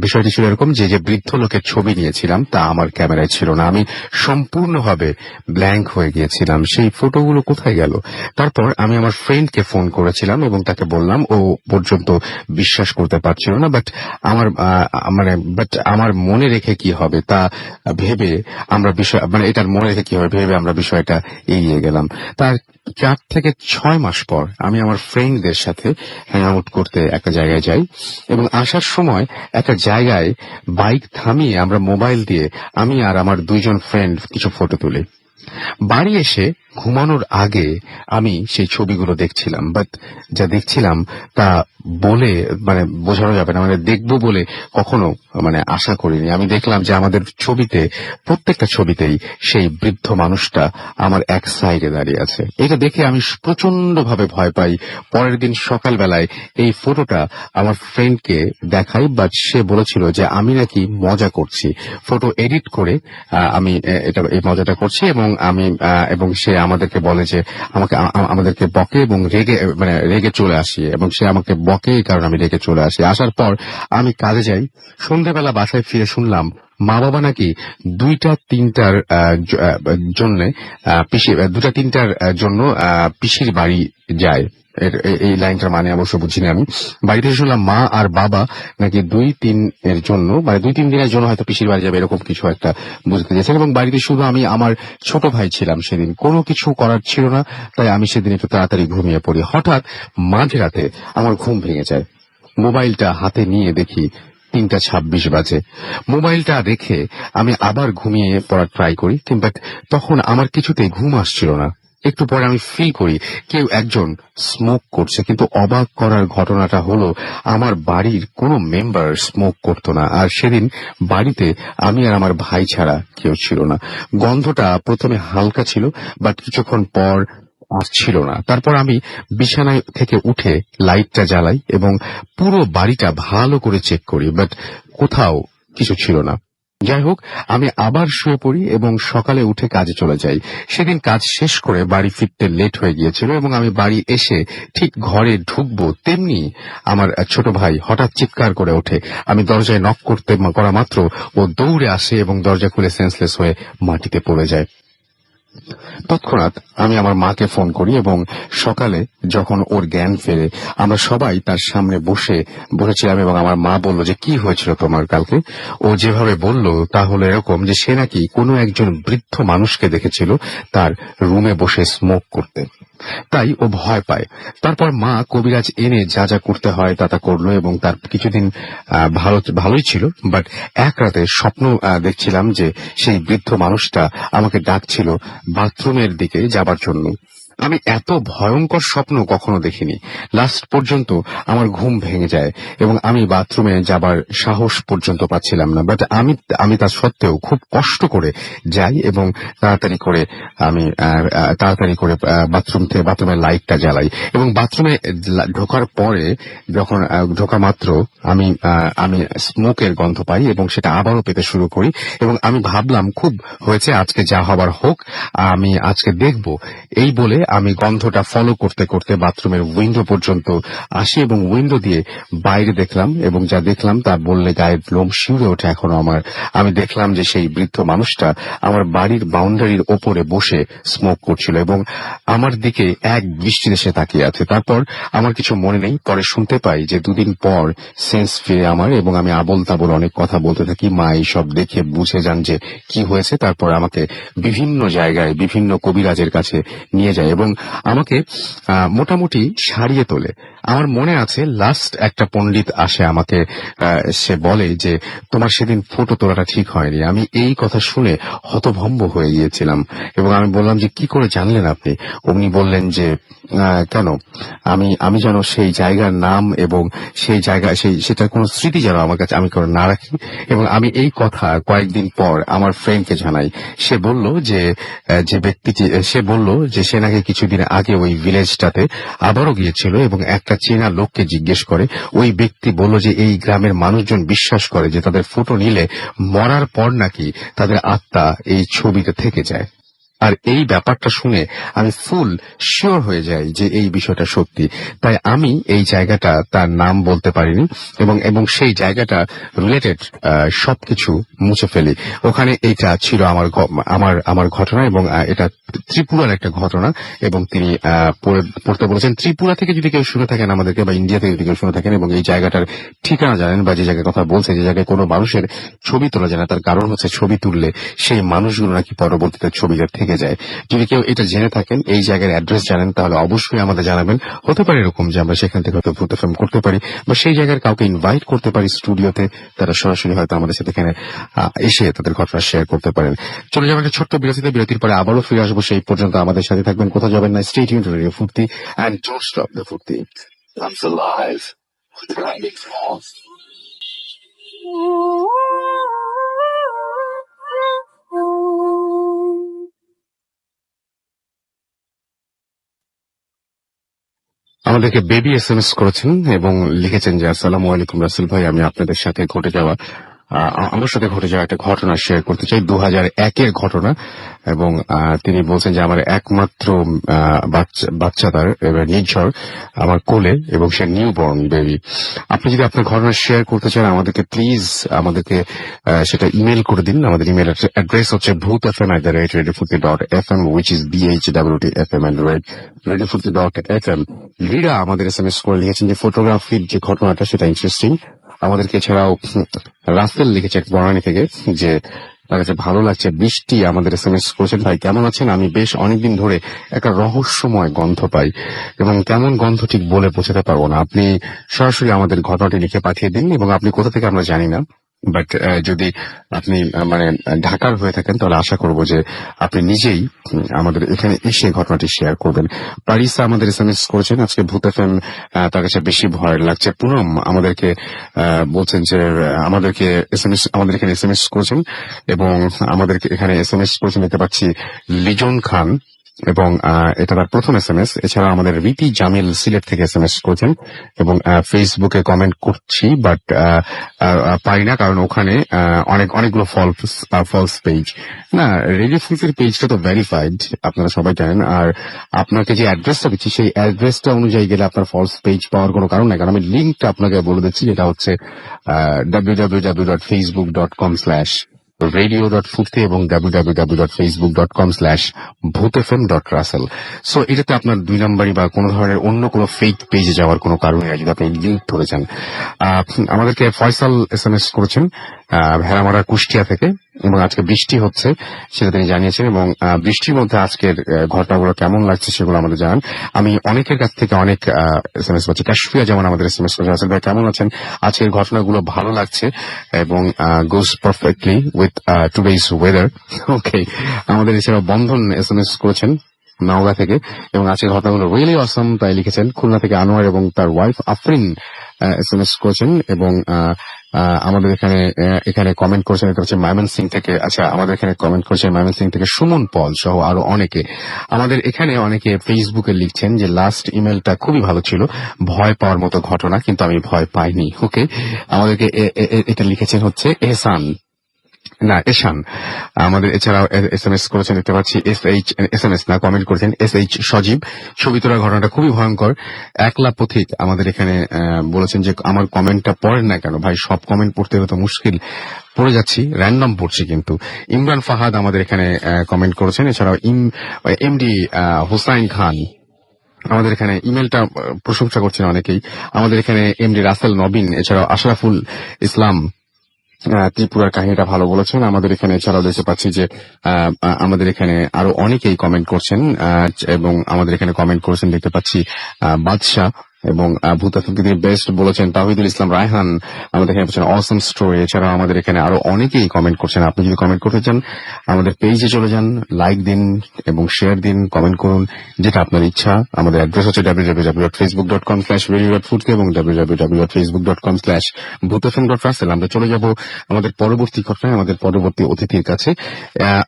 বিষয়টি ছিল এরকম যে যে বৃদ্ধ লোকের ছবি নিয়েছিলাম তা আমার ক্যামেরায় ছিল না। আমি সম্পূর্ণভাবে ব্ল্যাঙ্ক হয়ে গিয়েছিলাম, সেই ফটোগুলো কোথায় গেল। তারপর আমি আমার ফ্রেন্ডকে ফোন করেছিলাম এবং তাকে বললাম, ও পর্যন্ত বিশ্বাস করতে পারছিল না, বাট আমার মনে রেখে কি হবে তা ভেবে আমরা এটার মনে রেখে কি হবে ভেবে আমরা বিষয়টা এগিয়ে গেলাম। তার 4 থেকে 6 মাস পর আমি আমার ফ্রেন্ডদের সাথে হ্যাং আউট করতে একটা জায়গায় যাই, এবং আসার সময় একটা জায়গায় বাইক থামিয়ে আমরা মোবাইল দিয়ে আমি আর আমার 2 জন ফ্রেন্ড কিছু ফটো তুলি। বাড়ি এসে ঘুমানোর আগে আমি সেই ছবিগুলো দেখছিলাম, বাট যা দেখছিলাম তা বলে বোঝানো যাবে না, দেখবো বলে কখনো আশা করিনি। আমি দেখলাম যে আমাদের ছবিতে, প্রত্যেকটা ছবিতেই সেই বৃদ্ধ মানুষটা আমার এক সাইডে দাঁড়িয়ে আছে। এটা দেখে আমি প্রচন্ড ভাবে ভয় পাই। পরের দিন সকালবেলায় এই ফটোটা আমার ফ্রেন্ডকে দেখাই, বাট সে বলেছিল যে আমি নাকি মজা করছি, ফটো এডিট করে আমি এই মজাটা করছি, এবং সে আমাদেরকে বলে যে আমাদেরকে বকে এবং রেগে চলে আসি, এবং সে আমাকে বকে, এই কারণে আমি রেগে চলে আসি। আসার পর আমি কাজে যাই। সন্ধ্যাবেলা বাসায় ফিরে শুনলাম মা বাবা নাকি 2-3টার জন্য পিসির বাড়ি যায়। এই লাইনটার মানে অবশ্য বুঝিনি আমি। বাড়িতে শুনলাম মা আর বাবা নাকি 2-3 এর জন্য, 2-3 দিনের জন্য হয়তো পিসির বাড়ি যাবে, এরকম কিছু একটা বুঝতে গেছেন। এবং বাড়িতে শুধু আমি আমার ছোট ভাই ছিলাম সেদিন, কোনো কিছু করার ছিল না, তাই আমি সেদিন একটু তাড়াতাড়ি ঘুমিয়ে পড়ি। হঠাৎ মাঝরাতে আমার ঘুম ভেঙে যায়। মোবাইলটা হাতে নিয়ে দেখি 3:26 বাজে। মোবাইলটা রেখে আমি আবার ঘুমিয়ে পড়ার ট্রাই করি, কিন্তু তখন আমার কিছুতেই ঘুম আসছিল না। একটু পরে আমি ফিল করি কেউ একজন স্মোক করছে, কিন্তু অবাক করার ঘটনাটা হলো আমার বাড়ির কোনো মেম্বার স্মোক করতো না, আর সেদিন বাড়িতে আমি আর আমার ভাই ছাড়া কেউ ছিল না। গন্ধটা প্রথমে হালকা ছিল, বাট কিছুক্ষণ পর আসছিল না। তারপর আমি বিছানায় থেকে উঠে লাইটটা জ্বালাই এবং পুরো বাড়িটা ভালো করে চেক করি, বাট কোথাও কিছু ছিল না। যাই হোক, আমি আবার শুয়ে পড়ি এবং সকালে উঠে কাজে চলে যাই। সেদিন কাজ শেষ করে বাড়ি ফিরতে লেট হয়ে গিয়েছিল, এবং আমি বাড়ি এসে ঠিক ঘরে ঢুকবো তেমনি আমার ছোট ভাই হঠাৎ চিৎকার করে ওঠে। আমি দরজায় নক করা মাত্র ও দৌড়ে আসে এবং দরজা খুলে সেন্সলেস হয়ে মাটিতে পড়ে যায়। তৎক্ষণাৎ আমি আমার মাকে ফোন করি এবং সকালে যখন ওর জ্ঞান ফেরে আমরা সবাই তার সামনে বসেছিলাম এবং আমার মা বলল যে কি হয়েছিল তোমার কালকে। ও যেভাবে বলল তা হলো এরকম যে সে নাকি কোনো একজন বৃদ্ধ মানুষকে দেখেছিল তার রুমে বসে স্মোক করতে, তাই ও ভয় পায়। তারপর মা কবিরাজ এনে যা যা করতে হয় তা করলো এবং তার কিছুদিন ভালোই ছিল। বাট এক রাতে স্বপ্ন দেখছিলাম যে সেই বৃদ্ধ মানুষটা আমাকে ডাকছিল বাথরুমের দিকে যাবার জন্য। আমি এত ভয়ঙ্কর স্বপ্ন কখনো দেখিনি। লাস্ট পর্যন্ত আমার ঘুম ভেঙে যায় এবং আমি বাথরুমে যাবার সাহস পর্যন্ত পাচ্ছিলাম না। বাট আমি তা সত্ত্বেও খুব কষ্ট করে যাই এবং তাড়াতাড়ি করে বাথরুমের লাইটটা জ্বালাই এবং বাথরুমে ঢোকার পরে যখন ঢোকা মাত্র আমি স্মোকের গন্ধ পাই এবং সেটা আবারও পেতে শুরু করি এবং আমি ভাবলাম খুব হয়েছে, আজকে যা হবার হোক, আমি আজকে দেখব। এই বলে আমি গন্ধটা ফলো করতে করতে বাথরুমের উইন্ডো পর্যন্ত আসি এবং উইন্ডো দিয়ে বাইরে দেখলাম এবং যা দেখলাম তা বললে গায়ের লোম শিউরে ওঠে এখনো আমার। আমি দেখলাম যে সেই বৃদ্ধ মানুষটা আমার বাড়ির বাউন্ডারির ওপরে বসে স্মোক করছিল এবং আমার দিকে এক দৃষ্টিতে সে তাকিয়ে আছে। তারপর আমার কিছু মনে নেই। পরে শুনতে পাই যে দুদিন পর সেন্স ফিরে আমার এবং আমি আবোল তাবোল অনেক কথা বলতে থাকি। মা এইসব দেখে বুঝে যান যে কি হয়েছে। তারপর আমাকে বিভিন্ন জায়গায় বিভিন্ন কবিরাজের কাছে নিয়ে যায় এবং আমাকে মোটামুটি সারিয়ে তোলে। আমার মনে আছে লাস্ট একটা পণ্ডিত আসে আমাকে, সে বলে যে তোমার সেদিন ফটো তোলাটা ঠিক হয়নি। আমি এই কথা শুনে হতভম্ব হয়ে গিয়েছিলাম এবং আমি বললাম যে কি করে জানলেন আপনি? উনি বললেন যে কেন আমি যেন সেই জায়গার নাম এবং সেই জায়গা সেটার কোনো স্মৃতি যেন আমার কাছে আমি করে না রাখি। এবং আমি এই কথা কয়েকদিন পর আমার ফ্রেন্ডকে জানাই। সে বলল যে সে নাকি কিছুদিন আগে ওই ভিলেজটাতে আবারও গিয়েছিল এবং একটা চেনা লোককে জিজ্ঞেস করে। ওই ব্যক্তি বলল যে এই গ্রামের মানুষজন বিশ্বাস করে যে তাদের ফটো নিলে মরার পর নাকি তাদের আত্মা এই ছবিতে থেকে যায়। আর এই ব্যাপারটা শুনে আমি ফুল শিওর হয়ে যাই যে এই বিষয়টা সত্যি। তাই আমি এই জায়গাটা তার নাম বলতে পারিনি এবং সেই জায়গাটা রিলেটেড সবকিছু মুছে ফেলি। ওখানে এটা ছিল আমার ঘটনা এবং এটা ত্রিপুরার একটা ঘটনা এবং তিনি পড়তে বলেছেন। ত্রিপুরা থেকে যদি কেউ শুনে থাকেন আমাদেরকে বা ইন্ডিয়া থেকে যদি কেউ শুনে থাকেন এবং এই জায়গাটার ঠিকানা জানেন বা যে জায়গায় কথা বলছে, যে জায়গায় কোনো মানুষের ছবি তোলা যায় না, তার কারণ হচ্ছে ছবি তুললে সেই মানুষগুলো নাকি পরবর্তীতে ছবিটা থেকে যায়। যদি কেউ এটা জেনে থাকেন, এই জায়গার অ্যাড্রেস জানেন, তাহলে অবশ্যই আমাদের জানাবেন। হতে পারে এরকম যে আমরা সেখান থেকে হয়তো ভূত ফিল্ম করতে পারি বা সেই জায়গার কাউকে ইনভাইট করতে পারি স্টুডিওতে, তারা সরাসরি হয়তো আমাদের সাথে এখানে এসে তাদের ঘটনা শেয়ার করতে পারেন। চলে যাবেন একটা ছোট্ট বিরতির পরে আবারও ফিরে আসবো। সেই পর্যন্ত আমাদের সাথে থাকবেন, কোথাও যাবেন না। স্টে টিউনড টু রেডিও ফুর্তি এন্ড ডোন্ট স্টপ দ্য ফুর্তি। Comes alive with grinding force. আমাদেরকে বেবি SMS করেছেন এবং লিখেছেন যে আসসালামু আলাইকুম রাসেল ভাই, আমি আপনাদের সাথে আমার সাথে ঘটে যাওয়া একটা ঘটনা শেয়ার করতে চাই। 2001-এর ঘটনা এবং তিনি বলছেন যে আমার একমাত্র বাচ্চা তার নির্ঝর আমার কোলে এবং সে নিউ বর্ন বেবি। আপনি যদি আপনার ঘটনা শেয়ার করতে চান আমাদেরকে প্লিজ সেটা ইমেল করে দিন। আমাদের ইমেল অ্যাড্রেস হচ্ছে bhutfm@radiofurti.fm which is BHWTFM@radiofurti.fm। Lira আমাদের SMS করে লিখেছেন যে ফটোগ্রাফির যে ঘটনাটা সেটা ইন্টারেস্টিং। আমাদেরকে এছাড়াও রাসেল লিখেছে বনানী থেকে যে তার কাছে ভালো লাগছে। বৃষ্টি আমাদের SMS করেছেন, ভাই কেমন আছেন? আমি বেশ অনেকদিন ধরে একটা রহস্যময় গন্ধ পাই এবং কেমন গন্ধ ঠিক বলে বোঝাতে পারবো না। আপনি সরাসরি আমাদের ঘটনাটি লিখে পাঠিয়ে দিন এবং আপনি কোথা থেকে আমরা জানি না, বাট যদি আপনি ঢাকার হয়ে থাকেন তাহলে আশা করব যে আপনি নিজেই আমাদের এখানে এসে ঘটনাটি শেয়ার করবেন। পারিসা আমাদের SMS করেছেন আজকে ভূত FM তার কাছে বেশি ভয় লাগছে। পুনম আমাদেরকে বলছেন যে আমাদের এখানে SMS করেছেন এবং আমাদেরকে এখানে SMS করেছেন দেখতে পাচ্ছি লিজন খান এবং এটা তার প্রথম SMS। এছাড়া আমাদের রীতি জামিল সিলেট থেকে SMS করেছেন এবং ফেসবুকে কমেন্ট করছি বাট পাই না, কারণ ওখানে অনেকগুলো ফলস পেজ না। রেডিও ফুলফির পেজটা তো ভেরিফাইড, আপনারা সবাই জানেন। আর আপনাকে যে অ্যাড্রেসটা দিচ্ছি সেই অ্যাড্রেসটা অনুযায়ী গেলে আপনার ফলস পেজ পাওয়ার কোনো কারণ নাই, কারণ আমি লিঙ্কটা আপনাকে বলে দিচ্ছি। এটা হচ্ছে www.facebook.com/ radio.ফুর্তি এবং www.facebook.com/bhutfm.russell। সো এটাতে আপনার 2 নাম্বারই বা কোনো ধরনের অন্য কোনো ফেক পেজে যাওয়ার কোনো কারণ নেই যদি আপনি লিঙ্ক ধরে যান। আমাদেরকে ফয়সাল SMS করেছেন ভেড়ামারা কুষ্টিয়া থেকে, এবং আজকে বৃষ্টি হচ্ছে সেটা তিনি জানিয়েছেন, এবং বৃষ্টির মধ্যে আজকের ঘটনাগুলো কেমন লাগছে সেগুলো আমাদের জানান। আমি অনেকের কাছ থেকে অনেক SMS পাচ্ছি। কাশফিয়া যেমন আমাদের SMS করেছেন, আসলে ভাই কেমন আছেন, আজকের ঘটনাগুলো ভালো লাগছে এবং গোস পারফেক্টলি উইথ টুডেজ ওয়েদার। ওকে, আমাদের এছাড়াও বন্ধন SMS করেছেন নওগাঁ থেকে, এবং আজকের ঘটনাগুলো রিয়েলি অসম তাই লিখেছেন। খুলনা থেকে আনোয়ার এবং তার ওয়াইফ আফরিন SMS করেছেন, এবং আমাদের এখানে কমেন্ট করেছেন, এটা হচ্ছে ময়মনসিং থেকে। আচ্ছা, আমাদের এখানে কমেন্ট করেছেন ময়মনসিং থেকে সুমন পল সহ আরো অনেকে। আমাদের এখানে অনেকে ফেসবুকে লিখছেন যে লাস্ট ইমেলটা খুবই ভালো ছিল, ভয় পাওয়ার মতো ঘটনা, কিন্তু আমি ভয় পাইনি। ওকে, আমাদেরকে এটা লিখেছেন হচ্ছে এশান। আমাদের এছাড়াও SMS করেছেন, দেখতে পাচ্ছি SMS না, কমেন্ট করেছেন SH সজীব। ছবি তোলার ঘটনাটা খুবই ভয়ঙ্কর। একলা পথিক আমাদের এখানে বলেছেন যে আমার কমেন্টটা পড়েন না কেন ভাই, সব কমেন্ট পড়তে হলে তো মুশকিল, পড়ে যাচ্ছি, র্যান্ডম পড়ছি কিন্তু। ইমরান ফাহাদ আমাদের এখানে কমেন্ট করেছেন। এছাড়াও MD হুসাইন খান আমাদের এখানে ইমেলটা প্রশংসা করছেন অনেকেই। আমাদের এখানে MD রাসেল নবীন, এছাড়াও আশরাফুল ইসলাম ত্রিপুরার কাহিনীটা ভালো বলেছেন। আমাদের এখানে এছাড়াও দেখতে পাচ্ছি যে আমাদের এখানে আরো অনেকেই কমেন্ট করছেন, এবং আমাদের এখানে কমেন্ট করেছেন দেখতে পাচ্ছি বাদশাহ, এবং ভূতাত্ত্বিক বেস্ট বলেছেন তাহিদুল ইসলাম রায়হান। আমাদের এখানে বলছেন অসম স্টোরি। এছাড়াও আমাদের এখানে আরো অনেকেই কমেন্ট করছেন। আপনি যদি কমেন্ট করতে চান আমাদের পেজে চলে যান, লাইক দিন এবং শেয়ার দিন, কমেন্ট করুন, যেটা আপনার ইচ্ছা। আমাদের অ্যাড্রেস হচ্ছে www.facebook.com/radio.ফুর্তি এবং www.facebook.com/bhutfm.russell। আমরা চলে যাব আমাদের পরবর্তী ঘটনায়, আমাদের পরবর্তী অতিথির কাছে।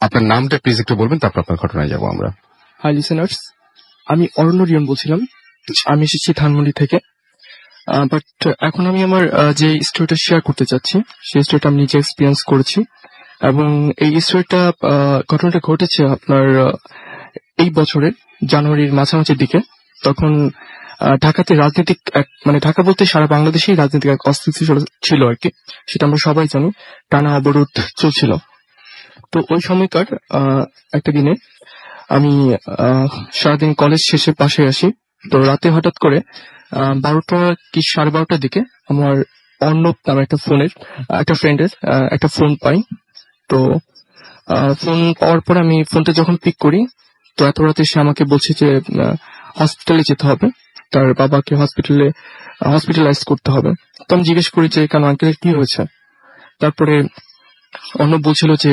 আপনার নামটা প্লিজ একটু বলবেন, তারপর আপনার ঘটনায় যাব আমরা। হাই লিসেনার্স, আমি অরণ্য রিয়ন বলছিলাম। আমি এসেছি ধানমন্ডি থেকে। বাট এখন আমি আমার যে স্টোরিটা শেয়ার করতে চাচ্ছি সেই স্টোরিটা আমি নিজে এক্সপিরিয়েন্স করেছি, এবং এই স্টোরিটা ঘটনাটা ঘটেছে আপনার এই বছরের জানুয়ারির মাঝামাঝির দিকে। তখন ঢাকাতে রাজনৈতিক মানে ঢাকা বলতে সারা বাংলাদেশেই রাজনৈতিক এক অস্থিতিশীল ছিল আর কি, সেটা আমরা সবাই জানি। টানা অবরোধ চলছিল। তো ওই সময়কার একটা দিনে আমি সারাদিন কলেজ শেষে পাশে আসি। তো রাতে হঠাৎ করে 12টা কি 12:30টার দিকে আমার অর্ণব নামে একটা ফ্রেন্ডের একটা ফোন পাই। তো ফোন পাওয়ার পর আমি ফোনটা যখন পিক করি, তো এত রাতে সে আমাকে বলছে যে হসপিটালে যেতে হবে, তার বাবাকে হসপিটালাইজ করতে হবে। তো আমি জিজ্ঞেস করি যে কেন আঙ্কেলের কি হয়েছে। তারপরে অর্ণব বলছিল যে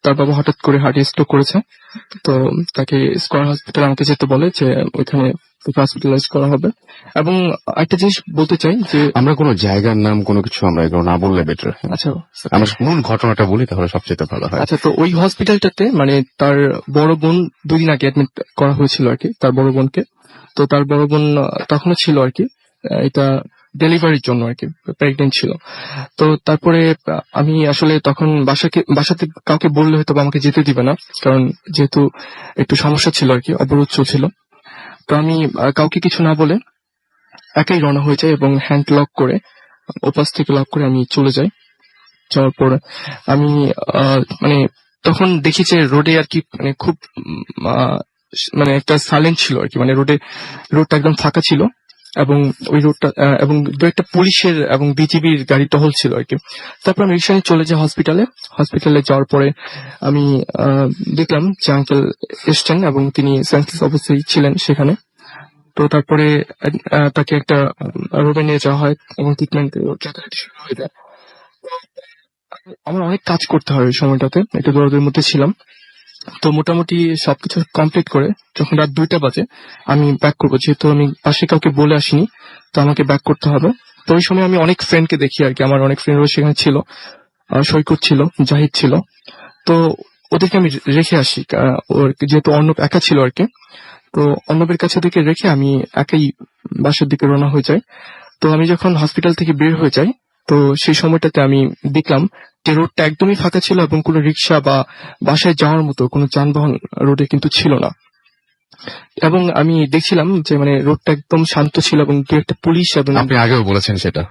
তার বাবা হঠাৎ করে হার্ট স্ট্রোক করেছে, তো তাকে স্কয়ার হসপিটাল আমাকে যেতে বলে, যে ওইখানে হসপিটালাইজ করা হবে। এবং একটা জিনিস বলতে চাই যে আমরা কোনো জায়গার নাম কোনো কিছু আমরা এগুলো না বললে বেটার। আচ্ছা, আমরা মূল ঘটনাটা বলি তাহলে সবচেয়ে ভালো হয়। আচ্ছা, তো ওই হসপিটালটাতে মানে তার বড় বোন 2 দিন আগে অ্যাডমিট করা হয়েছিল আর কি, তার বড় বোনকে। তো তার বড় বোন তখনও ছিল আর কি, এটা ডেলিভারির জন্য আর কি, প্রেগনেন্ট ছিল। তো তারপরে আমি আসলে তখন বাসাতে কাউকে বললে হয়তো আমাকে যেতে দিবে না, কারণ যেহেতু একটু সমস্যা ছিল আর কি, অবরোধ চলছিল। তো আমি কাউকে কিছু না বলে একাই রওনা হয়ে যাই, এবং হ্যান্ড লক করে, ওপাশ থেকে লক করে আমি চলে যাই। যাওয়ার পর আমি মানে তখন দেখি যে রোডে আর কি মানে খুব মানে একটা সাইলেন্ট ছিল আর কি, মানে রোডটা একদম ফাঁকা ছিল, এবং ওই রোডটা এবং দু একটা পুলিশের এবং বিজিবির গাড়ি টহল ছিল আর কি। তারপর আমি রিক্সা নিয়ে চলে যাই হসপিটালে যাওয়ার পরে আমি দেখলাম যে আঙ্কেল এসছেন, এবং তিনি সেন্সলেস অবস্থায় ছিলেন সেখানে। তো তারপরে তাকে একটা রুমে নিয়ে যাওয়া হয় এবং ট্রিটমেন্ট যথারীতি শুরু হয়ে যায়। আমার অনেক কাজ করতে হয় ওই সময়টাতে, একটু দৌড়াদৌড়ির মধ্যে ছিলাম। তো মোটামুটি সবকিছু কমপ্লিট করে যখন রাত 2টা বাজে আমি ব্যাক করবো, যেহেতু আমি পাশে কাউকে বলে আসিনি, তো আমাকে ব্যাক করতে হবে। তো ওই সময় আমি অনেক ফ্রেন্ডকে দেখি আর কি, আমার অনেক ফ্রেন্ডরা সেখানে ছিল, সৈকত ছিল, জাহিদ ছিল। তো ওদেরকে আমি রেখে আসি, যেহেতু অর্ণব একা ছিল আর কি। তো অর্ণবের কাছে ওদেরকে রেখে আমি একাই বাসার দিকে রওনা হয়ে যাই। তো আমি যখন হসপিটাল থেকে বের হয়ে যাই, তো সেই সময়টাতে আমি দেখলাম যে রোডটা একদমই ফাঁকা ছিল, এবং কোনো রিক্সা বা বাসায় যাওয়ার মতো কোনো যানবাহন রোডে কিন্তু ছিল না। এবং আমি দেখছিলাম যে মানে রোডটা একদম শান্ত ছিল, এবং দু একটা পুলিশ এবং আপনি আগেও বলেছেন সেটা।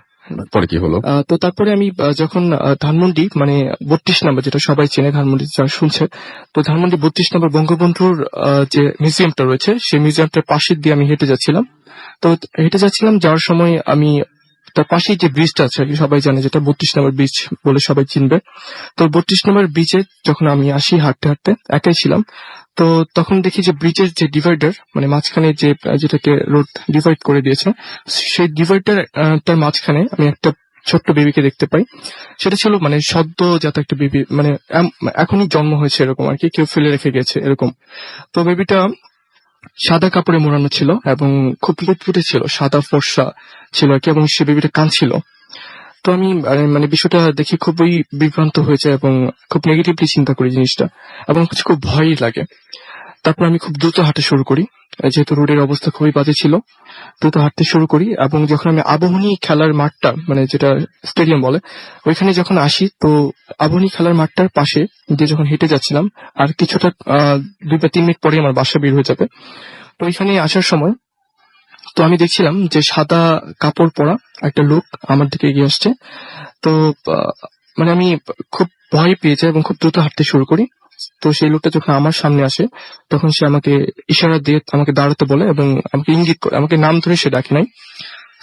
পরে কি হলো? তো তারপরে আমি যখন ধানমন্ডি মানে 32 নম্বর, যেটা সবাই চেনে ধানমন্ডি যারা শুনছে, তো ধানমন্ডি 32 নম্বর বঙ্গবন্ধুর যে মিউজিয়ামটা রয়েছে, সেই মিউজিয়ামটার পাশে দিয়ে আমি হেঁটে যাচ্ছিলাম। তো হেঁটে যাচ্ছিলাম, যাওয়ার সময় আমি তার পাশেই যে ব্রিজটা আছে আর কি, সবাই জানে যেটা 32 নম্বর ব্রিজ বলে সবাই চিনবে। তো 32 নম্বর ব্রিজে যখন আমি আসি হাঁটতে হাঁটতে, একাই ছিলাম, তো তখন দেখি যে ব্রিজের যে ডিভাইডার মানে মাঝখানে যে যেটাকে রোড ডিভাইড করে দিয়েছে, সেই ডিভাইডার তার মাঝখানে আমি একটা ছোট্ট বেবিকে দেখতে পাই। সেটা ছিল মানে সদ্যজাত একটা বেবি, মানে এখনই জন্ম হয়েছে এরকম আর কি, কেউ ফেলে রেখে গেছে এরকম। তো বেবিটা সাদা কাপড়ে মোড়ানো ছিল এবং খুব লুটপুটে ছিল, সাদা ফর্সা ছিল আর কি, এবং সে বেবিটা কাঁদছিল। তো আমি মানে বিষয়টা দেখে খুবই বিভ্রান্ত হয়ে যায় এবং খুব নেগেটিভলি চিন্তা করি জিনিসটা, এবং কিছু খুব ভয়ই লাগে। তারপর আমি খুব দ্রুত হাঁটা শুরু করি, যেহেতু রোডের অবস্থা খুবই বাজে ছিল। দ্রুত হাঁটতে শুরু করি এবং যখন আমি আবাহনী খেলার মাঠটা মানে যেটা স্টেডিয়াম বলে, ওইখানে যখন আসি, তো আবাহনী খেলার মাঠটার পাশে দিয়ে যখন হেঁটে যাচ্ছিলাম, আর কিছুটা 2 বা 3 মিনিট পরে আমার বাসা বের হয়ে যাবে। তো এখানে আসার সময় তো আমি দেখছিলাম যে সাদা কাপড় পরা একটা লোক আমার দিকে এগিয়ে আসছে। তো মানে আমি খুব ভয় পেয়ে যাই এবং খুব দ্রুত হাঁটতে শুরু করি। তো সেই লোকটা যখন আমার সামনে আসে, তখন সে আমাকে ইশারা দিয়ে আমাকে দাঁড়াতে বলে এবং আমাকে ইঙ্গিত করে, আমাকে নাম ধরে সে ডাকে নাই।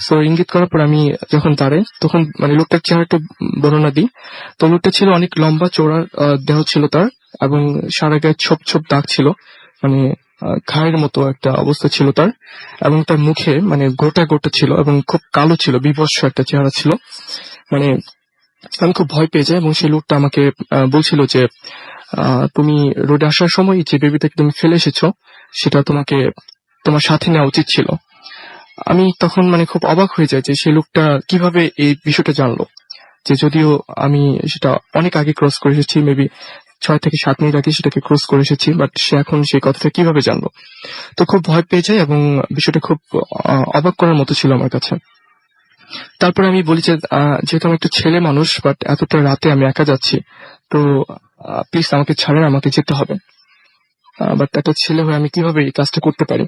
সো ইঙ্গিত করার পর আমি যখন দাঁড়াই, তখন মানে লোকটার চেহারাটা বর্ণনা দিই। তো লোকটা ছিল অনেক লম্বা চওড়া দেহ ছিল তার, এবং সারা গায়ে ছোপ ছোপ দাগ ছিল, মানে ঘায়ের মতো একটা অবস্থা ছিল তার, এবং তার মুখে মানে গোটা গোটা ছিল এবং খুব কালো ছিল, বিভৎস একটা চেহারা ছিল। মানে আমি খুব ভয় পেয়ে যাই এবং সেই লোকটা আমাকে বলছিল যে তুমি রোডে আসার সময় যে বেবিটাকে তুমি ফেলে এসেছো, সেটা তোমাকে তোমার সাথে নেওয়া উচিত ছিল। আমি তখন মানে খুব অবাক হয়ে যাই যে সেই লোকটা কিভাবে এই বিষয়টা জানলো, যে যদিও আমি সেটা অনেক আগে ক্রস করে এসেছি, মেবি 6 থেকে 7 মিনিট আগে সেটাকে ক্রস করে এসেছি, বাট সে এখন সেই কথাটা কিভাবে জানলো। তো খুব ভয় পেয়ে যায় এবং বিষয়টা খুব অবাক করার মতো ছিল আমার কাছে। তারপরে আমি বলি যে যেহেতু আমি একটা ছেলে মানুষ, বাট এতটা রাতে আমি একা যাচ্ছি, তো প্লিজ আমাকে ছাড়েন, আমাকে যেতে হবে। বাট একটা ছেলে হয়ে আমি কিভাবে এই কাজটা করতে পারি,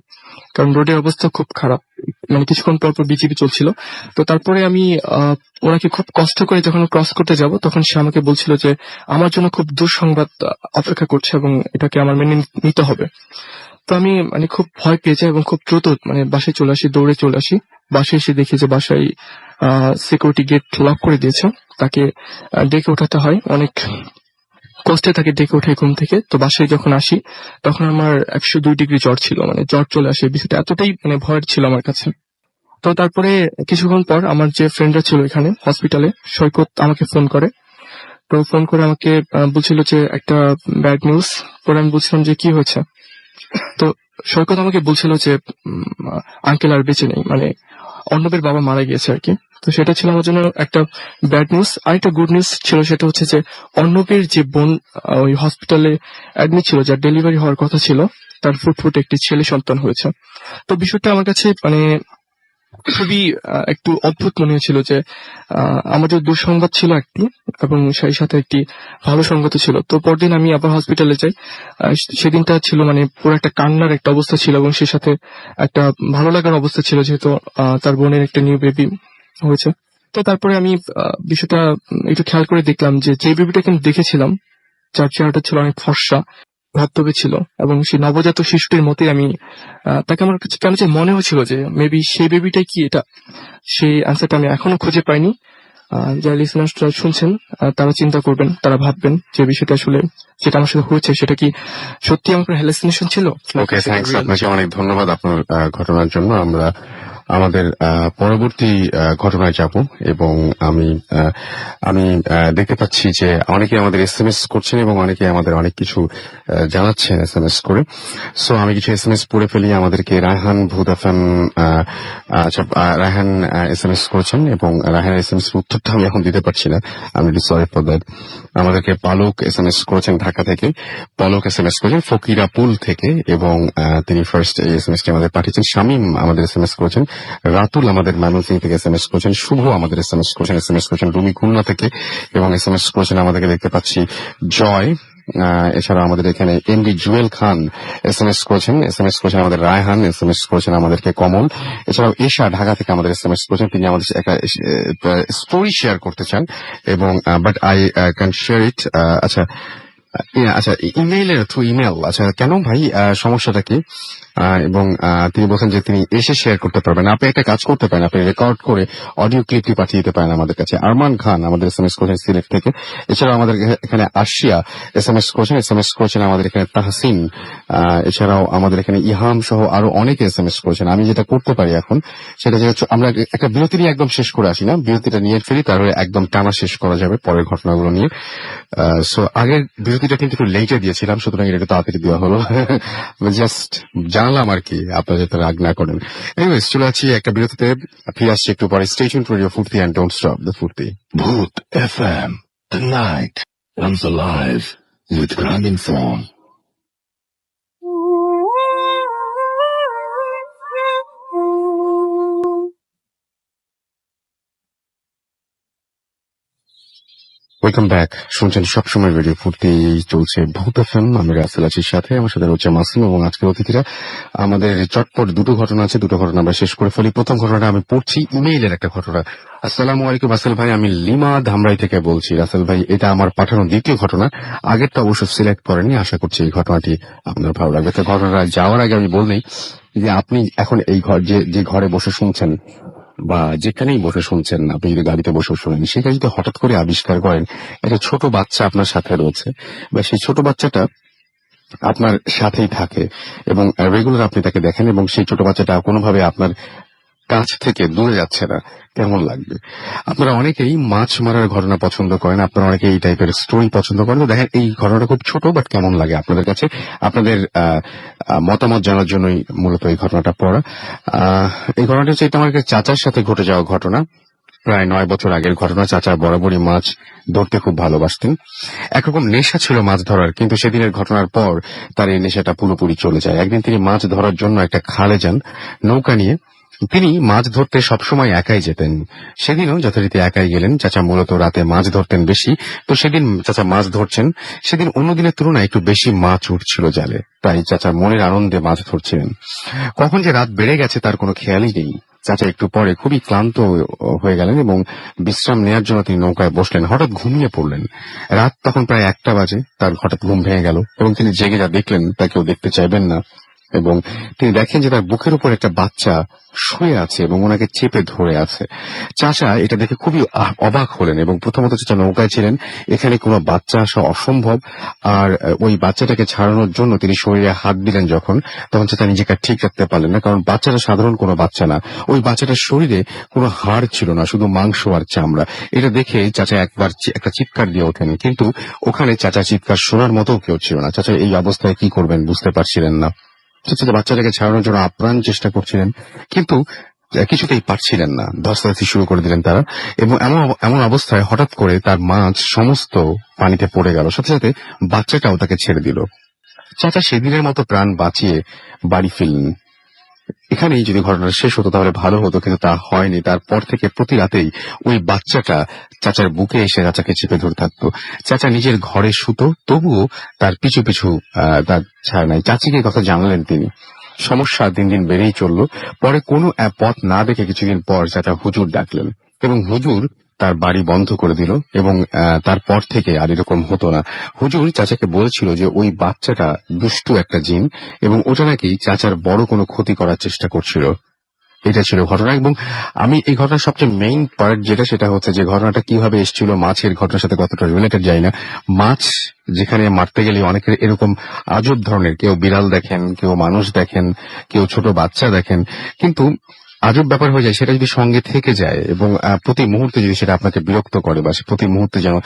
কারণ রোডের অবস্থা খুব খারাপ, মানে কিছুক্ষণ পর পর বিজিবি চলছিল। তো তারপরে আমি ওনাকে খুব কষ্ট করে যখন ক্রস করতে যাব, তখন সে আমাকে বলছিল যে আমার জন্য খুব দুঃসংবাদ অপেক্ষা করছে এবং এটাকে আমার মেনে নিতে হবে। তো আমি মানে খুব ভয় পেয়ে যাই এবং খুব দ্রুত মানে বাসায় চলে আসি, দৌড়ে চলে আসি। বাসায় এসে দেখি যে বাসায় সিকিউরিটি গেট লক করে দিয়েছে, তাকে ডেকে ওঠাতে হয়, অনেক কষ্টে তাকে ডেকে ওঠাই ঘুম থেকে। তো বাসায় যখন আসি, তখন আমার 102 ডিগ্রি জ্বর ছিল, মানে জ্বর চলে আসে। বিষয়টা এতটাই মানে ভয়ের ছিল আমার কাছে। তো তারপরে কিছুক্ষণ পর আমার যে ফ্রেন্ডরা ছিল এখানে হসপিটালে, সৈকত আমাকে ফোন করে। তো ফোন করে আমাকে বলছিল যে একটা ব্যাড নিউজ। পরে আমি বলছিলাম যে কি হয়েছে। তো সৈকত আমাকে বলছিল যে আঙ্কেল আর বেঁচে নেই, মানে অর্ণবের বাবা মারা গিয়েছে আর কি। তো সেটা ছিল আমার জন্য একটা ব্যাড নিউজ। আর একটা গুড নিউজ ছিল, সেটা হচ্ছে যে অর্ণবের যে বোন ওই হসপিটালে অ্যাডমিট ছিল, যার ডেলিভারি হওয়ার কথা ছিল, তার ফুটফুটে একটি ছেলে সন্তান হয়েছে। তো বিষয়টা আমার কাছে মানে খুবই একটু অদ্ভুত মনে হয়েছিল যে আমাদের দুঃসংবাদ ছিল একটি, এবং সেই সাথে একটি ভালো সংবাদ ছিল। তো পরদিন আমি আবার হসপিটালে যাই। সেদিনটা ছিল মানে পুরো একটা কান্নার একটা অবস্থা ছিল, এবং সেই সাথে একটা ভালো লাগার অবস্থা ছিল, যেহেতু তার বোনের একটা নিউ বেবি হয়েছে। তো তারপরে আমি বিষয়টা একটু খেয়াল করে দেখলাম যে বেবিটা কিন্তু দেখেছিলাম, যার চেহারাটা ছিল অনেক ফর্সা, ধবধবে ছিল, এবং সেই নবজাত শিশুটির মতে আমি তাকে আমার কাছে কেন যে মনে হচ্ছিল যে মেবি সেই বেবিটাই কি এটা, সেই অ্যান্সারটা আমি এখনো খুঁজে পাইনি। যারা লিসনার্সরা শুনছেন তারা চিন্তা করবেন, তারা ভাববেন যে বিষয়টা আসলে যেটা আমার সাথে হয়েছে সেটা কি সত্যি আমার হ্যালুসিনেশন ছিল। ওকে, থ্যাঙ্কস, আপনাকে অনেক ধন্যবাদ আপনার ঘটনার জন্য। আমরা আমাদের পরবর্তী ঘটনায় যাব, এবং আমি দেখতে পাচ্ছি যে অনেকে আমাদের SMS করছেন এবং অনেকে আমাদের অনেক কিছু জানাচ্ছেন SMS করে। সো আমি কিছু SMS পড়ে ফেলি। আমাদেরকে রায়হান ভুদাফান রায়হান SMS করেছেন, এবং রায়হান SMS এর উত্তরটা আমি এখন দিতে পারছি না, আমি সরি ফর দ্যাট। আমাদেরকে পালক SMS করেছেন ঢাকা থেকে, পালক SMS করেছেন ফকিরাপুল থেকে, এবং তিনি ফার্স্ট এই SMS টি আমাদের পাঠিয়েছেন। শামীম আমাদের SMS করেছেন, রাতুল আমাদের ময়মনসিংহ থেকে SMS করেছেন, শুভ আমাদের SMS করেছেন রুমি খুলনা থেকে, এবং SMS করেছেন আমাদেরকে দেখতে পাচ্ছি জয় এছাড়া আমাদের এখানে এমডি জুয়েল খান এসএমএস করেছেন আমাদের রায়হান এসএমএস করেছেন আমাদেরকে কমল। এছাড়াও এশা ঢাকা থেকে আমাদের এসএমএস করেছেন, তিনি আমাদের একটা স্টোরি শেয়ার করতে চান এবং but I can share it. আচ্ছা ইমেইলের থ্রু ইমেল। আচ্ছা কেন ভাই, সমস্যাটা কি? এবং তিনি বলছেন যে তিনি এসে শেয়ার করতে পারবেন। আপনি একটা কাজ করতে পারেন, আপনি রেকর্ড করে অডিও ক্লিপটি পাঠিয়ে দিতে পারেন আমাদের কাছে। আরমান খান আমাদের এসএমএস করেছেন সিলেট থেকে। এছাড়াও আমাদের এখানে আশিয়া এসএমএস করেছেন আমাদের এখানে তাহসিন। এছাড়াও আমাদের এখানে ইহাম সহ আরো অনেকে এসএমএস করেছেন। আমি যেটা করতে পারি এখন সেটা যে হচ্ছে আমরা একটা বিরতি নিয়ে একদম শেষ করে আসি না, বিরতিটা নিয়ে ফেলি, তারপরে একদম টানা শেষ করা যাবে পরের ঘটনাগুলো নিয়ে। সো আগের বিরতিটা কিন্তু একটু লেটে দিয়েছিলাম, সুতরাং এটা তাড়াতাড়ি দেওয়া হলো। জাস্ট জানলাম আর কি, আপনারা যাতে রাগ না করেন। এনিওয়েজ চলে আছি একটা বিরতিতে, ফিরে আসছি একটু পরে। স্টে টিউনড ফর ইওর ফুর্তি এন্ড ডোন্ট স্টপ দ্য ফুর্তি। Booth FM. The night comes alive with Gramophone. Welcome back. শুনছেন সবসময় রেডিও ফুর্তি, চলছে ভূত এফএম। আমি রাসেল আছি সাথে, আমার সাথে রয়েছে মাসুম এবং আজকের অতিথিরা। আমাদের চটপট দুটো ঘটনা আছে, দুটো ঘটনা আমরা শেষ করে ফেলি। প্রথম ঘটনাটা আমি পড়ছি, ইমেইলের একটা ঘটনা। আসসালামু আলাইকুম রাসেল ভাই, আমি লিমা ধামরাই থেকে বলছি। রাসেল ভাই, এটা আমার পাঠানো দ্বিতীয় ঘটনা, আগেরটা অবশ্য সিলেক্ট করেনি। আশা করছি এই ঘটনাটি আপনার ভালো লাগবে। তো ঘটনাটা যাওয়ার আগে আমি বললেই যে আপনি এখন এই যে ঘরে বসে শুনছেন বা যেখানেই বসে শুনছেন, আপনি যদি গাড়িতে বসে শুনেন, সেখানে যদি হঠাৎ করে আবিষ্কার করেন একটা ছোট বাচ্চা আপনার সাথে রয়েছে, বা সেই ছোট বাচ্চাটা আপনার সাথেই থাকে এবং রেগুলার আপনি তাকে দেখেন এবং সেই ছোট বাচ্চাটা কোনোভাবে আপনার কাছ থেকে দূরে যাচ্ছে না, কেমন লাগবে? আপনারা অনেকেই মাছ মারার ঘটনা পছন্দ করেন, আপনারা অনেকে এই টাইপের স্টোরি পছন্দ করেন। তো দেখেন এই ঘটনাটা খুব ছোট, বাট কেমন লাগে আপনাদের কাছে, আপনাদের মতামত জানার জন্যই মূলত এই ঘটনাটা পড়া। এই ঘটনাটা হচ্ছে এটা আমার চাচার সাথে ঘটে যাওয়া ঘটনা, প্রায় 9 বছর আগের ঘটনা। চাচা বরাবরই মাছ ধরতে খুব ভালোবাসতেন, একরকম নেশা ছিল মাছ ধরার, কিন্তু সেদিনের ঘটনার পর তার এই নেশাটা পুরোপুরি চলে যায়। একদিন তিনি মাছ ধরার জন্য একটা খালে যান নৌকা নিয়ে। তিনি মাছ ধরতে সবসময় একাই যেতেন, সেদিনও যথারীতি একাই গেলেন। চাচা মূলত রাতে মাছ ধরতেন বেশি, তো সেদিন চাচা মাছ ধরছেন। সেদিন অন্য দিনের তুলনায় একটু বেশি মাছ উঠছিল জালে, তাই চাচা মনের আনন্দে মাছ ধরছিলেন। কখন যে রাত বেড়ে গেছে তার কোনো খেয়ালই নেই। চাচা একটু পরে খুবই ক্লান্ত হয়ে গেলেন এবং বিশ্রাম নেওয়ার জন্য তিনি নৌকায় বসলেন। হঠাৎ ঘুমিয়ে পড়লেন। রাত তখন প্রায় 1টা বাজে। তার হঠাৎ ঘুম ভেঙে গেল এবং তিনি জেগে যা দেখলেন তা কেউ দেখতে চাইবেন না, এবং তিনি দেখেন যে তার বুকের উপর একটা বাচ্চা শুয়ে আছে এবং ওনাকে চেপে ধরে আছে। চাচা এটা দেখে খুবই অবাক হলেন এবং প্রথমত চাচা নৌকায় ছিলেন, এখানে কোনো বাচ্চা আসা অসম্ভব। আর ওই বাচ্চাটাকে ছাড়ানোর জন্য তিনি শরীরে হাত দিলেন যখন, তখন চাচা নিজেকে ঠিক রাখতে পারলেন না, কারণ বাচ্চাটা সাধারণ কোনো বাচ্চা না। ওই বাচ্চাটার শরীরে কোনো হাড় ছিল না, শুধু মাংস আর চামড়া। এটা দেখে চাচা একবার একটা চিৎকার দিয়ে ওঠেন, কিন্তু ওখানে চাচা চিৎকার শোনার মতো কেউ ছিল না। চাচা এই অবস্থায় কি করবেন বুঝতে পারছিলেন না। বাচ্চাটাকে ছাড়ানোর জন্য আপ্রাণ চেষ্টা করছিলেন, কিন্তু কিছুতেই পারছিলেন না। ধস্তাধস্তি শুরু করে দিলেন তারা, এবং এমন অবস্থায় হঠাৎ করে তার মাছ সমস্ত পানিতে পড়ে গেল, সাথে সাথে বাচ্চাটাও তাকে ছেড়ে দিল। চাচা সেদিনের মতো প্রাণ বাঁচিয়ে বাড়ি ফিরলেন। এখানেই যদি ঘটনাটা শেষ হতো তাহলে ভালো হতো, কিন্তু তা হয়নি। তারপর থেকে প্রতি রাতেই ওই বাচ্চাটা চাচার বুকে এসে চাচাকে চেপে ধরে থাকতো। চাচা নিজের ঘরে শুতো, তবুও তার পিছু পিছু তার ছাড় নাই। চাচিকে কথা জানালেন তিনি। সমস্যা দিন দিন বেড়েই চলল। পরে কোনো পথ না দেখে কিছুদিন পর চাচা হুজুর ডাকলেন এবং হুজুর তার বাড়ি বন্ধ করে দিল, এবং তারপর থেকে আর এরকম হতো না। হুজুর চাচাকে বলেছিল যে ওই বাচ্চাটা দুষ্টু একটা জিন এবং ওটা নাকি চাচার বড় কোনো ক্ষতি করার চেষ্টা করছিল। এটা ছিল ঘটনা। এবং আমি এই ঘটনার সবচেয়ে মেইন পার্ট যেটা, সেটা হচ্ছে যে ঘটনাটা কিভাবে এসেছিল, মাছের ঘটনার সাথে কতটা রিলেটেড যায় না। মাছ যেখানে মারতে গেলে অনেকের এরকম আজব ধরনের, কেউ বিড়াল দেখেন, কেউ মানুষ দেখেন, কেউ ছোট বাচ্চা দেখেন, কিন্তু আজব ব্যাপার হয়ে যায় সেটা যদি সঙ্গে থেকে যায় এবং প্রতি মুহূর্তে যদি সেটা আপনাকে বিরক্ত করে, বা প্রতি মুহূর্তে যেন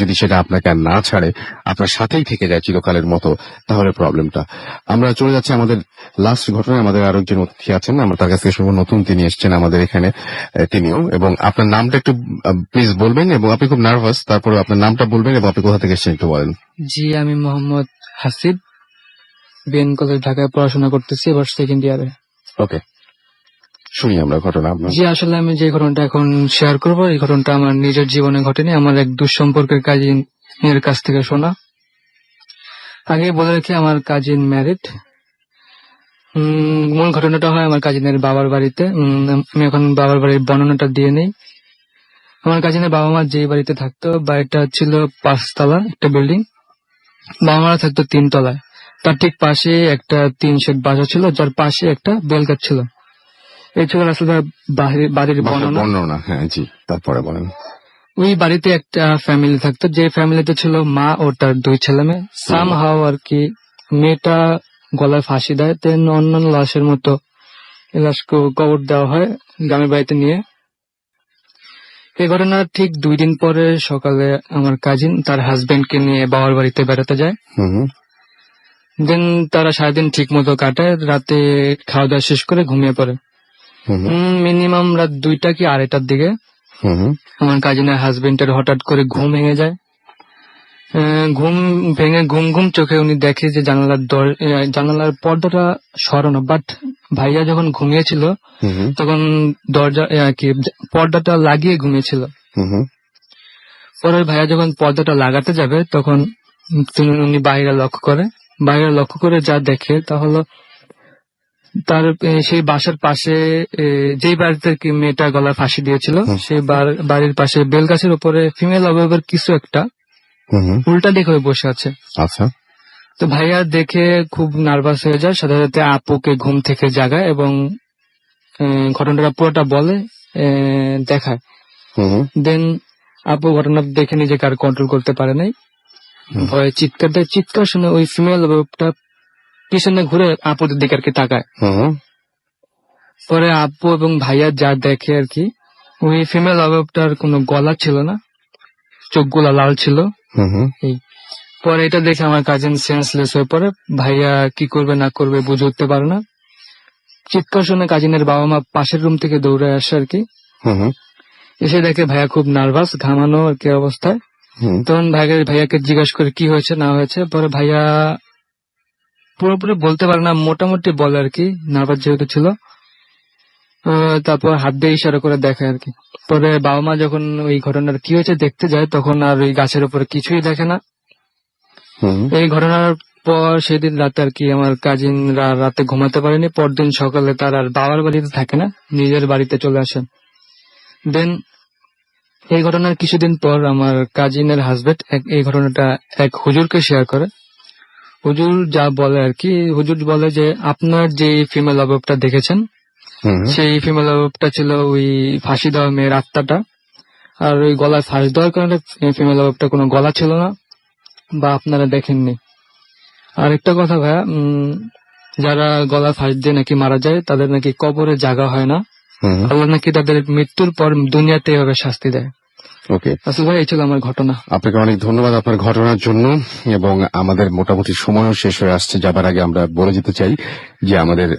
যদি সেটা আপনাকে আর না ছাড়ে, আপনার সাথেই থেকে যায় চিরকালের মতো, তাহলে প্রবলেমটা। আমরা চলে যাচ্ছি আমাদের লাস্ট ঘটনায়। আমাদের আরো একজন অতিথি আছেন, আমরা তার কাছ থেকে শুনবো। নতুন তিনি এসছেন আমাদের এখানে, তিনিও। এবং আপনার নামটা একটু প্লিজ বলবেন, এবং আপনি খুব নার্ভাস, তারপরে আপনার নামটা বলবেন এবং আপনি কোথা থেকে এসছেন একটু বলেন। জি, আমি মোহাম্মদ হাসিব, বিএন কলেজ ঢাকায় পড়াশোনা করতেছি, এবার 2nd ইয়ারে। ওকে, শুনি আমরা ঘটনা। জি, আসলে আমি যে ঘটনাটা এখন শেয়ার করবো, এই ঘটনাটা আমার নিজের জীবনে ঘটেনি, আমার এক দুঃসম্পর্কের কাজিনের কাছ থেকে শোনা। আগে বলে রাখি আমার কাজিন ম্যারিড। মূল ঘটনাটা হয় আমার কাজিনের বাবার বাড়িতে। আমি এখন বাবার বাড়ির বর্ণনাটা দিয়ে নেই। আমার কাজিনের বাবা মা যে বাড়িতে থাকতো, বাড়িটা ছিল 5 তলা একটা বিল্ডিং। বাবা মারা থাকতো 3 তলায়। তার ঠিক পাশে একটা 3 শেড বাসা ছিল, যার পাশে একটা বেলগাছ ছিল। এই ছিল আসলে বাড়ির বর্ণনা। বর্ণনা, হ্যাঁ জি, তারপরে বলেন। ওই বাড়িতে একটা ফ্যামিলি থাকতো, যে ফ্যামিলিতে ছিল মা ও তার 2 ছেলে মেয়ে। সাম হাও আর কি মেয়েটা গলায় ফাঁসি দেয়, দেন অন্যান্য লাশের মতো এই লাশকে কবর দেওয়া হয় গ্রামের বাড়িতে নিয়ে। এই ঘটনার ঠিক 2 দিন পরে সকালে আমার কাজিন তার হাজবেন্ডকে নিয়ে বাবার বাড়িতে বেড়াতে যায়। দেন তারা সারাদিন ঠিক মতো কাটায়, রাতে খাওয়া দাওয়া শেষ করে ঘুমিয়ে পড়ে। মিনিমাম রাত 2টা কি 2:30টার দিকে আমার কাজিনের হাজবেন্ডের হঠাৎ করে ঘুম ভেঙে যায়। ঘুম ভেঙে ঘুম চোখে উনি দেখে যে জানালার পর্দাটা সরানো, বাট ভাইয়া যখন ঘুমিয়েছিল তখন দরজা কি পর্দাটা লাগিয়ে ঘুমিয়েছিল। পরে ভাইয়া যখন পর্দাটা লাগাতে যাবে তখন উনি বাইরে লক্ষ্য করে যা দেখে তা হলো তার সেই বাসার পাশে যেই বাড়িতে কি মেয়েটা গলায় ফাঁসি দিয়েছিল সেই বাড়ির পাশে বেলগাছের উপরে ফিমেল অবয়বের কিছু একটা উল্টা দিকে হয়ে বসে আছে। আচ্ছা। তো ভাইয়া দেখে খুব নার্ভাস হয়ে যায়, সাথে সাথে আপুকে ঘুম থেকে জাগায় এবং ঘটনাটা পুরোটা বলে দেখায়। দেন আপু ঘটনা দেখে নিজেকে আর কন্ট্রোল করতে পারে নাই, ভয়ে চিৎকার দেয়। চিৎকার শুনে ওই ফিমেল অবয়বটা পিছনে ঘুরে আপুদের দিকে আর কি তাকায়। পরে আপু এবং ভাইয়া যা দেখে আর কি, ওই ফিমেল অবয়বটার কোনো গলা ছিল না, চোখগুলা লাল ছিল। পরে এটা দেখে আমার কাজিন সেন্সলেস হয়ে পড়ে। ভাইয়া কি করবে না করবে বুঝে উঠতে পারে না। চিৎকার শুনে কাজিনের বাবা মা পাশের রুম থেকে দৌড়ে আসে আর কি। এসে দেখে ভাইয়া খুব নার্ভাস, ঘামানো আর কি অবস্থায়। তখন ভাইয়াকে জিজ্ঞাসা করে কি হয়েছে না হয়েছে। পরে ভাইয়া পুরোপুরি বলতে পারে না, মোটামুটি বলে আর কি, নার্ভাস যেহেতু ছিল। তারপর হাত দিয়ে ইশারা করে দেখে আর কি। পরে বাবা মা যখন ওই ঘটনার কি হয়েছে দেখতে যায় তখন আর ওই গাছের উপরে কিছুই দেখে না। এই ঘটনার পর সেদিন রাতে আর কি আমার কাজিনরা রাতে ঘুমাতে পারেনি। পরদিন সকালে তার আর বাবার বাড়িতে থাকে না, নিজের বাড়িতে চলে আসেন। দেন এই ঘটনার কিছুদিন পর আমার কাজিনের হাজবেন্ড এই ঘটনাটা এক হুজুরকে শেয়ার করে। হুজুর যা বলে আর কি, হুজুর বলে যে আপনার যে ফিমেল অবয়বটা দেখেছেন সেই ফিমেল অবয়বটা ছিল ওই ফাঁসি দেওয়া মেয়ের আত্মাটা। আর ওই গলায় ফাঁস দেওয়ার কারণে ফিমেল অবয়বটা কোনো গলা ছিল না বা আপনারা দেখেননি। আর একটা কথা ভাইয়া, যারা গলায় ফাঁস দিয়ে নাকি মারা যায় তাদের নাকি কবরে জায়গা হয় না, আল্লাহ নাকি তাদের মৃত্যুর পর দুনিয়াতে এভাবে শাস্তি দেয়। ওকে, আসলে ভাই এই ছিল আমার ঘটনা। আপনাকে অনেক ধন্যবাদ আপনার ঘটনার জন্য। এবং আমাদের মোটামুটি সময়ও শেষ হয়ে আসছে, যাবার আগে আমরা বলে যেতে চাই যে আমাদের